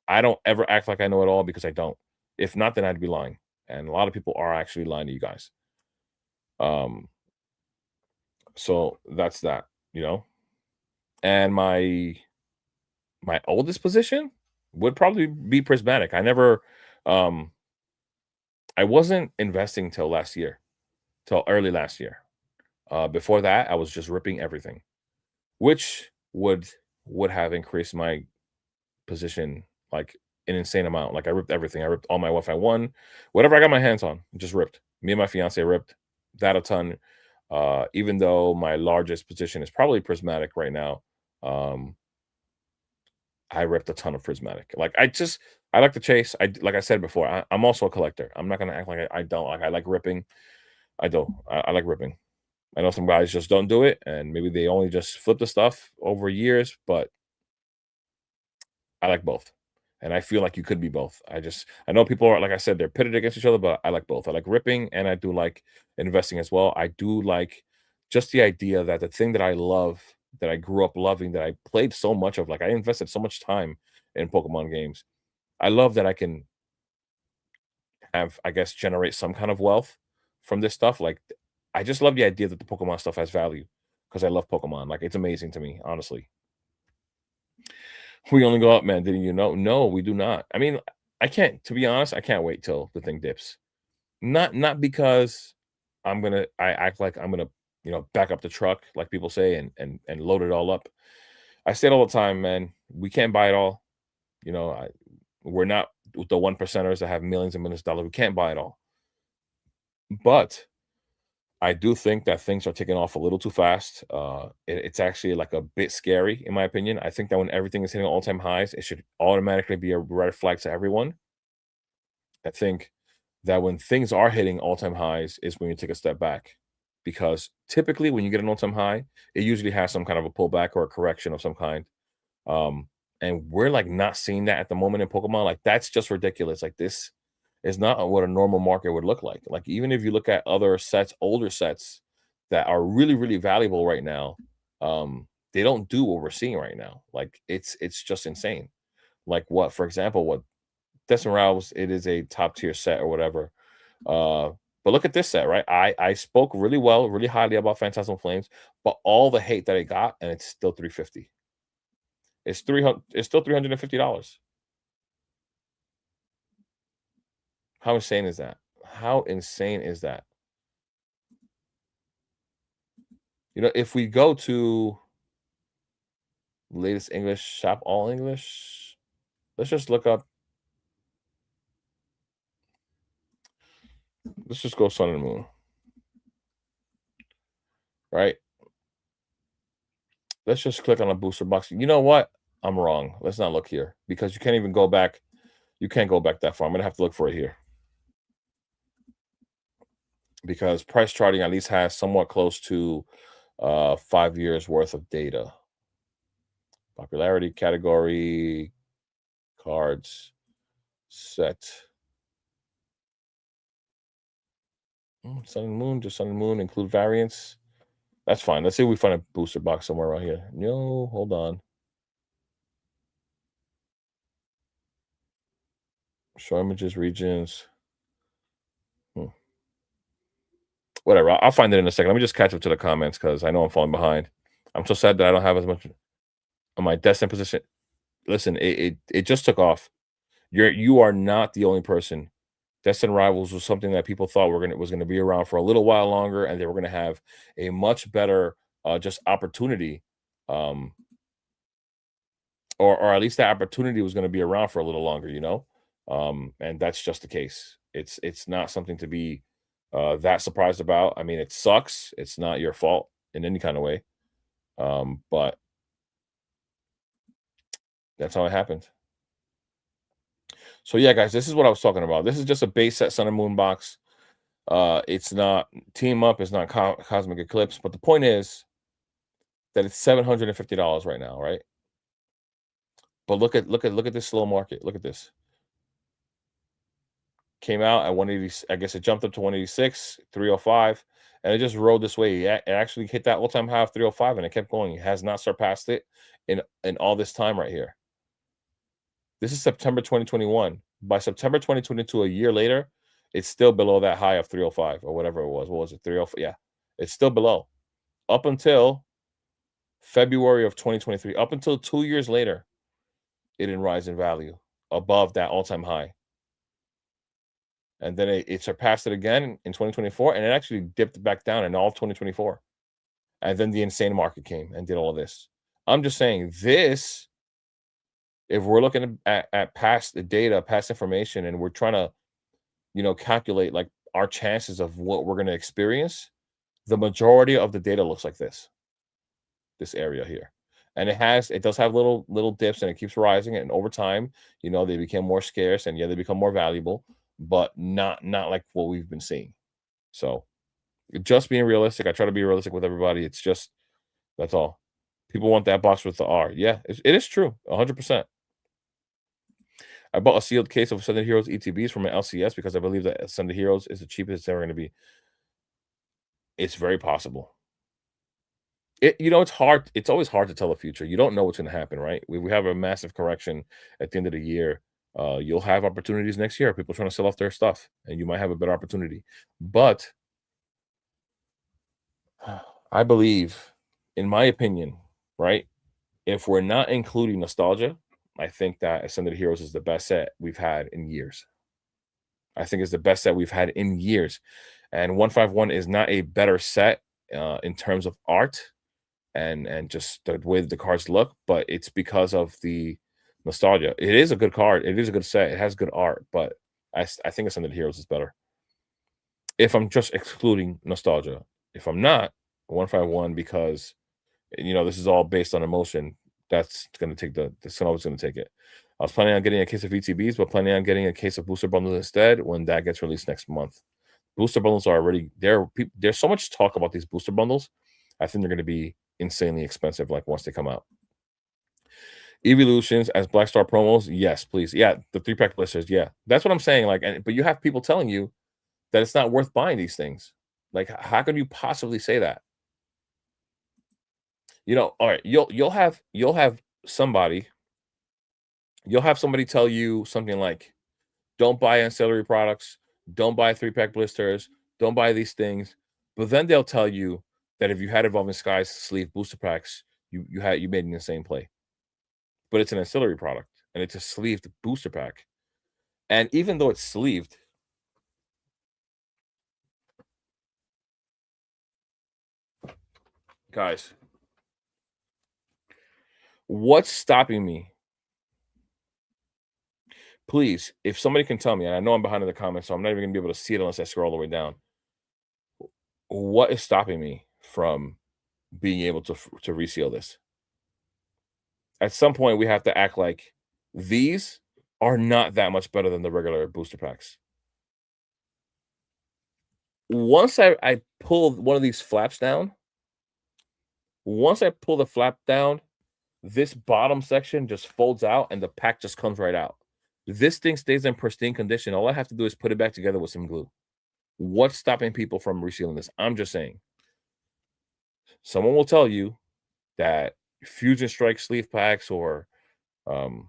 Speaker 1: I don't ever act like I know it all, because I don't. If not, then I'd be lying. And a lot of people are actually lying to you guys. Um, so that's that. And my oldest position would probably be prismatic. Um I wasn't investing till last year, till early last year. Before that, I was just ripping everything, which would have increased my position like an insane amount. Like, I ripped everything. I ripped all my Wi-Fi 1, whatever I got my hands on, just ripped. Me and my fiance ripped that a ton. Even though my largest position is probably prismatic right now. Um, I ripped a ton of prismatic. Like I like to chase. Like I said before, I'm also a collector. I'm not gonna act like I don't. Like I like ripping. I do. I like ripping. I know some guys just don't do it, and maybe they only just flip the stuff over years, but I like both. And I feel like you could be both. I know people are like I said, they're pitted against each other, but I like both. I like ripping and I do like investing as well. I do like just the idea that the thing that I love, that I grew up loving, that I played so much of, like I invested so much time in Pokemon games. I love that I can have, I guess, generate some kind of wealth from this stuff. Like I just love the idea that the Pokemon stuff has value because I love Pokemon. Like it's amazing to me, honestly. We only go up, man. Didn't you know? No, we do not. I mean, I can't. To be honest, I can't wait till the thing dips. Not because I act like I'm gonna, back up the truck like people say and load it all up. I say it all the time, man. We can't buy it all. You know, we're not the one percenters that have millions and millions of dollars. We can't buy it all. But I do think that things are taking off a little too fast. It's actually like a bit scary, in my opinion. I think that when everything is hitting all-time highs, it should automatically be a red flag to everyone. I think that when things are hitting all-time highs is when you take a step back, because typically when you get an all-time high, it usually has some kind of a pullback or a correction of some kind. Um, and we're like not seeing that at the moment in Pokemon. Like that's just ridiculous. Like this is not what a normal market would look like. Like even if you look at other sets, older sets that are really, really valuable right now, they don't do what we're seeing right now. Like it's just insane. Like what, for example, what Destin Rouse, it is a top tier set or whatever. Uh, but look at this set, right? I spoke really well, really highly about Phantasmal Flames, but all the hate that it got, and it's still 350. It's 300. It's still $350. How insane is that? How insane is that? If we go to latest English shop, all English, let's just look up. Let's just go Sun and Moon, right? Let's just click on a booster box. You know what? I'm wrong. Let's not look here because you can't even go back. You can't go back that far. I'm gonna have to look for it here because price charting at least has somewhat close to 5 years worth of data. Popularity category, cards, set. Sun and Moon, just Sun and Moon, include variants. That's fine. Let's see if we find a booster box somewhere around here. No, hold on. Show images, regions. Hmm. Whatever. I'll find it in a second. Let me just catch up to the comments because I know I'm falling behind. I'm so sad that I don't have as much on my destined position. Listen, it just took off. You are not the only person. Destined Rivals was something that people thought was gonna be around for a little while longer, and they were gonna have a much better just opportunity, um, or at least that opportunity was gonna be around for a little longer. And that's just the case. It's not something to be that surprised about. I mean, it sucks. It's not your fault in any kind of way, but that's how it happened. So yeah, guys, this is what I was talking about. This is just a base set Sun and Moon box. It's not Team Up, it's not Cosmic Eclipse, but the point is that it's $750 right now, right? But look at this slow market. Look at this. Came out at 180. I guess it jumped up to 186, 305, and it just rode this way. It actually hit that all-time high of 305, and it kept going. It has not surpassed it in all this time right here. This is September 2021. By September 2022, a year later, it's still below that high of 305 or whatever it was. What was it? 305? Yeah, it's still below. Up until February of 2023, up until 2 years later, it didn't rise in value above that all-time high. And then it surpassed it again in 2024, and it actually dipped back down in all of 2024. And then the insane market came and did all of this. I'm just saying this, if we're looking at past the data, past information, and we're trying to, calculate like our chances of what we're going to experience, the majority of the data looks like this area here. And it does have little dips and it keeps rising. And over time, they become more scarce and yeah, they become more valuable, but not like what we've been seeing. So just being realistic. I try to be realistic with everybody. It's just that's all. People want that box with the R. Yeah, it is true. 100%. I bought a sealed case of Sunday Heroes ETBs from an LCS because I believe that Sunday Heroes is the cheapest it's ever going to be. It's very possible. It's hard. It's always hard to tell the future. You don't know what's going to happen, right? We have a massive correction at the end of the year. You'll have opportunities next year. People trying to sell off their stuff, and you might have a better opportunity. But I believe, in my opinion, right? If we're not including nostalgia, I think that Ascended Heroes is the best set we've had in years. I think it's the best set we've had in years. And 151 is not a better set in terms of art and just the way that the cards look, but it's because of the nostalgia. It is a good card. It is a good set. It has good art, but I think Ascended Heroes is better. If I'm just excluding nostalgia. If I'm not, 151 because this is all based on emotion. That's gonna take the Sonova's gonna take it. I was planning on getting a case of ETBs, but planning on getting a case of booster bundles instead when that gets released next month. Booster bundles are already there. There's so much talk about these booster bundles. I think they're gonna be insanely expensive, like once they come out. Evolutions as Black Star promos, yes, please. Yeah, the 3-pack blisters, yeah. That's what I'm saying. But you have people telling you that it's not worth buying these things. Like, how could you possibly say that? All right, somebody you'll have somebody tell you something like, "Don't buy ancillary products, don't buy 3-pack blisters, don't buy these things." But then they'll tell you that if you had Evolving Skies sleeve booster packs, you made an insane play. But it's an ancillary product and it's a sleeved booster pack. And even though it's sleeved, guys, what's stopping me? Please, if somebody can tell me, and I know I'm behind in the comments, so I'm not even gonna be able to see it unless I scroll all the way down. What is stopping me from being able to reseal this? At some point, we have to act like these are not that much better than the regular booster packs. Once I pull one of these flaps down, once I pull the flap down, this bottom section just folds out and the pack just comes right out. This thing stays in pristine condition. All I have to do is put it back together with some glue. What's stopping people from resealing this? I'm just saying. Someone will tell you that Fusion Strike sleeve packs or um,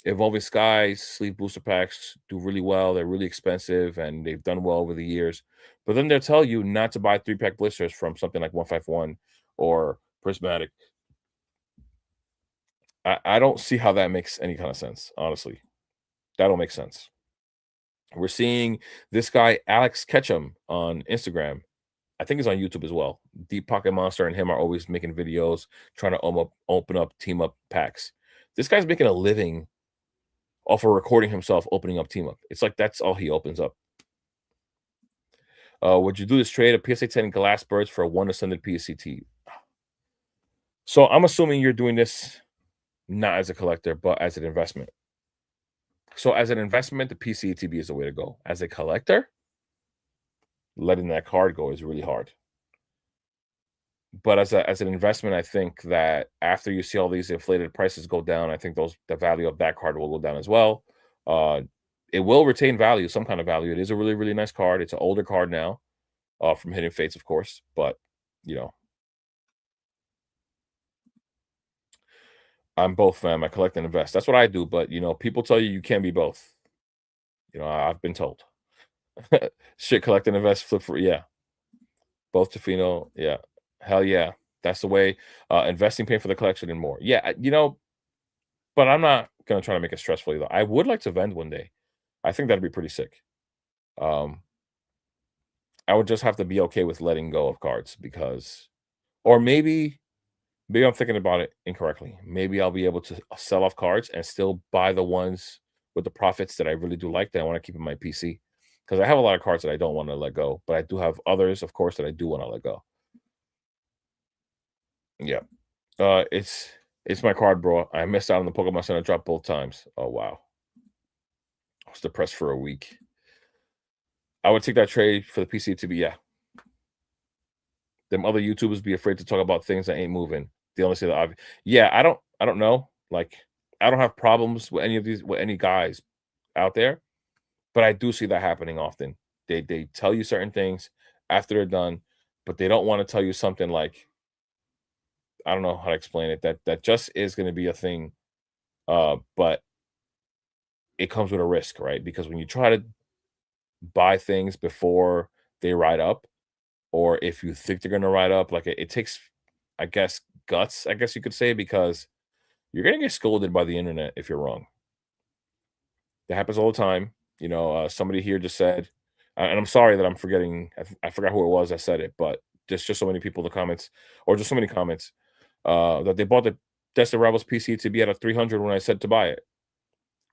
Speaker 1: Evolving Skies sleeve booster packs do really well. They're really expensive and they've done well over the years. But then they'll tell you not to buy 3-pack blisters from something like 151 or Prismatic. I don't see how that makes any kind of sense, honestly. That don't make sense. We're seeing this guy, Alex Ketchum, on Instagram. I think he's on YouTube as well. Deep Pocket Monster and him are always making videos trying to open up team up packs. This guy's making a living off of recording himself opening up team up. It's like that's all he opens up. Would you do this trade of PSA 10 glass birds for a 1 ascended PSCT? So I'm assuming you're doing this not as a collector, but as an investment. So as an investment, the PCETB is the way to go. As a collector, letting that card go is really hard. But as an investment, I think that after you see all these inflated prices go down, I think the value of that card will go down as well. Uh, it will retain value, some kind of value. It is a really, really nice card. It's an older card now, from Hidden Fates, of course. But you know, I'm both, fam. I collect and invest. That's what I do. But people tell you you can't be both. I've been told. Shit, collect and invest, flip for yeah. Both Tofino, yeah. Hell yeah. That's the way. Investing, paying for the collection and more. Yeah, but I'm not gonna try to make it stressful either. I would like to vend one day. I think that'd be pretty sick. Um, I would just have to be okay with letting go of cards because or maybe I'm thinking about it incorrectly. Maybe I'll be able to sell off cards and still buy the ones with the profits that I really do like that I want to keep in my PC. Because I have a lot of cards that I don't want to let go, but I do have others, of course, that I do want to let go. Yeah. It's It's my card, bro. I missed out on the Pokemon Center drop both times. Oh, wow. I was depressed for a week. I would take that trade for the PC to be, yeah. Them other YouTubers be afraid to talk about things that ain't moving. They only say the obvious. Yeah, I don't know. Like, I don't have problems with any of these with any guys out there, but I do see that happening often. They tell you certain things after they're done, but they don't want to tell you something like, I don't know how to explain it, that just is gonna be a thing. But it comes with a risk, right? Because when you try to buy things before they ride up, or if you think they're gonna ride up, like it takes, I guess, guts, I guess you could say, because you're gonna get scolded by the internet if you're wrong. That happens all the time. Somebody here just said, and I'm sorry that I'm forgetting. I forgot who it was that said it, but there's just so many people in the comments, or just so many comments, that they bought the Desert Rivals PC to be at a 300 when I said to buy it.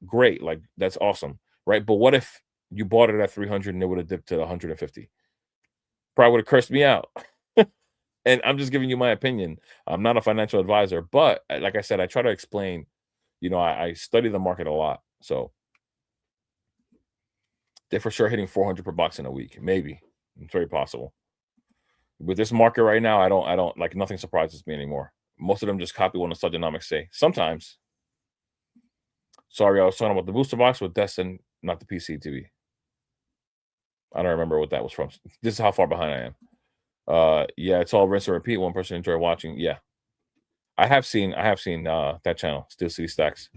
Speaker 1: Great, like that's awesome, right? But what if you bought it at 300 and it would have dipped to 150? Probably would have cursed me out. And I'm just giving you my opinion. I'm not a financial advisor, but like I said, I try to explain. I study the market a lot, so they're for sure hitting 400 per box in a week. Maybe it's very possible. With this market right now, I don't like, nothing surprises me anymore. Most of them just copy what the Nostalgianomics say. Sometimes. Sorry, I was talking about the booster box with Destin, not the PC TV. I don't remember what that was from. This is how far behind I am. Yeah, it's all rinse and repeat. One person enjoy watching. Yeah, I have seen that channel, Steel City Stacks.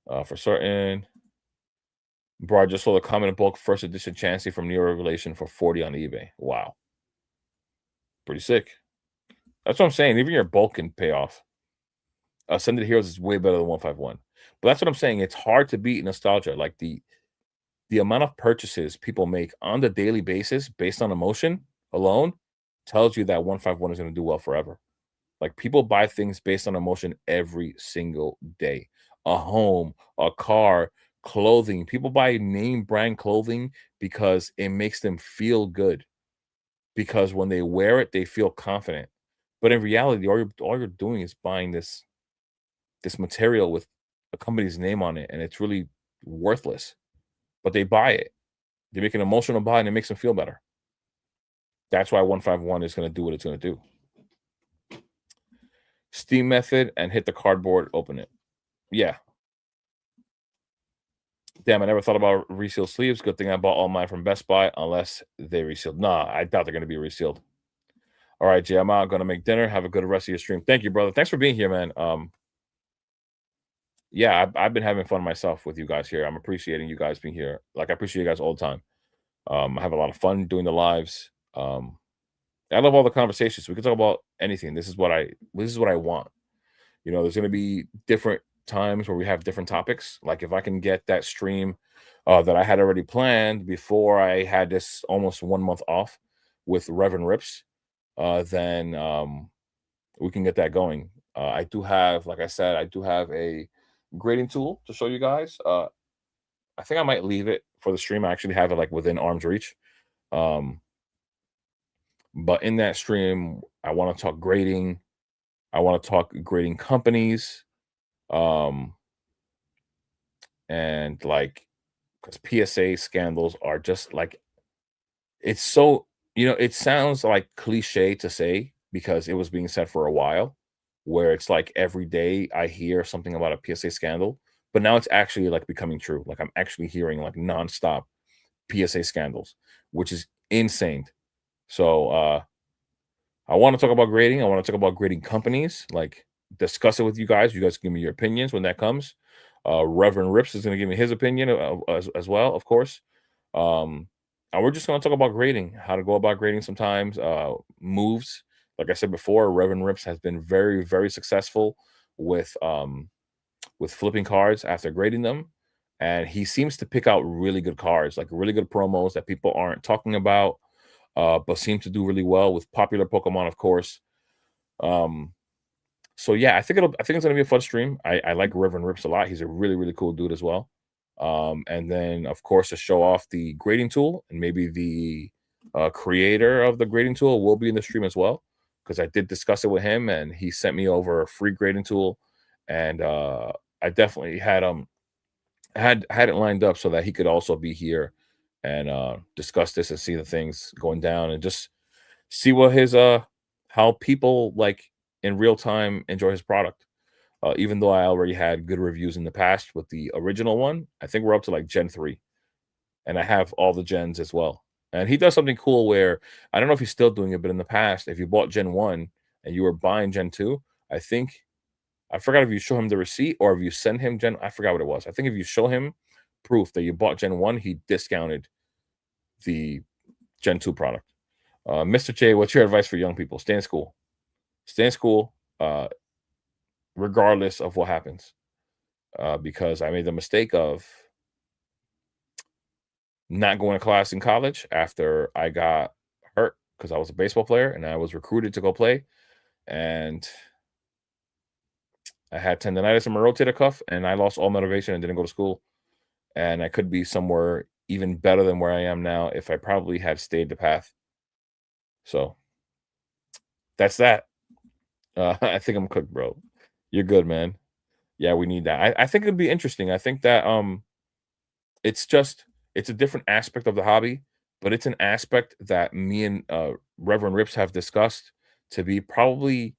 Speaker 1: For certain. Bro, I just sold a common bulk first edition Chansey from Neo Revelation for 40 on eBay. Wow, pretty sick. That's what I'm saying. Even your bulk can pay off. Ascended Heroes is way better than 151. But that's what I'm saying. It's hard to beat nostalgia. Like the amount of purchases people make on the daily basis based on emotion alone tells you that 151 is going to do well forever. Like, people buy things based on emotion every single day. A home, a car, clothing. People buy name brand clothing because it makes them feel good. Because when they wear it, they feel confident. But in reality, all you're doing is buying this material with a company's name on it, and it's really worthless. But they buy it. They make an emotional buy, and it makes them feel better. That's why 151 is going to do what it's going to do. Steam method and hit the cardboard, open it. Yeah. Damn, I never thought about resealed sleeves. Good thing I bought all mine from Best Buy, unless they resealed. Nah, I doubt they're going to be resealed. All right, Jay, I'm out. Going to make dinner. Have a good rest of your stream. Thank you, brother. Thanks for being here, man. Yeah, I've been having fun myself with you guys here. I'm appreciating you guys being here. Like, I appreciate you guys all the time. I have a lot of fun doing the lives. I love all the conversations. We can talk about anything. This is what I want. There's going to be different times where we have different topics. Like, if I can get that stream that I had already planned before I had this almost 1 month off with Reverend Rips, then we can get that going. I do have, like I said, I do have a grading tool to show you guys. I think I might leave it for the stream. I actually have it like within arm's reach. Um, but in that stream, I want to talk grading. I want to talk grading companies. Um, and like, because PSA scandals are just like, it's so, it sounds like cliche to say because it was being said for a while, where it's like every day I hear something about a PSA scandal, but now it's actually like becoming true. Like, I'm actually hearing like nonstop PSA scandals, which is insane. So I want to talk about grading. I want to talk about grading companies, like discuss it with you guys. You guys give me your opinions when that comes. Reverend Rips is going to give me his opinion as well, of course. Um, and we're just going to talk about grading, how to go about grading sometimes, moves. Like I said before, Reverend Rips has been very, very successful with flipping cards after grading them. And he seems to pick out really good cards, like really good promos that people aren't talking about, but seem to do really well with popular Pokemon, of course. Um, so yeah, I think it's gonna be a fun stream. I like Reverend Rips a lot. He's a really, really cool dude as well. And then of course to show off the grading tool, and maybe the creator of the grading tool will be in the stream as well, because I did discuss it with him, and he sent me over a free grading tool, and I definitely had it lined up so that he could also be here and discuss this and see the things going down and just see what his how people like in real time enjoy his product. Even though I already had good reviews in the past with the original one, I think we're up to like Gen 3, and I have all the gens as well. And he does something cool where I don't know if he's still doing it, but in the past, if you bought Gen 1 and you were buying Gen 2, I think I forgot if you show him the receipt or if you send him Gen, I forgot what it was. I think if you show him proof that you bought Gen 1, he discounted the Gen 2 product. Mr. J, what's your advice for young people? Stay in school. Stay in school, regardless of what happens. Because I made the mistake of not going to class in college after I got hurt because I was a baseball player and I was recruited to go play. And I had tendonitis in my rotator cuff and I lost all motivation and didn't go to school. And I could be somewhere even better than where I am now if I probably had stayed the path. So that's that. I think I'm cooked, bro. You're good, man. Yeah, we need that. I think it'd be interesting. I think that it's just it's a different aspect of the hobby, but it's an aspect that me and Reverend Rips have discussed to be probably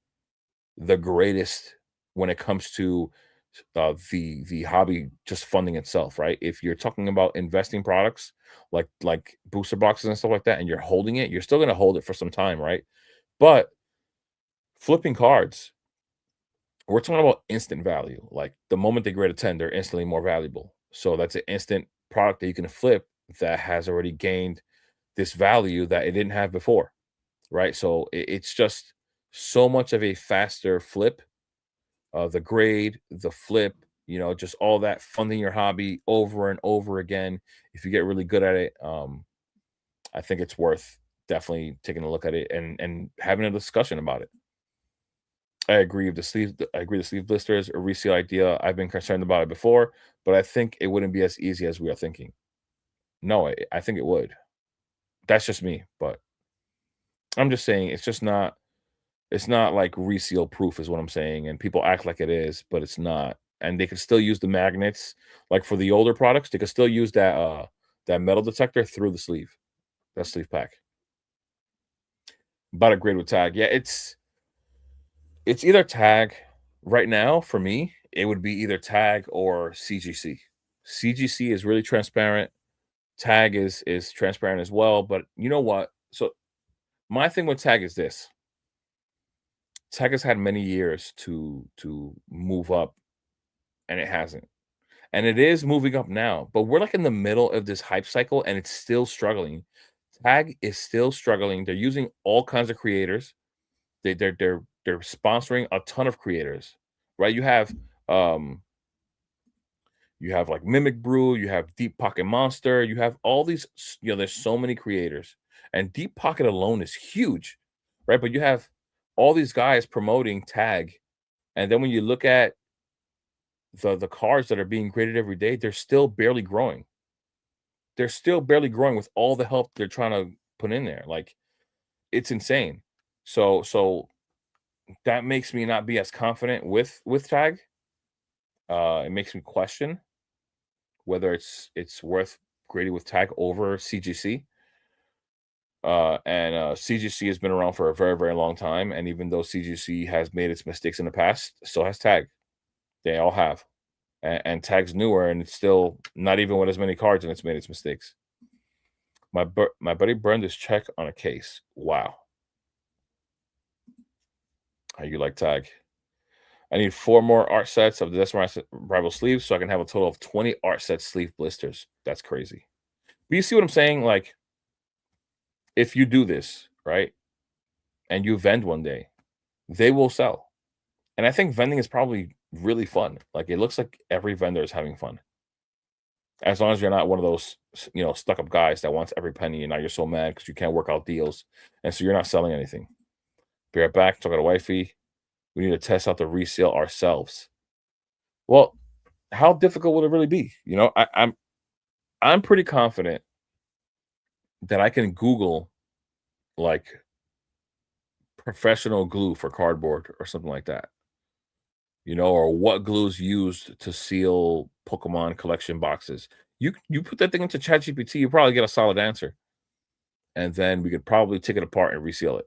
Speaker 1: the greatest when it comes to the hobby just funding itself, right? If you're talking about investing products like booster boxes and stuff like that, and you're holding it, you're still going to hold it for some time, right? But flipping cards, we're talking about instant value. Like the moment they grade a 10, they're instantly more valuable. So that's an instant product that you can flip that has already gained this value that it didn't have before, right? So it's just so much of a faster flip. The grade, the flip, just all that funding your hobby over and over again. If you get really good at it, I think it's worth definitely taking a look at it and having a discussion about it. I agree with the sleeve. I agree the sleeve blisters a reseal idea. I've been concerned about it before, but I think it wouldn't be as easy as we are thinking. No, I think it would. That's just me, but I'm just saying it's just not. It's not like reseal proof, is what I'm saying, and people act like it is, but it's not. And they could still use the magnets, like for the older products. They could still use that metal detector through the sleeve, that sleeve pack. About a grade with tag, yeah. It's either tag right now for me. It would be either tag or CGC. CGC is really transparent. Tag is transparent as well. But you know what? So my thing with tag is this: tag has had many years to move up, and it hasn't. And it is moving up now, but we're like in the middle of this hype cycle, and it's still struggling. Tag is still struggling. They're using all kinds of creators. They're sponsoring a ton of creators, right? Um you have like Mimic Brew, you have Deep Pocket Monster, you have all these, there's so many creators. And Deep Pocket alone is huge, right? But you have all these guys promoting Tag. And then when you look at the cards that are being graded every day, they're still barely growing. They're still barely growing with all the help they're trying to put in there. Like it's insane. So that makes me not be as confident with Tag. It makes me question whether it's worth grading with Tag over CGC. And CGC has been around for a very, very long time. And even though CGC has made its mistakes in the past, so has Tag. They all have. And Tag's newer, and it's still not even with as many cards, and it's made its mistakes. My buddy burned his check on a case. Wow, how you like Tag? I need 4 more art sets of the Decimal Rival sleeves so I can have a total of 20 art set sleeve blisters. That's crazy. But you see what I'm saying? Like, if you do this, right, and you vend one day, they will sell. And I think vending is probably really fun. Like, it looks like every vendor is having fun. As long as you're not one of those, stuck up guys that wants every penny and now you're so mad because you can't work out deals. And so you're not selling anything. Be right back. Talking to wifey. We need to test out the resale ourselves. Well, how difficult would it really be? I'm pretty confident that I can Google like professional glue for cardboard or something like that, or what glue's used to seal Pokemon collection boxes. You put that thing into ChatGPT, you probably get a solid answer, and then we could probably take it apart and reseal it.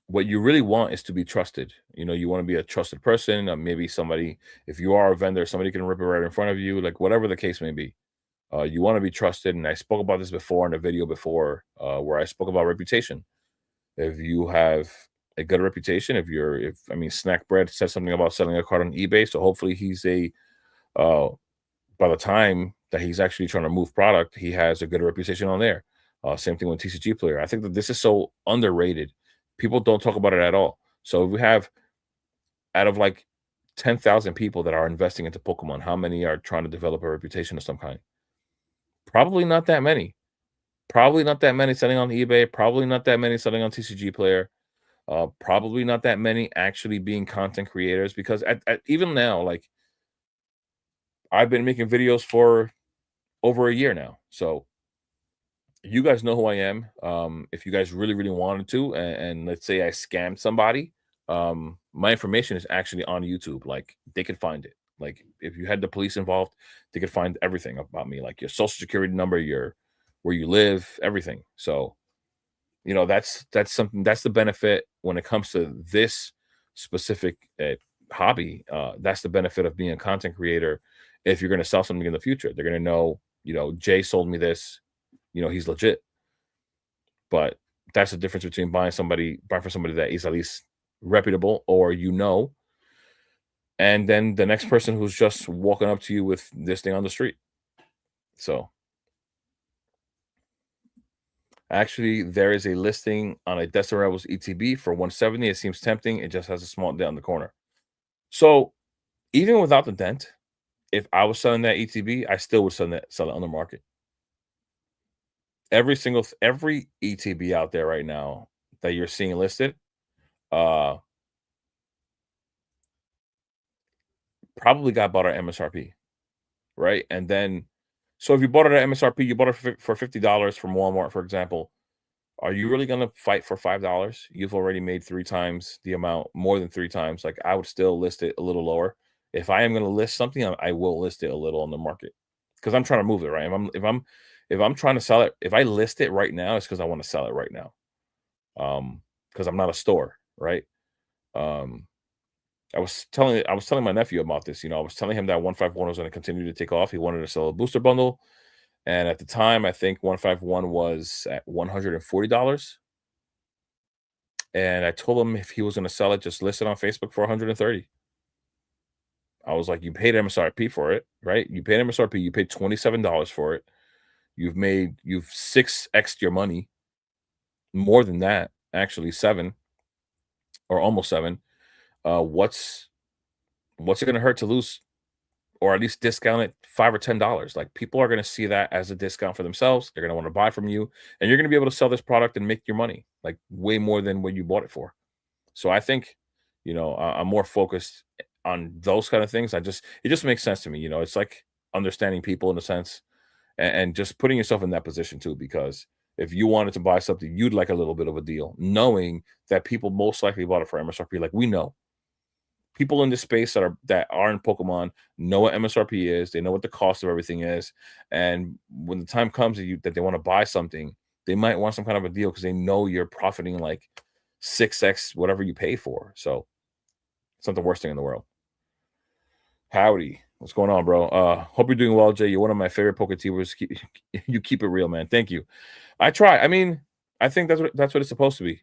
Speaker 1: What you really want is to be trusted. You want to be a trusted person. Maybe somebody, if you are a vendor, somebody can rip it right in front of you, like whatever the case may be. You want to be trusted. And I spoke about this before in a video before, where I spoke about reputation. If you have a good reputation, if I mean, Snack Bread said something about selling a card on eBay, so hopefully uh, by the time that he's actually trying to move product, he has a good reputation on there. Same thing with TCG Player. I think that this is so underrated. People don't talk about it at all. So if we have, out of like 10,000 people that are investing into Pokemon, how many are trying to develop a reputation of some kind? Probably not that many. Probably not that many selling on eBay. Probably not that many selling on TCG Player. Probably not that many actually being content creators, because even now, like, I've been making videos for over a year now. So you guys know who I am. If you guys really, really wanted to, and let's say I scammed somebody, my information is actually on YouTube. Like, they could find it. Like, if you had the police involved, they could find everything about me, like your social security number, your where you live, everything. So that's something, that's the benefit when it comes to this specific hobby. That's the benefit of being a content creator. If you're going to sell something in the future, they're going to know, Jay sold me this, he's legit. But that's the difference between buying from somebody that is at least reputable, or and then the next person who's just walking up to you with this thing on the street. So actually, there is a listing on a Destin Rebels ETB for 170. It seems tempting. It just has a small dent on the corner. So even without the dent, if I was selling that ETB, I still would sell it on the market. Every ETB out there right now that you're seeing listed, uh, probably got bought at MSRP, right? And then, so if you bought it at MSRP, you bought it for $50 from Walmart, for example. Are you really gonna fight for $5? You've already made 3 times the amount, more than 3 times. Like, I would still list it a little lower. If I am gonna list something, I will list it a little on the market, because 'cause I'm trying to move it, right? If I'm trying to sell it, if I list it right now, it's because I wanna sell it right now. Because 'Cause I'm not a store, right? Um, I was telling my nephew about this. I was telling him that 151 was gonna continue to take off. He wanted to sell a booster bundle, and at the time, I think 151 was at $140. And I told him if he was gonna sell it, just list it on Facebook for 130. I was like, "You paid MSRP for it, right? You paid MSRP, you paid $27 for it. You've 6x'd your money, more than that, actually 7 or almost 7. What's it gonna hurt to lose, or at least discount it 5 or $10? Like, people are gonna see that as a discount for themselves. They're gonna wanna buy from you, and you're gonna be able to sell this product and make your money, like, way more than what you bought it for." So I think, I'm more focused on those kind of things. It just makes sense to me. It's like understanding people in a sense, and just putting yourself in that position too. Because if you wanted to buy something, you'd like a little bit of a deal, knowing that people most likely bought it for MSRP. Like, we know people in this space that are in Pokemon know what MSRP is. They know what the cost of everything is, and when the time comes that they want to buy something, they might want some kind of a deal because they know you're profiting like 6x whatever you pay for. So it's not the worst thing in the world. Howdy. What's going on, bro? Hope you're doing well, Jay. You're one of my favorite Poketubers. You keep it real, man. Thank you. I try. I mean, I think that's what it's supposed to be.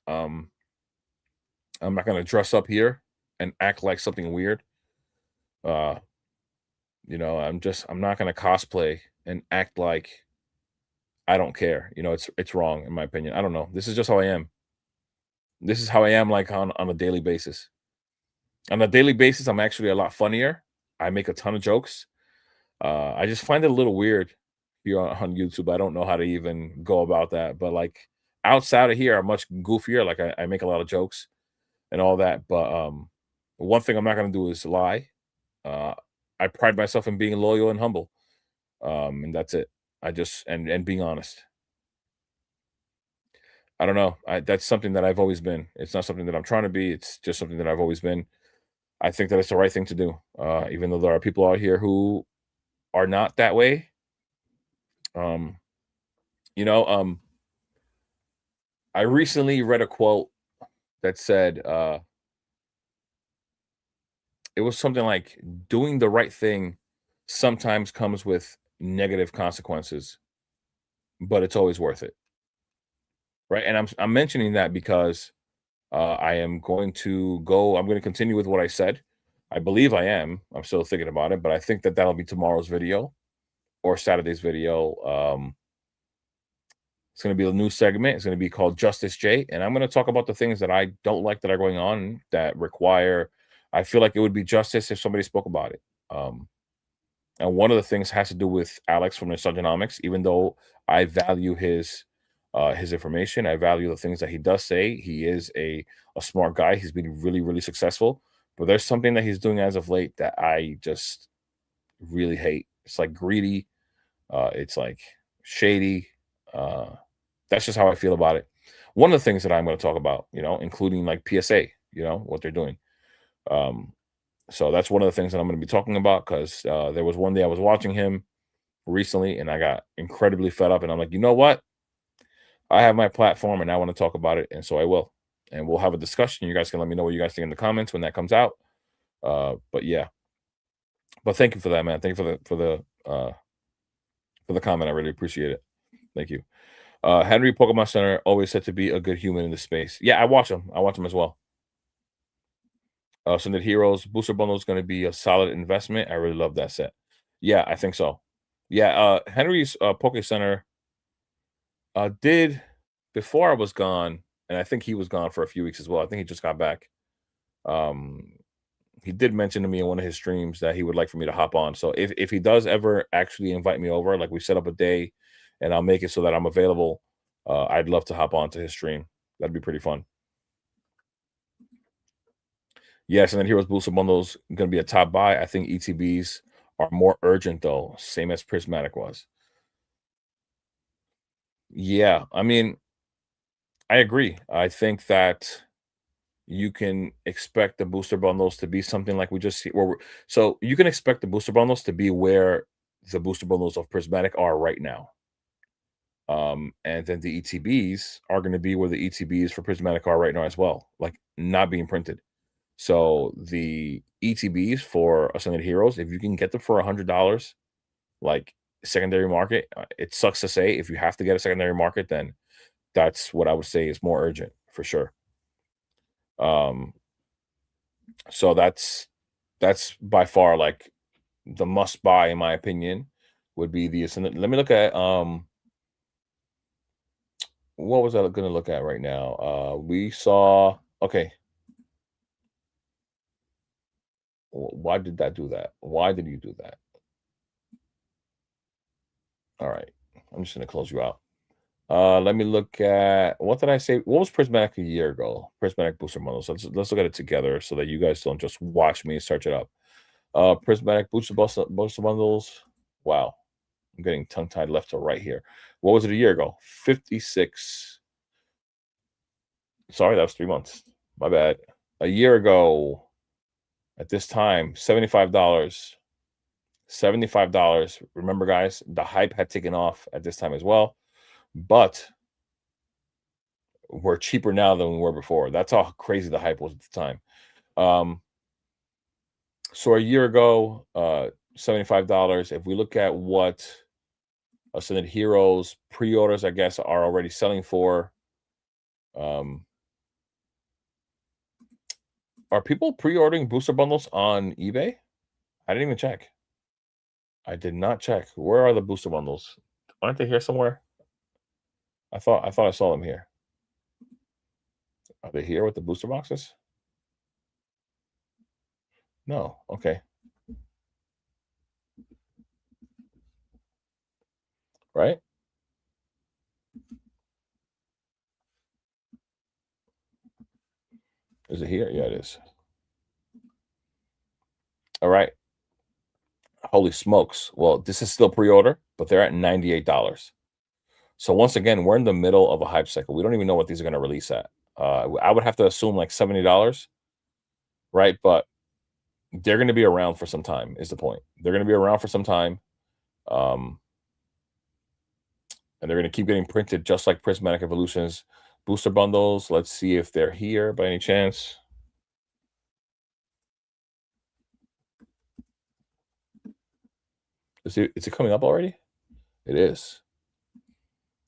Speaker 1: Um, I'm not gonna dress up here and act like something weird. Uh, I'm not gonna cosplay and act like I don't care. It's wrong in my opinion. I don't know. This is just how I am. This is how I am, like, on a daily basis. On a daily basis, I'm actually a lot funnier. I make a ton of jokes. I just find it a little weird here on YouTube. I don't know how to even go about that. But, like, outside of here, I'm much goofier. Like, I make a lot of jokes and all that. But one thing I'm not gonna do is lie. Uh, I pride myself in being loyal and humble. And that's it. I just and being honest. I don't know. That's something that I've always been. It's not something that I'm trying to be. It's just something that I've always been. I think that it's the right thing to do, even though there are people out here who are not that way. Um, you know, I recently read a quote that said it was something like doing the right thing sometimes comes with negative consequences, but it's always worth it, right? And I'm mentioning that because I am going to go. I'm going to continue with what I said. I believe I am. I'm still thinking about it, but I think that that'll be tomorrow's video or Saturday's video. It's going to be a new segment. It's going to be called Justice J, and I'm going to talk about the things that I don't like that are going on that require. I feel like it would be justice if somebody spoke about it. Um, and one of the things has to do with Alex from Nostalgianomics. Even though I value his information, I value the things that he does say. He is a smart guy. He's been really really successful. But there's something that he's doing as of late that I just really hate. It's like greedy. It's like shady. Uh, that's just how I feel about it. One of the things that I'm going to talk about, including like PSA, what they're doing. Um, so that's one of the things that I'm going to be talking about because there was one day I was watching him recently and I got incredibly fed up. And I'm like, you know what? I have my platform and I want to talk about it. And so I will. And we'll have a discussion. You guys can let me know what you guys think in the comments when that comes out. But yeah. But thank you for that, man. Thank you for the comment. I really appreciate it. Thank you. Henry Pokemon Center always said to be a good human in the space. Yeah, I watch him. I watch him as well. Sunday Heroes booster bundle is going to be a solid investment. I really love that set. Yeah, I think so. Yeah, Henry's Poke Center did before I was gone, and I think he was gone for a few weeks as well. I think he just got back. Um, he did mention to me in one of his streams that he would like for me to hop on. So if he does ever actually invite me over, like we set up a day, and I'll make it so that I'm available, I'd love to hop on to his stream. That'd be pretty fun. Yes, and then Heroes Booster Bundles gonna be a top buy. I think ETBs are more urgent though, same as Prismatic was. Yeah, I mean, I agree. I think that you can expect the booster bundles to be something like we just see so you can expect the booster bundles to be where the booster bundles of Prismatic are right now. And then the ETBs are going to be where the ETBs for Prismatic are right now as well, like not being printed. So the ETBs for Ascended Heroes, if you can get them for $100, like secondary market, it sucks to say if you have to get a secondary market, then that's what I would say is more urgent for sure. Um, so that's by far like the must buy in my opinion would be the Ascended. Let me look at what was I going to look at right now? We saw okay. Why did that do that? Why did you do that? All right. I'm just going to close you out. Let me look at what did I say? What was Prismatic a year ago? Prismatic booster bundles. Let's look at it together so that you guys don't just watch me search it up. Prismatic booster bundles. Wow, I'm getting tongue tied left to right here. What was it a year ago? 56. Sorry, that was 3 months. My bad. A year ago at this time, $75. $75. Remember, guys, the hype had taken off at this time as well, but we're cheaper now than we were before. That's how crazy the hype was at the time. Um, so a year ago, $75. If we look at what Ascended Heroes pre-orders, I guess, are already selling for, um, are people pre-ordering booster bundles on eBay? I didn't even check. I did not check. Where are the booster bundles? Aren't they here somewhere? I thought I saw them here. Are they here with the booster boxes? No. Okay. Right? Is it here? Yeah, it is. All right. Holy smokes. Well, this is still pre-order, but they're at $98. So once again, we're in the middle of a hype cycle. We don't even know what these are going to release at. I would have to assume like $70, right? But they're going to be around for some time. Is the point? They're going to be around for some time, um, and they're going to keep getting printed, just like Prismatic Evolutions booster bundles. Let's see if they're here by any chance. Is it coming up already? It is.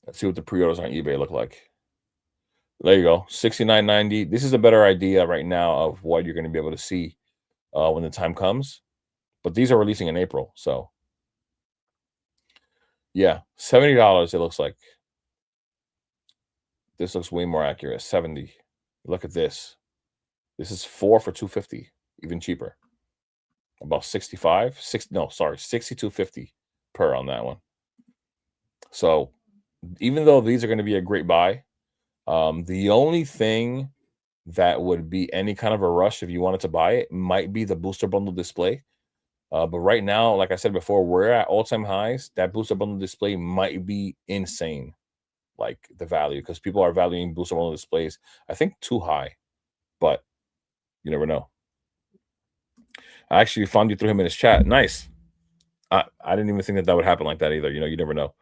Speaker 1: Let's see what the pre-orders on eBay look like. There you go, 69.90. This is a better idea right now of what you're going to be able to see when the time comes. But these are releasing in April, so yeah, $70. It looks like this looks way more accurate. 70. Look at this. This is 4 for 250, even cheaper. About 65, six. No, sorry, 62.50 per on that one. So even though these are going to be a great buy, the only thing that would be any kind of a rush if you wanted to buy it might be the booster bundle display. But right now, like I said before, we're at all-time highs. That booster bundle display might be insane, like the value, because people are valuing booster bundle displays, I think, too high. But you never know. I actually found you through him in his chat. Nice. I didn't even think that that would happen like that either. You never know.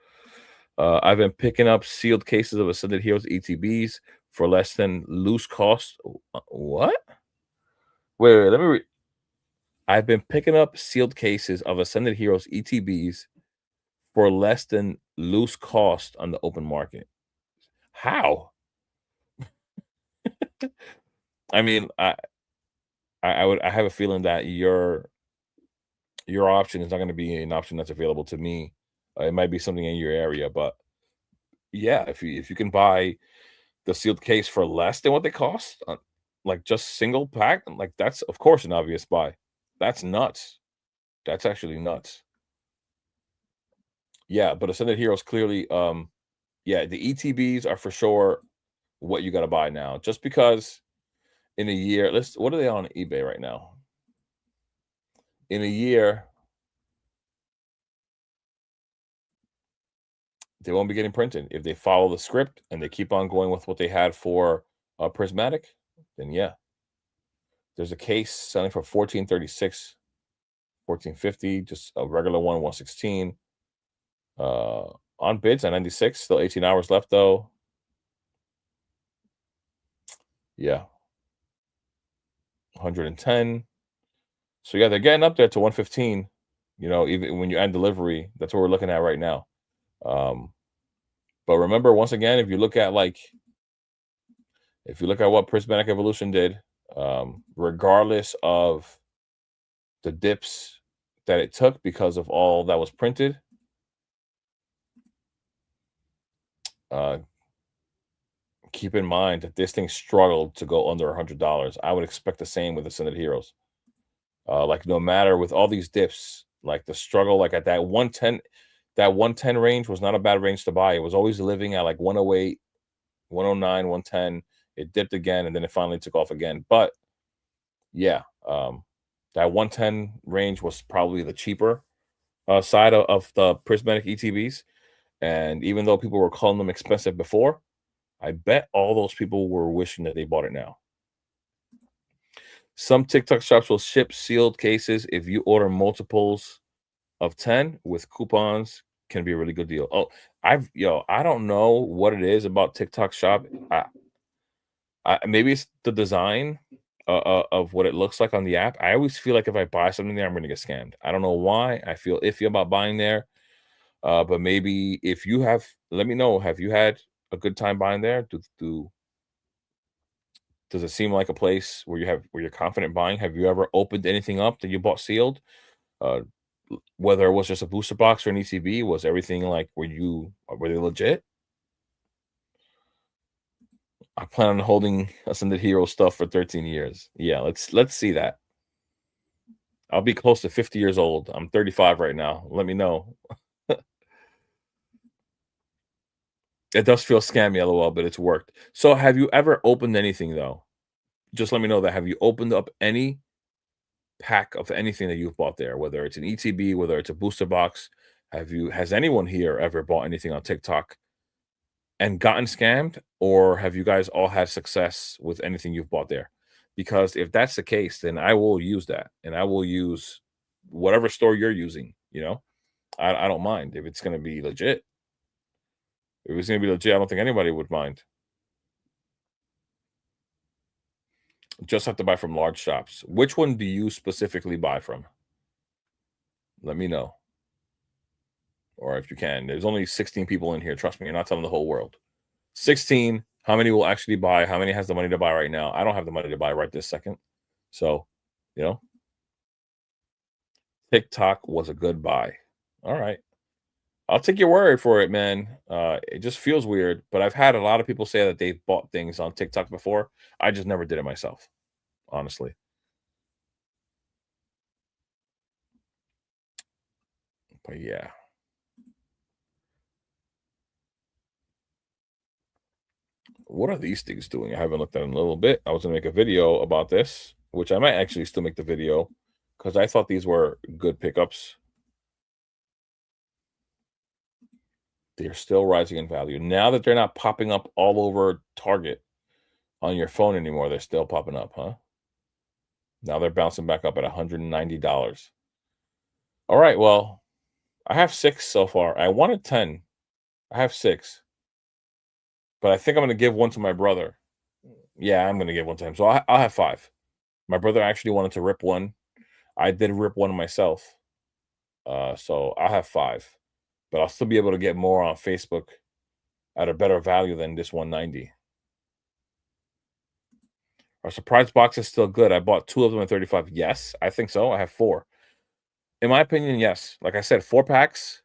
Speaker 1: I've been picking up sealed cases of Ascended Heroes ETBs for less than loose cost. What? Wait, let me read. I've been picking up sealed cases of Ascended Heroes ETBs for less than loose cost on the open market. How? I mean, I have a feeling that your option is not going to be an option that's available to me. It might be something in your area, but yeah, if you can buy the sealed case for less than what they cost, like just single pack, like that's of course an obvious buy. That's nuts. That's actually nuts. Yeah, but Ascended Heroes clearly, yeah, the ETBs are for sure what you got to buy now. Just because in a year, what are they on eBay right now? In a year, they won't be getting printed. If they follow the script and they keep on going with what they had for Prismatic, then yeah. There's a case selling for 1436, 1450, just a regular one, 116. On bids at 96, still 18 hours left though. Yeah, 110. So yeah, they're getting up there to 115. Even when you add delivery, that's what we're looking at right now. Um, but remember, once again, if you look at what Prismatic Evolution did, regardless of the dips that it took because of all that was printed, uh, keep in mind that this thing struggled to go under $100. I would expect the same with Ascended Heroes. Like no matter with all these dips, like the struggle, like at that 110 range was not a bad range to buy. It was always living at like 108, 109, 110. It dipped again and then it finally took off again. But yeah, that 110 range was probably the cheaper side of the prismatic ETBs. And even though people were calling them expensive before, I bet all those people were wishing that they bought it now. Some TikTok shops will ship sealed cases if you order multiples of 10 with coupons. Can be a really good deal. Oh, I don't know what it is about TikTok shop. Maybe it's the design of what it looks like on the app. I always feel like if I buy something there, I'm going to get scammed. I don't know why. I feel iffy about buying there. But maybe if you have, let me know. Have you had a good time buying there? Does it seem like a place where you're confident buying? Have you ever opened anything up that you bought sealed? Uh, whether it was just a booster box or an ECB, was everything like were they legit? I plan on holding Ascended Hero stuff for 13 years. Yeah, let's see that. I'll be close to 50 years old. I'm 35 right now. Let me know. It does feel scammy, lol, but it's worked. So have you ever opened anything though? Just let me know that. Have you opened up any pack of anything that you've bought there, whether it's an ETB, whether it's a booster box? Has anyone here ever bought anything on TikTok and gotten scammed, or have you guys all had success with anything you've bought there? Because if that's the case, then I will use that, and I will use whatever store you're using, you know? I don't mind if it's gonna be legit. If it's gonna be legit, I don't think anybody would mind. Just have to buy from large shops. Which one do you specifically buy from? Let me know, or if you can. There's only 16 people in here. Trust me, you're not telling the whole world. 16. How many will actually buy? How many has the money to buy right now? I don't have the money to buy right this second. So, you know, TikTok was a good buy. All right. I'll take your word for it, man. It just feels weird, but I've had a lot of people say that they've bought things on TikTok before. I just never did it myself, honestly. But yeah. What are these things doing? I haven't looked at them in a little bit. I was gonna make a video about this, which I might actually still make the video because I thought these were good pickups. They're still rising in value. Now that they're not popping up all over Target on your phone anymore, they're still popping up, huh? Now they're bouncing back up at $190. All right, well, I have 6 so far. I wanted 10. I have 6, but I think I'm gonna give one to my brother. Yeah, I'm gonna give one to him. So I'll have 5. My brother actually wanted to rip one. I did rip one myself. So I'll have 5, but I'll still be able to get more on Facebook at a better value than this 190. Our surprise box is still good. I bought 2 of them at 35. Yes, I think so. I have 4. In my opinion, yes. Like I said, 4 packs.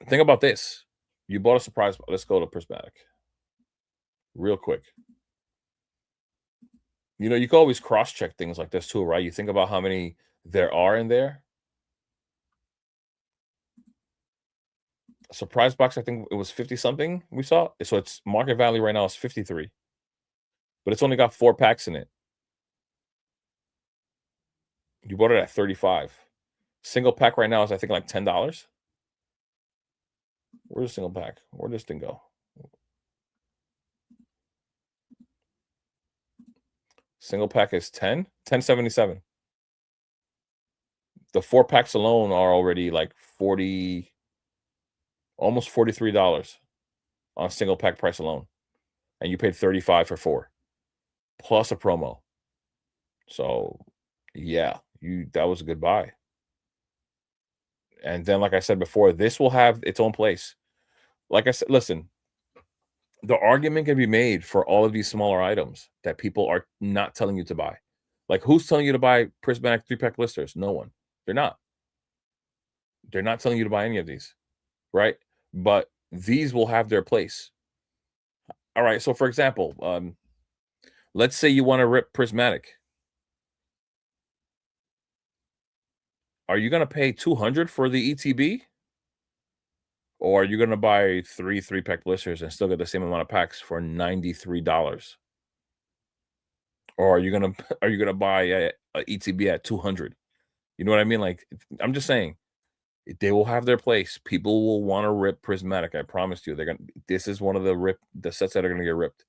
Speaker 1: Think about this. You bought a surprise. Let's go to Prismatic real quick. You know, you can always cross check things like this too, right? You think about how many there are in there. A surprise box, I think it was 50 something we saw. So its market value right now is 53, but it's only got 4 packs in it. You bought it at 35. Single pack right now is I think like $10. Where's the single pack? Where'd this thing go? Single pack is 10, 10.77. The 4 packs alone are already like 40, almost $43 on single pack price alone. And you paid 35 for 4 plus a promo. So yeah, you that was a good buy. And then, like I said before, this will have its own place. Like I said, listen, the argument can be made for all of these smaller items that people are not telling you to buy. Like, who's telling you to buy prismatic 3-pack blisters? No one. They're not. They're not telling you to buy any of these, right? But these will have their place. All right. So, for example, let's say you want to rip prismatic. Are you going to pay 200 for the ETB? Or are you going to buy 3-pack blisters and still get the same amount of packs for $93? Or are you gonna buy a ETB at 200? You know what I mean? Like, I'm just saying, they will have their place. People will wanna rip Prismatic, I promise you. They're gonna This is one of the sets that are gonna get ripped.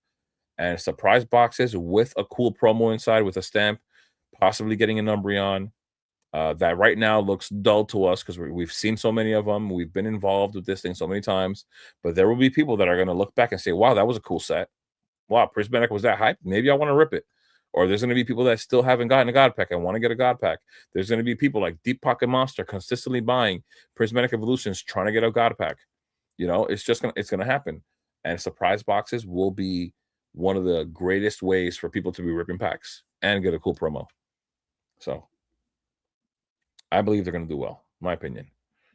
Speaker 1: And surprise boxes with a cool promo inside with a stamp, possibly getting an Umbreon, that right now looks dull to us because we've seen so many of them. We've been involved with this thing so many times, but there will be people that are gonna look back and say, "Wow, that was a cool set." Wow, Prismatic was that hype? Maybe I want to rip it. Or there's going to be people that still haven't gotten a God Pack and want to get a God Pack. There's going to be people like Deep Pocket Monster consistently buying Prismatic Evolutions, trying to get a God Pack. You know, it's gonna happen. And surprise boxes will be one of the greatest ways for people to be ripping packs and get a cool promo. So I believe they're gonna do well, my opinion.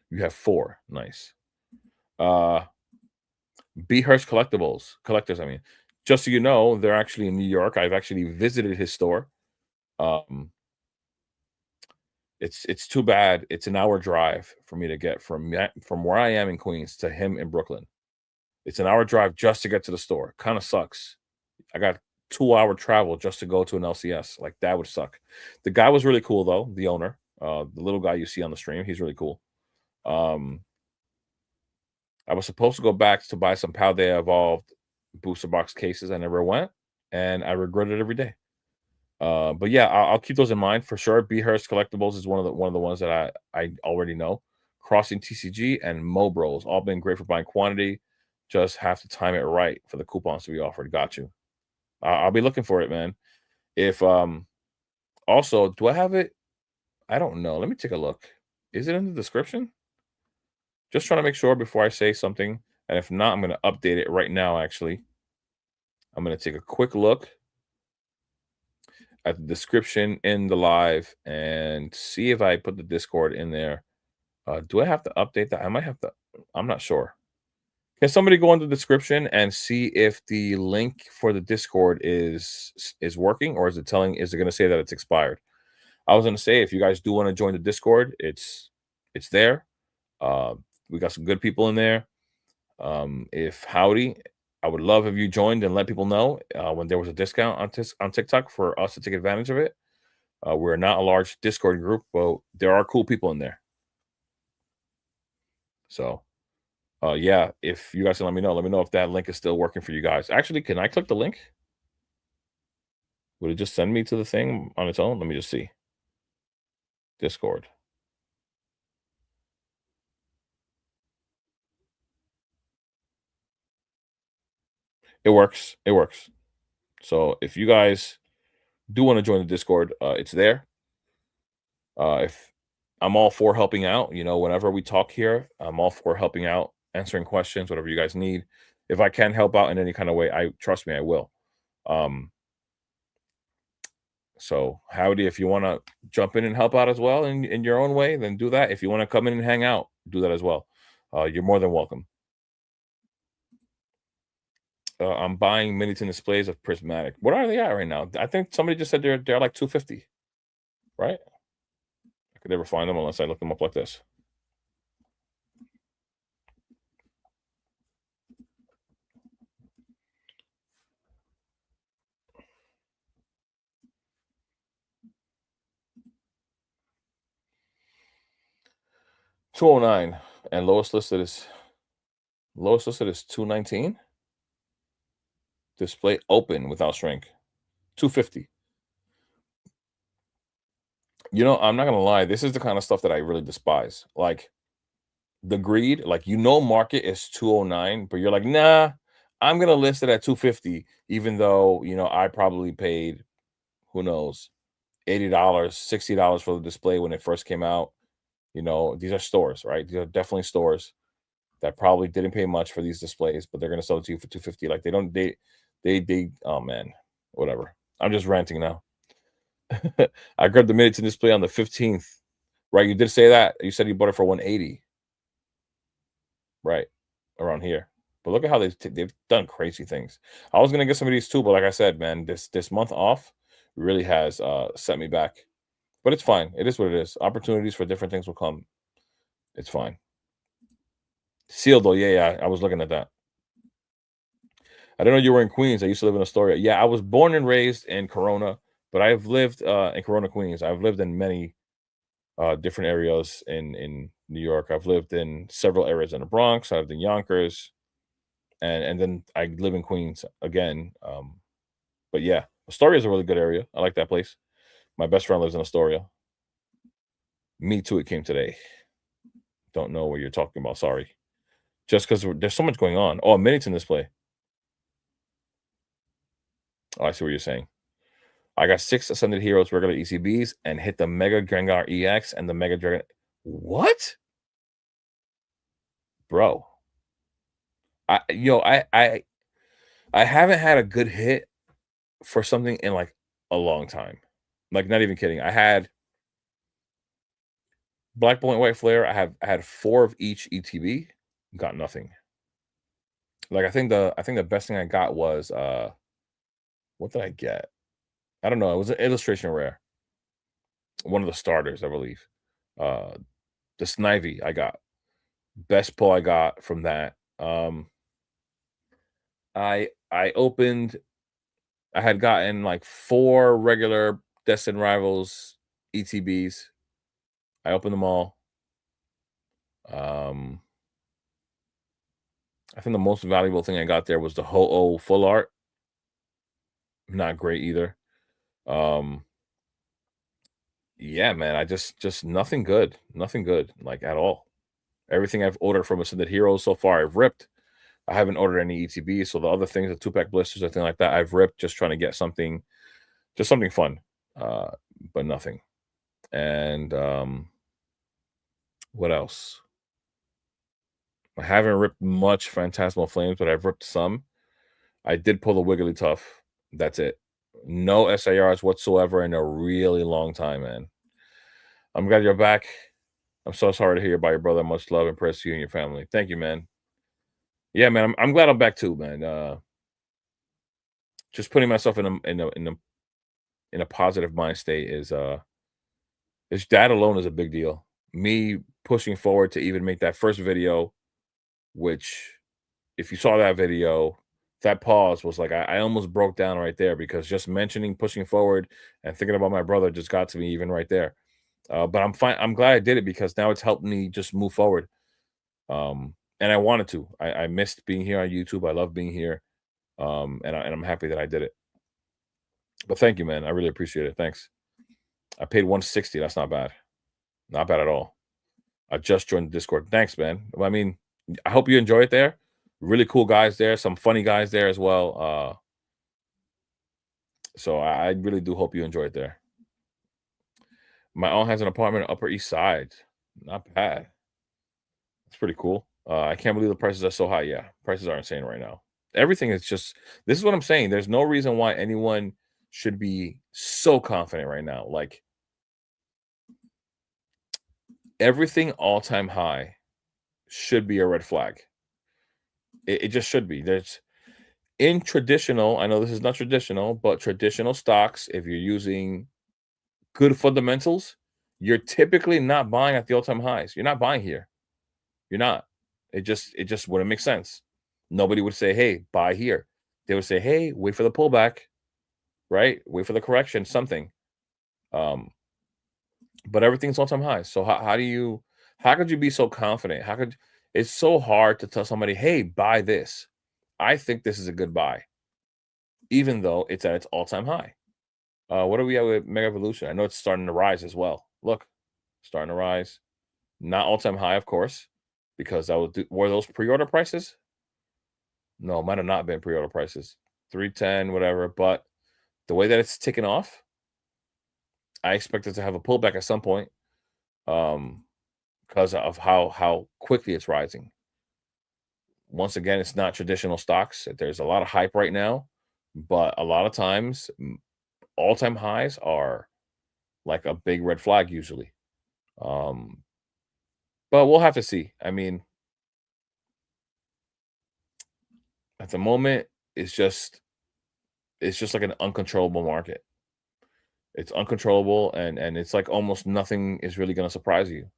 Speaker 1: You have 4. Nice. Uh B Hearst Collectors, I mean. Just so you know, they're actually in New York. I've actually visited his store. Um, it's too bad. It's an hour drive for me to get from where I am in Queens to him in Brooklyn. It's an hour drive just to get to the store. Kind of sucks. I got 2-hour travel just to go to an LCS. Like that would suck. The guy was really cool though. The owner, the little guy you see on the stream, he's really cool. Um, I was supposed to go back to buy some Paldea Evolved booster box cases. I never went, and I regret it every day. But yeah, I'll keep those in mind for sure. B Hearst Collectibles is one of the ones that I already know. Crossing TCG and Mobros all been great for buying quantity. Just have to time it right for the coupons to be offered. Got you. I'll be looking for it, man. If also, do I have it? I don't know. Let me take a look. Is it in the description? Just trying to make sure before I say something. And if not, I'm going to update it right now. Actually, I'm going to take a quick look at the description in the live and see if I put the Discord in there. Do I have to update that? I might have to. I'm not sure. Can somebody go in the description and see if the link for the Discord is working, or is it telling? Is it going to say that it's expired? I was going to say if you guys do want to join the Discord, it's there. Uh, we got some good people in there. If howdy, I would love if you joined and let people know when there was a discount on TikTok for us to take advantage of it. We're not a large Discord group, but there are cool people in there. So, yeah, if you guys can let me know if that link is still working for you guys. Actually, can I click the link? Would it just send me to the thing on its own? Let me just see. Discord. It works. It works. So if you guys do want to join the Discord, it's there. If I'm all for helping out, whenever we talk here, I'm all for helping out, answering questions, whatever you guys need. If I can help out in any kind of way, I trust me, I will. Um, so howdy, if you want to jump in and help out as well in your own way, then do that. If you want to come in and hang out, do that as well. You're more than welcome. I'm buying Miniton displays of Prismatic. What are they at right now? I think somebody just said they're like 250, right? I could never find them unless I look them up like this. 209 and lowest listed is 219. Display open without shrink. 250. I'm not gonna lie, this is the kind of stuff that I really despise. Like the greed, like market is 209, but you're like, nah, I'm gonna list it at 250, even though I probably paid, who knows, $80, $60 for the display when it first came out. These are stores, right? These are definitely stores that probably didn't pay much for these displays, but they're gonna sell it to you for 250. Like they oh man, whatever. I'm just ranting now. I grabbed the minute to display on the 15th. Right, you did say that. You said you bought it for 180, right? Around here. But look at how they've done crazy things. I was gonna get some of these too, but like I said, man, this month off really has set me back. But it's fine. It is what it is. Opportunities for different things will come. It's fine. Sealed though, yeah, I was looking at that. I didn't know you were in Queens. I used to live in Astoria. Yeah, I was born and raised in Corona, but I've lived in Corona, Queens. I've lived in many different areas in New York. I've lived in several areas in the Bronx. I lived in Yonkers, and then I live in Queens again. But yeah, Astoria is a really good area. I like that place. My best friend lives in Astoria. Me too. It came today. Don't know what you're talking about. Sorry. Just because there's so much going on. Oh, a minutes in display. Oh, I see what you're saying. I got 6 Ascended Heroes regular ECBs and hit the Mega Gengar EX and the Mega Dragon. What? Bro. I haven't had a good hit for something in like a long time. Like not even kidding. I had Black Bolt and White Flare. I had 4 of each ETB. Got nothing. Like I think the best thing I got was what did I get? I don't know. It was an illustration rare. One of the starters, I believe. Uh the Snivy I got. Best pull I got from that. I opened I had gotten like 4 regular Destined Rivals ETBs. I opened them all. Um I think the most valuable thing I got there was the Ho-Oh full art. Not great either. Um, yeah, man, I just nothing good, nothing good, like at all. Everything I've ordered from Ascended Heroes so far, I've ripped. I haven't ordered any ETBs, so the other things, the two-pack blisters, or anything like that, I've ripped just trying to get something, just something fun, uh, but nothing. And what else? I haven't ripped much Phantasmal Flames, but I've ripped some. I did pull the Wiggly Tough. That's it. No SARs whatsoever in a really long time, man. I'm glad you're back. I'm so sorry to hear about your brother. Much love and prayers to you and your family. Thank you, man. Yeah, man. I'm glad I'm back too, man. Just putting myself in a positive mind state is that alone is a big deal. Me pushing forward to even make that first video, which if you saw that video, that pause was like I almost broke down right there because just mentioning pushing forward and thinking about my brother just got to me even right there. But I'm fine. I'm glad I did it because now it's helped me just move forward. And I wanted to. I missed being here on YouTube. I love being here. And I'm happy that I did it. But thank you, man. I really appreciate it. Thanks. I paid 160. That's not bad. Not bad at all. I just joined the Discord. Thanks, man. Well, I mean, I hope you enjoy it there. Really cool guys there. Some funny guys there as well. So I really do hope you enjoy it there. My aunt has an apartment on Upper East Side. Not bad. It's pretty cool. I can't believe the prices are so high. Yeah, prices are insane right now. Everything is just. This is what I'm saying. There's no reason why anyone should be so confident right now. Like everything all time high should be a red flag. It just should be. There's in traditional. I know this is not traditional, but traditional stocks. If you're using good fundamentals, you're typically not buying at the all time highs. You're not buying here. You're not. It just wouldn't make sense. Nobody would say, "Hey, buy here." They would say, "Hey, wait for the pullback, right? Wait for the correction, something." Um, but everything's all-time high. So how could you be so confident? How could it's so hard to tell somebody, "Hey, buy this." I think this is a good buy, even though it's at its all-time high. What are we at with Mega Evolution? I know it's starting to rise as well. Look, starting to rise. Not all-time high, of course, because were those pre-order prices? No, might have not been pre-order prices. 310, whatever. But the way that it's ticking off, I expect it to have a pullback at some point, um, because of how quickly it's rising. Once again, it's not traditional stocks. There's a lot of hype right now, but a lot of times all-time highs are like a big red flag usually. Um, but we'll have to see. I mean, at the moment, it's just it's just like an uncontrollable market. It's uncontrollable and it's like almost nothing is really gonna surprise you,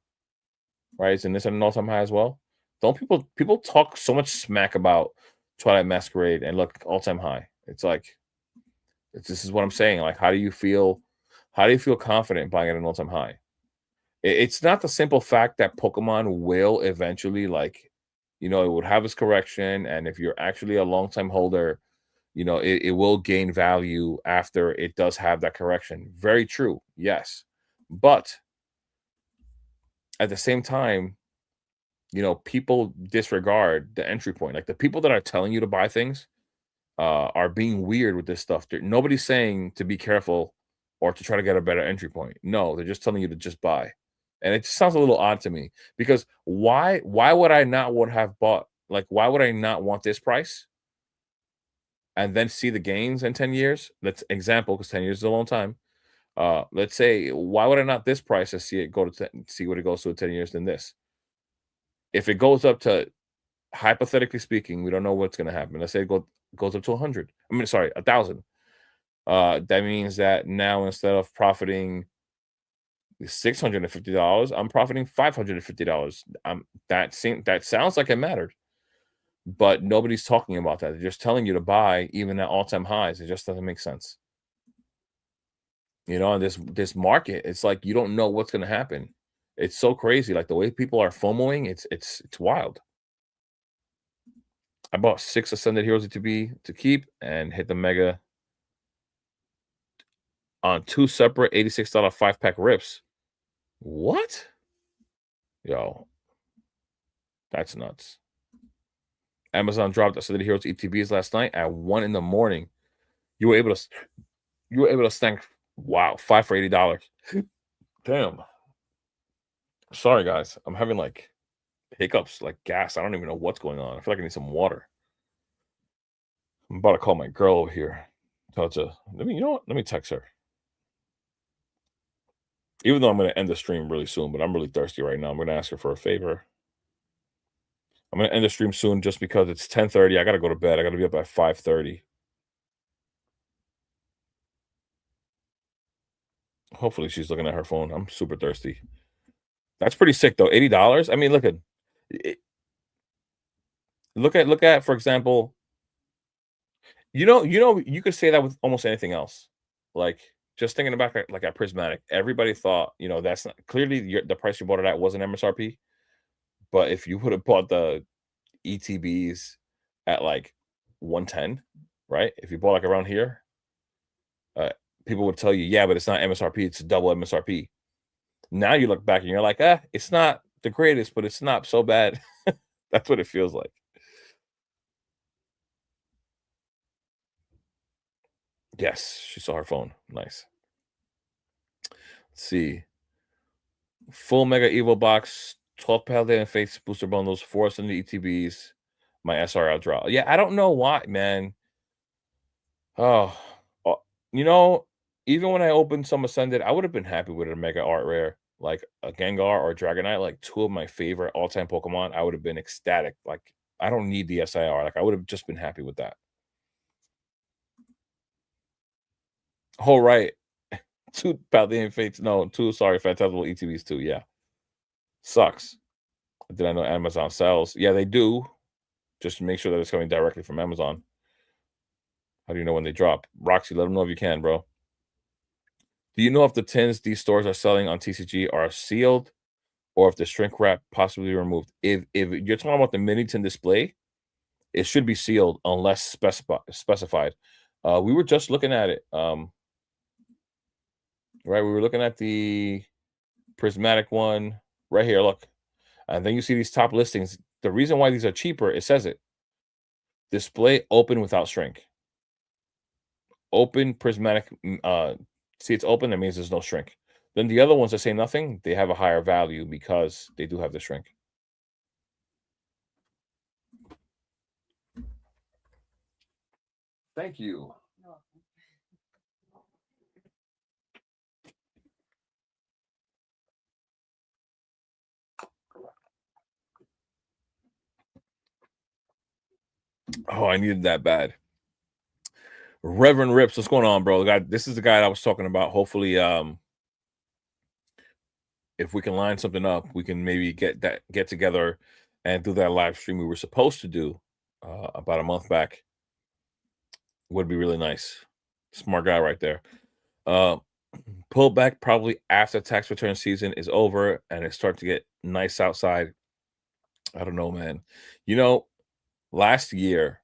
Speaker 1: right? Isn't this at an all-time high as well? Don't people talk so much smack about Twilight Masquerade and look all-time high. It's like this is what I'm saying. Like, how do you feel confident buying at an all-time high? It's not the simple fact that Pokemon will eventually it would have its correction, and if you're actually a long-time holder, it will gain value after it does have that correction. Very true. Yes. But at the same time, people disregard the entry point. Like the people that are telling you to buy things are being weird with this stuff. Nobody's saying to be careful or to try to get a better entry point. No, they're just telling you to just buy. And it just sounds a little odd to me because why would I not would have bought like why would I not want this price and then see the gains in 10 years? Let's example because 10 years is a long time. Let's say why would I not this price and see it go to see what it goes to in 10 years than this? If it goes up to hypothetically speaking, we don't know what's going to happen. Let's say goes up to 100. I mean, sorry, 1,000. That means that now instead of profiting $650, I'm profiting $550. That sounds like it mattered, but nobody's talking about that. They're just telling you to buy even at all-time highs. It just doesn't make sense. And this market, it's like you don't know what's going to happen. It's so crazy. Like the way people are FOMOing, it's wild. I bought 6 Ascended Heroes ETB to keep and hit the mega on 2 separate $86 5-pack rips. What? Yo, that's nuts. Amazon dropped Ascended Heroes ETBs last night at 1 in the morning. You were able to snag, wow, 5 for $80. Damn. Sorry guys. I'm having like hiccups, like gas. I don't even know what's going on. I feel like I need some water. I'm about to call my girl over here. Tell her to, you know what? Let me text her. Even though I'm going to end the stream really soon, but I'm really thirsty right now. I'm going to ask her for a favor. I'm going to end the stream soon just because it's 10:30. I got to go to bed. I got to be up at 5:30. Hopefully she's looking at her phone. I'm super thirsty. That's pretty sick though. $80. I mean, look at for example, you could say that with almost anything else. Like just thinking about like at Prismatic, everybody thought, that's not clearly the price you bought it at wasn't MSRP. But if you would have bought the ETBs at like 110, right? If you bought like around here, uh, people would tell you, yeah, but it's not MSRP, it's double MSRP. Now you look back and you're like, it's not the greatest, but it's not so bad. That's what it feels like. Yes, she saw her phone. Nice. Let's see. Full Mega Evo box, 12 Paladin Fates booster bundles, 4 in the ETBs, my SRL draw. Yeah, I don't know why, man. Oh, uh, you know, even when I opened some Ascended, I would have been happy with a Mega Art Rare, like a Gengar or a Dragonite, like 2 of my favorite all-time Pokemon. I would have been ecstatic. Like, I don't need the SIR. Like, I would have just been happy with that. Oh, right. 2 Paladin Fates. No, 2, sorry, Phantasmal ETBs too. Yeah. Sucks. Did I know Amazon sells? Yeah, they do. Just make sure that it's coming directly from Amazon. How do you know when they drop? Roxy, let them know if you can, bro. Do you know if the tins these stores are selling on TCG are sealed or if the shrink wrap possibly removed? If you're talking about the mini tin display, it should be sealed unless specified. We were just looking at it. Right, we were looking at the prismatic one right here. Look, and then you see these top listings. The reason why these are cheaper, it says it. Display open without shrink. Open prismatic. See, it's open. That means there's no shrink. Then the other ones that say nothing, they have a higher value because they do have the shrink. Thank you. Oh, I needed that bad. Reverend Rips, what's going on, bro? This is the guy I was talking about. Hopefully, if we can line something up, we can maybe get together and do that live stream we were supposed to do about a month back. Would be really nice. Smart guy right there. Pull back probably after tax return season is over and it starts to get nice outside. I don't know, man. Last year,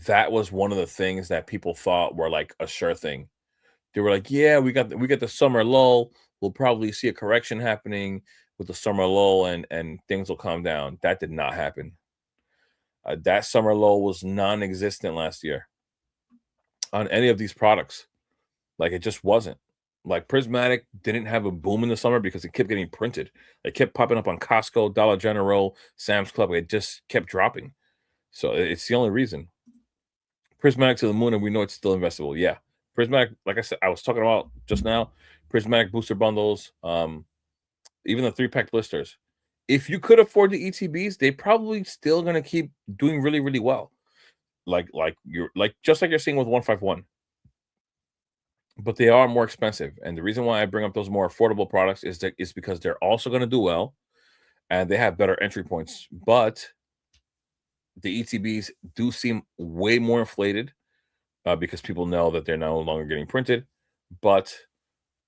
Speaker 1: that was one of the things that people thought were like a sure thing. They were like, "Yeah, we got the summer lull. We'll probably see a correction happening with the summer lull, and things will calm down." That did not happen. That summer lull was non-existent last year on any of these products. Like it just wasn't. Like Prismatic didn't have a boom in the summer because it kept getting printed. It kept popping up on Costco, Dollar General, Sam's Club. It just kept dropping. So it's the only reason. Prismatic to the moon, and we know it's still investable. Yeah. Prismatic, like I said, I was talking about just now, Prismatic booster bundles, even the 3-pack blisters. If you could afford the ETBs, they probably still gonna keep doing really, really well. Just like you're seeing with 151. But they are more expensive. And the reason why I bring up those more affordable products is because they're also gonna do well and they have better entry points. But the ETBs do seem way more inflated because people know that they're no longer getting printed. But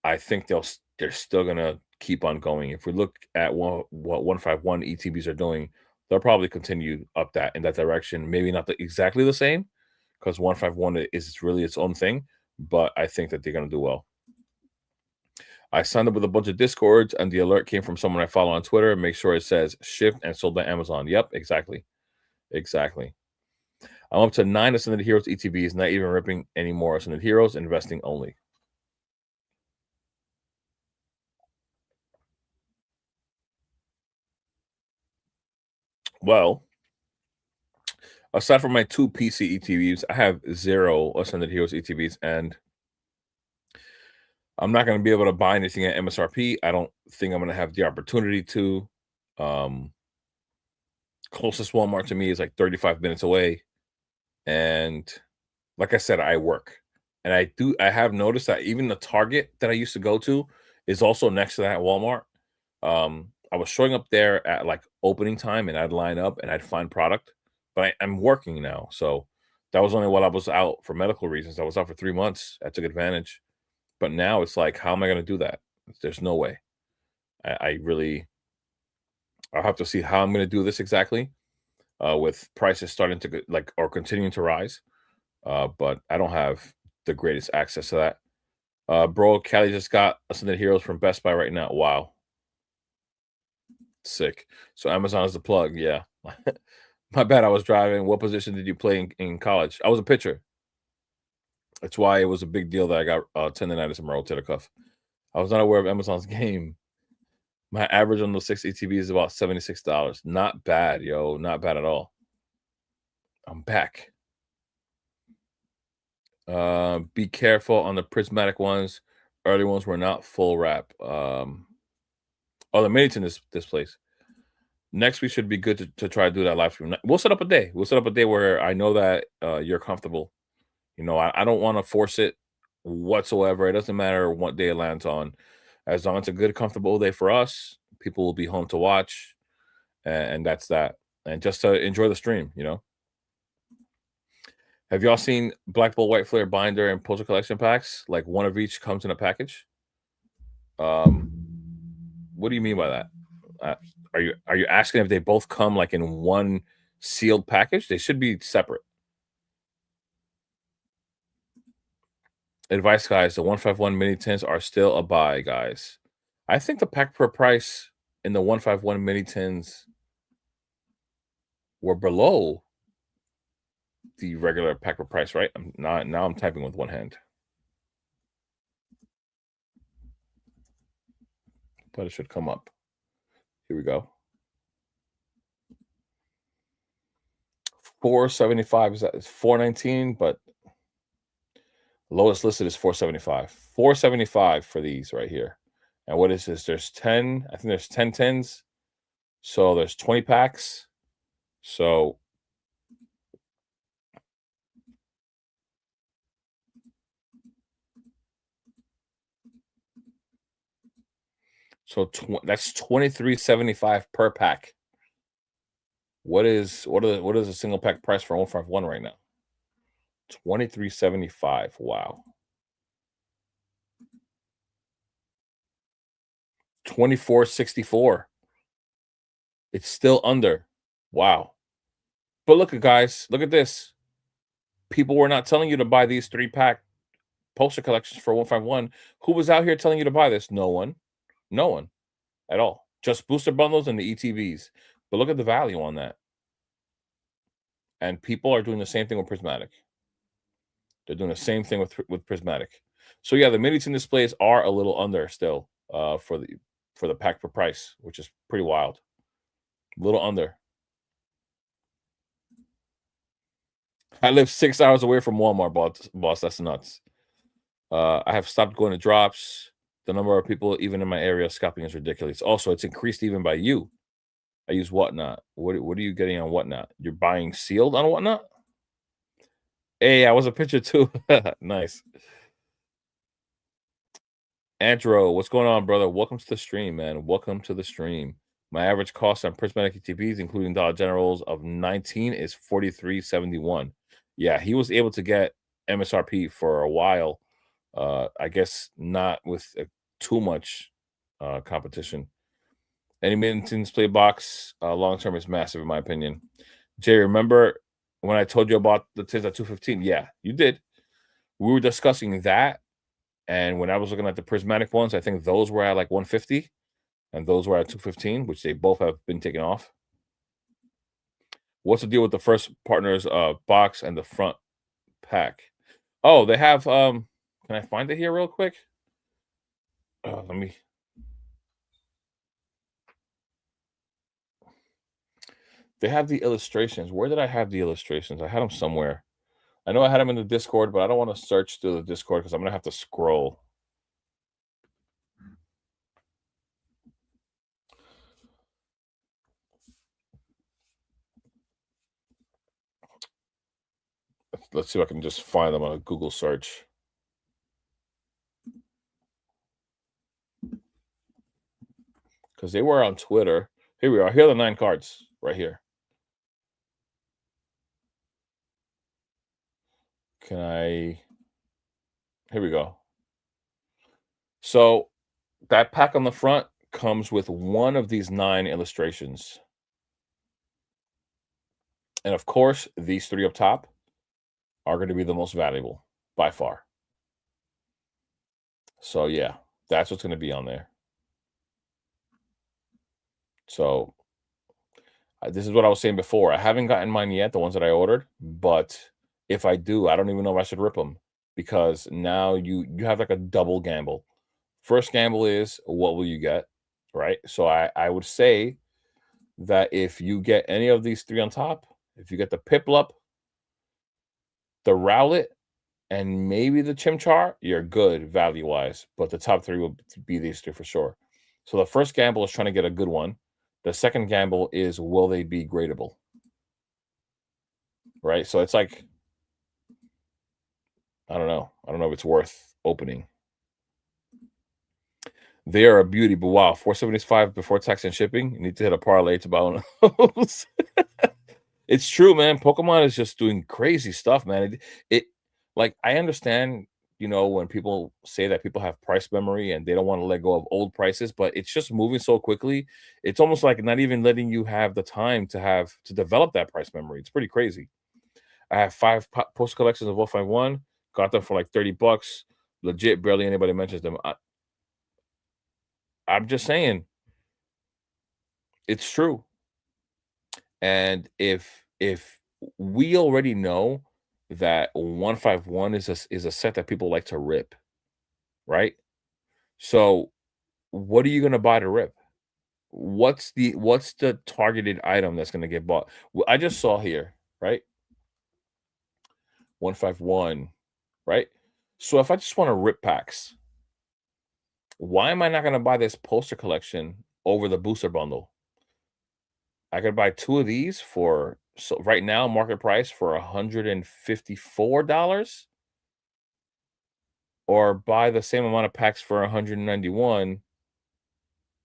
Speaker 1: I think they're still gonna keep on going. If we look at what 151 ETBs are doing, they'll probably continue up that in that direction. Maybe not exactly the same, because 151 is really its own thing, but I think that they're gonna do well. I signed up with a bunch of discords, and the alert came from someone I follow on Twitter. Make sure it says shipped and sold by Amazon. Yep, exactly, exactly. I'm up to 9 Ascended Heroes ETBs, not even ripping any more Ascended Heroes, investing only. Well, aside from my 2 PC ETBs, I have 0 Ascended Heroes ETBs, and I'm not gonna be able to buy anything at MSRP. I don't think I'm gonna have the opportunity to. Um, Closest Walmart to me is like 35 minutes away, and like I said, I work, and I have noticed that even the Target that I used to go to is also next to that Walmart. I was showing up there at like opening time, and I'd line up and I'd find product, but I'm working now, so that was only while I was out for medical reasons. I was out for 3 months. I took advantage, but now it's like, how am I going to do that? There's no way. I really, I'll have to see how I'm going to do this exactly. With prices starting to like or continuing to rise, but I don't have the greatest access to that. Bro, Callie just got Ascended Heroes from Best Buy right now. Wow, sick. So Amazon is the plug. Yeah. My bad. I was driving. What position did you play in college? I was a pitcher. That's why it was a big deal that I got tendonitis and rotator cuff. I was not aware of Amazon's game. My average on those 6 ETB is about $76. Not bad, yo. Not bad at all. I'm back. Be careful on the prismatic ones. Early ones were not full wrap. Oh, the Miniton this place. Next we should be good to try to do that live stream. We'll set up a day. We'll set up a day where I know that you're comfortable. You know, I don't want to force it whatsoever. It doesn't matter what day it lands on. As long as it's a good, comfortable day for us, people will be home to watch, and that's that. And just to enjoy the stream, you know. Have y'all seen Black Bull White Flare binder and poster collection packs? Like one of each comes in a package. Um, what do you mean by that? Uh, are you asking if they both come like in one sealed package? They should be separate. Advice, guys: the 151 mini tins are still a buy, guys. I think the pack per price in the 151 mini tins were below the regular pack per price, right? I'm not now. I'm typing with one hand, but it should come up. Here we go. 475 is that? It's 419, but lowest listed is 475. 475 for these right here. And what is this? There's 10. I think there's 10 tins. So there's 20 packs. So that's 23.75 per pack. What is a single pack price for 151 right now? 23.75. Wow. 24.64. It's still under. Wow. But look at guys, look at this. People were not telling you to buy these 3-pack poster collections for 151. Who was out here telling you to buy this? No one. No one at all. Just booster bundles and the ETBs. But look at the value on that. And people are doing the same thing with Prismatic. They're doing the same thing with Prismatic. So yeah, the mini tin displays are a little under still for the pack per price, which is pretty wild. A little under. I live 6 hours away from Walmart, boss. That's nuts. I have stopped going to drops. The number of people, even in my area, scalping is ridiculous. Also, it's increased even by you. I use Whatnot. What are you getting on Whatnot? You're buying sealed on Whatnot? Hey, I was a pitcher too. Nice. Andrew, what's going on, brother? Welcome to the stream, man. Welcome to the stream. My average cost on prismatic ETBs, including Dollar Generals of 19, is 43.71. Yeah, he was able to get MSRP for a while. I guess not with too much competition. Any maintenance play box long term is massive, in my opinion. Jay, remember when I told you about the TIS at 215? Yeah, you did. We were discussing that. And when I was looking at the prismatic ones, I think those were at like 150 and those were at 215, which they both have been taken off. What's the deal with the first partners box and the front pack? Oh, they have can I find it here real quick? Let me They have the illustrations. Where did I have the illustrations? I had them somewhere. I know I had them in the Discord, but I don't want to search through the Discord because I'm gonna have to scroll. Let's see if I can just find them on a Google search. Because they were on Twitter. Here we are. Here are the 9 cards right here. Can I? Here we go. So that pack on the front comes with one of these 9 illustrations. And of course, these 3 up top are going to be the most valuable by far. So yeah, that's what's going to be on there. So this is what I was saying before. I haven't gotten mine yet, the ones that I ordered, but if I do, I don't even know if I should rip them because now you have like a double gamble. First gamble is what will you get, right? So I would say that if you get any of these 3 on top, if you get the Piplup, the Rowlet, and maybe the Chimchar, you're good value wise. But the top 3 will be these 3 for sure. So the first gamble is trying to get a good one. The second gamble is will they be gradable? Right? So it's like I don't know. I don't know if it's worth opening. They are a beauty, but wow, 475 before tax and shipping. You need to hit a parlay to buy one of those. It's true, man. Pokemon is just doing crazy stuff, man. It like I understand, when people say that people have price memory and they don't want to let go of old prices, but it's just moving so quickly. It's almost like not even letting you have the time to develop that price memory. It's pretty crazy. I have 5 post collections of 151. Got them for like 30 bucks. Legit, barely anybody mentions them. I'm just saying, it's true. And if we already know that 151 is a set that people like to rip, right? So what are you gonna buy to rip? What's the targeted item that's gonna get bought? Well, I just saw here, right? 151, right? So if I just want to rip packs, why am I not gonna buy this poster collection over the booster bundle? I could buy 2 of these for so right now market price for $154 or buy the same amount of packs for 191.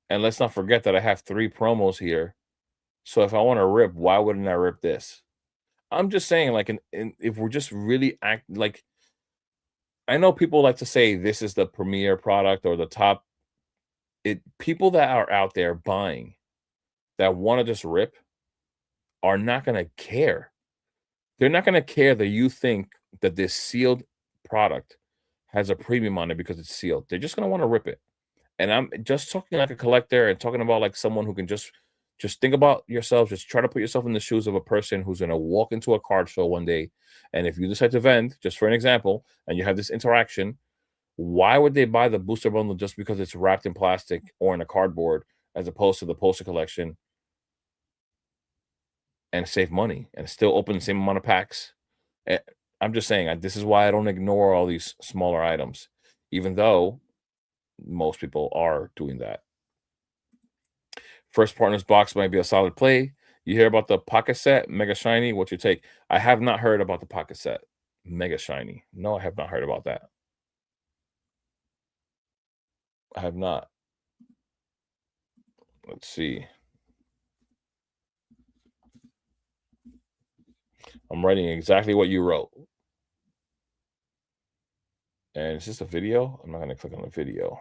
Speaker 1: And let's not forget that I have 3 promos here. So if I want to rip, why wouldn't I rip this? I'm just saying, like, if we're just really like, I know people like to say this is the premier product or the top. People that are out there buying that want to just rip are not going to care. They're not gonna care that you think that this sealed product has a premium on it because it's sealed. They're just gonna wanna rip it. And I'm just talking like a collector and talking about like someone who can just think about yourself, just try to put yourself in the shoes of a person who's gonna walk into a card show one day, and if you decide to vend, just for an example, and you have this interaction, why would they buy the booster bundle just because it's wrapped in plastic or in a cardboard as opposed to the poster collection and save money and still open the same amount of packs? Eh, I'm just saying, this is why I don't ignore all these smaller items, even though most people are doing that. First partners box might be a solid play. You hear about the pocket set, mega shiny. What's your take? I have not heard about the pocket set, mega shiny. No, I have not heard about that. I have not. Let's see. I'm writing exactly what you wrote. And is this a video? I'm not going to click on the video.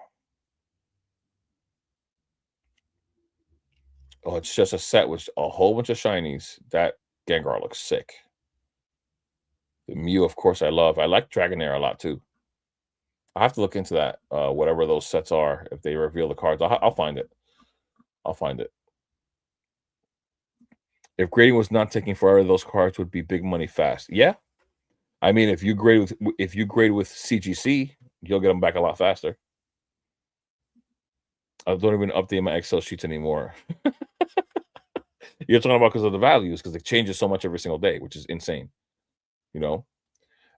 Speaker 1: Oh, it's just a set with a whole bunch of shinies. That Gengar looks sick. The Mew, of course, I love. I like Dragonair a lot too. I have to look into that. Whatever those sets are, if they reveal the cards, I'll find it. I'll find it. If grading was not taking forever, those cards would be big money fast. Yeah, I mean, if you grade with CGC, you'll get them back a lot faster. I don't even update my Excel sheets anymore. You're talking about because of the values, because it changes so much every single day, which is insane. You know,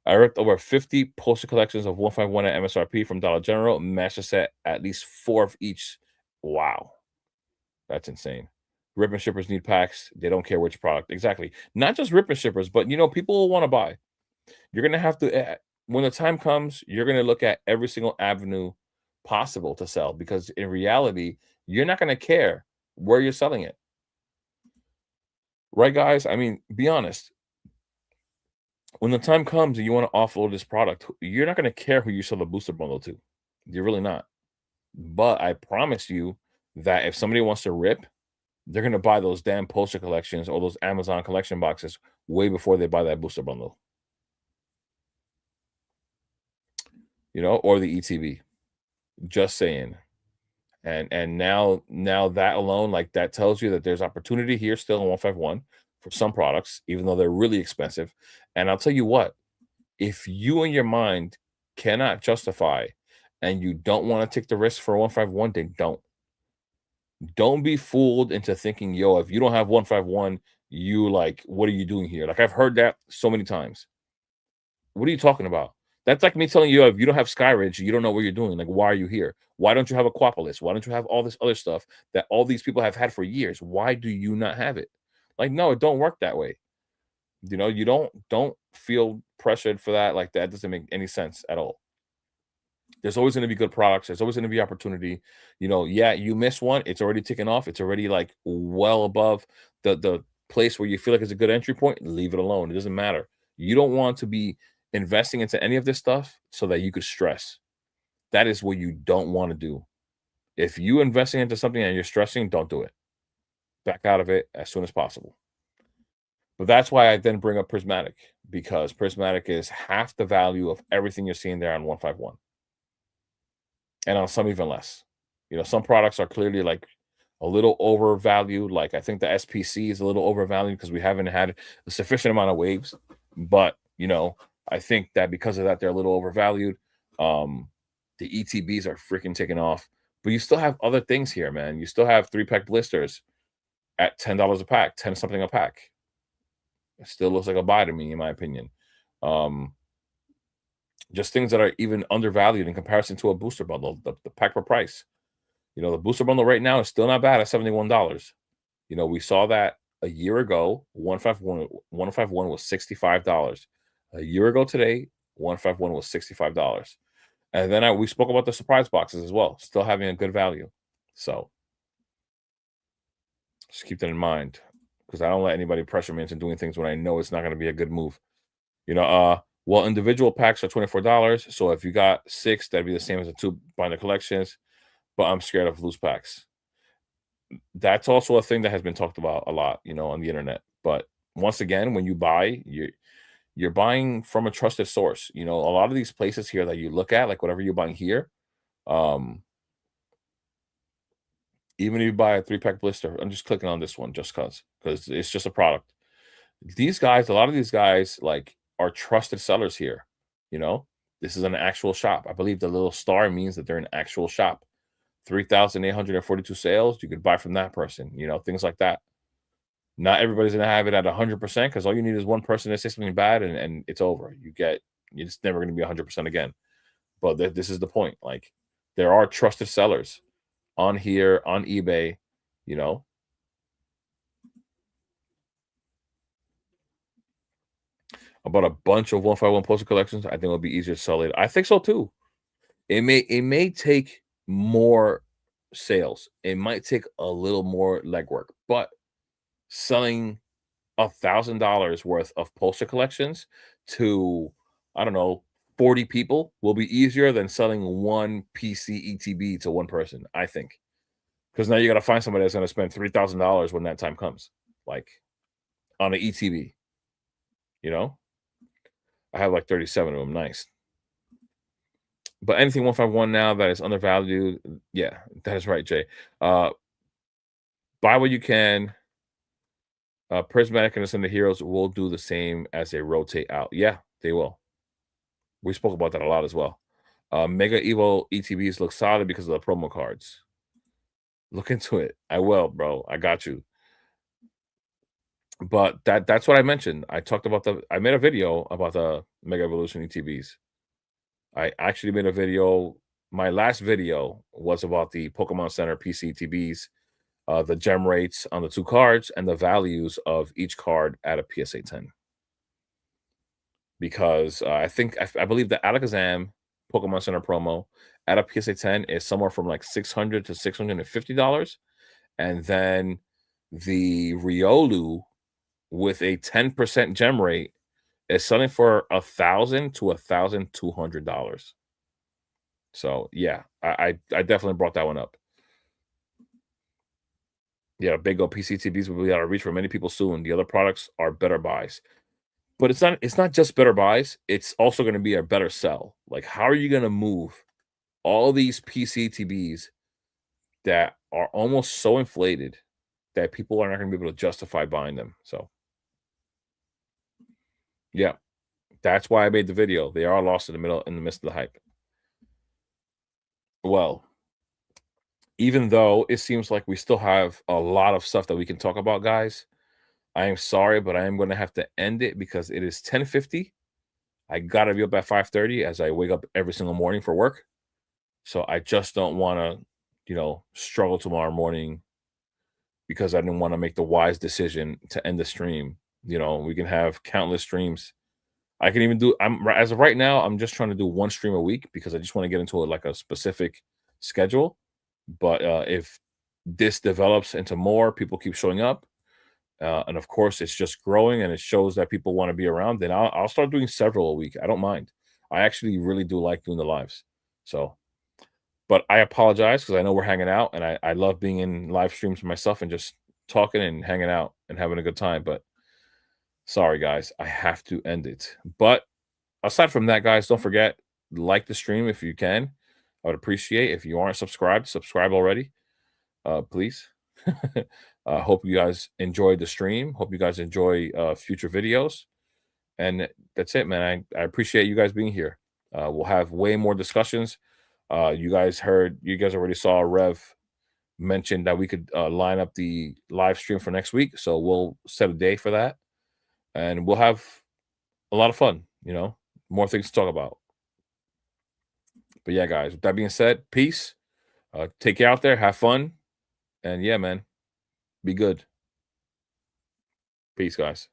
Speaker 1: I ripped over 50 poster collections of 151 at MSRP from Dollar General, matched a set at least 4 of each. Wow, that's insane. Rip and shippers need packs. They don't care which product. Exactly. Not just rip and shippers, but people will want to buy. You're gonna have to when the time comes, you're gonna look at every single avenue possible to sell because in reality, you're not gonna care where you're selling it. Right, guys? I mean, be honest. When the time comes and you want to offload this product, you're not gonna care who you sell the booster bundle to. You're really not. But I promise you that if somebody wants to rip, they're gonna buy those damn poster collections or those Amazon collection boxes way before they buy that booster bundle, or the ETB. Just saying. And now that alone, like that tells you that there's opportunity here still in 151 for some products, even though they're really expensive. And I'll tell you what, if you in your mind cannot justify and you don't want to take the risk for 151, then don't. Don't be fooled into thinking, yo, if you don't have 151, you like, what are you doing here? Like I've heard that so many times. What are you talking about? That's like me telling you if you don't have Skyridge, you don't know what you're doing. Like, why are you here? Why don't you have Aquapolis? Why don't you have all this other stuff that all these people have had for years? Why do you not have it? Like, no, it don't work that way. You don't feel pressured for that. Like that doesn't make any sense at all. There's always going to be good products. There's always going to be opportunity. Yeah, you miss one, it's already taken off. It's already like well above the place where you feel like it's a good entry point. Leave it alone. It doesn't matter. You don't want to be investing into any of this stuff so that you could stress. That is what you don't want to do. If you investing into something and you're stressing, don't do it. Back out of it as soon as possible. But that's why I then bring up Prismatic because Prismatic is half the value of everything you're seeing there on 151. And on some even less. Some products are clearly like a little overvalued. Like I think the SPC is a little overvalued because we haven't had a sufficient amount of waves. But I think that because of that, they're a little overvalued. The ETBs are freaking taking off. But you still have other things here, man. You still have 3-pack blisters at $10 a pack, 10 something a pack. It still looks like a buy to me, in my opinion. Just things that are even undervalued in comparison to a booster bundle, the pack per price. The booster bundle right now is still not bad at $71. We saw that a year ago, 151 was $65. A year ago today, 151 was $65. And then we spoke about the surprise boxes as well, still having a good value. So just keep that in mind because I don't let anybody pressure me into doing things when I know it's not going to be a good move. Well, individual packs are $24. So if you got 6, that'd be the same as the 2 binder collections. But I'm scared of loose packs. That's also a thing that has been talked about a lot, on the internet. But once again, when you buy, you're buying from a trusted source. A lot of these places here that you look at, like whatever you're buying here, even if you buy a 3-pack blister, I'm just clicking on this one just because it's just a product. A lot of these guys like are trusted sellers here. This is an actual shop. I believe the little star means that they're an actual shop. 3,842 sales, you could buy from that person, things like that. Not everybody's going to have it at 100% because all you need is one person to say something bad and it's over. You're just never going to be 100% again. But this is the point. Like, there are trusted sellers on here, on eBay, about a bunch of 151 poster collections. I think it'll be easier to sell it. I think so too. It may take more sales. It might take a little more legwork, but selling $1,000 worth of poster collections to, I don't know, 40 people will be easier than selling one PC ETB to one person, I think. Because now you got to find somebody that's going to spend $3,000 when that time comes, like on an ETB. You know, I have like 37 of them. Nice. But anything 151 now that is undervalued, yeah, that is right, Jay. Uh, buy what you can. Prismatic and the Ascended Heroes will do the same as they rotate out. Yeah, they will. We spoke about that a lot as well. Mega Evo ETBs look solid because of the promo cards. Look into it. I will, bro. I got you. But that's what I mentioned. I made a video about the Mega Evolution ETBs. I actually made a video. My last video was about the Pokemon Center PC ETBs, the gem rates on the two cards, and the values of each card at a PSA 10. Because I believe the Alakazam Pokemon Center promo at a PSA 10 is somewhere from like $600 to $650, and then the Riolu with a 10% gem rate is selling for $1,000 to $1,200. So yeah, I definitely brought that one up. Yeah, big old PCTBs will be out of reach for many people soon. The other products are better buys. But it's not just better buys, it's also gonna be a better sell. Like, how are you gonna move all these PCTBs that are almost so inflated that people are not gonna be able to justify buying them? So, yeah, that's why I made the video. They are lost in the midst of the hype. Well, even though it seems like we still have a lot of stuff that we can talk about, guys, I am sorry, but I am gonna have to end it because it is 10:50. I gotta be up at 5:30 as I wake up every single morning for work. So I just don't wanna, struggle tomorrow morning because I didn't wanna make the wise decision to end the stream. We can have countless streams. I can even do as of right now, I'm just trying to do one stream a week because I just wanna get into like a specific schedule. But if this develops into more, people keep showing up, and of course it's just growing and it shows that people want to be around, then I'll start doing several a week. I don't mind. I actually really do like doing the lives. So, but I apologize because I know we're hanging out and I love being in live streams myself and just talking and hanging out and having a good time. But sorry, guys, I have to end it. But aside from that, guys, don't forget, like the stream if you can. I would appreciate if you aren't subscribed, subscribe already, please. Hope you guys enjoyed the stream. Hope you guys enjoy future videos. And that's it, man. I appreciate you guys being here. We'll have way more discussions. You guys already saw Rev mention that we could line up the live stream for next week. So we'll set a day for that and we'll have a lot of fun, more things to talk about. But yeah, guys, with that being said, peace. Take care out there, have fun. And yeah, man, be good. Peace, guys.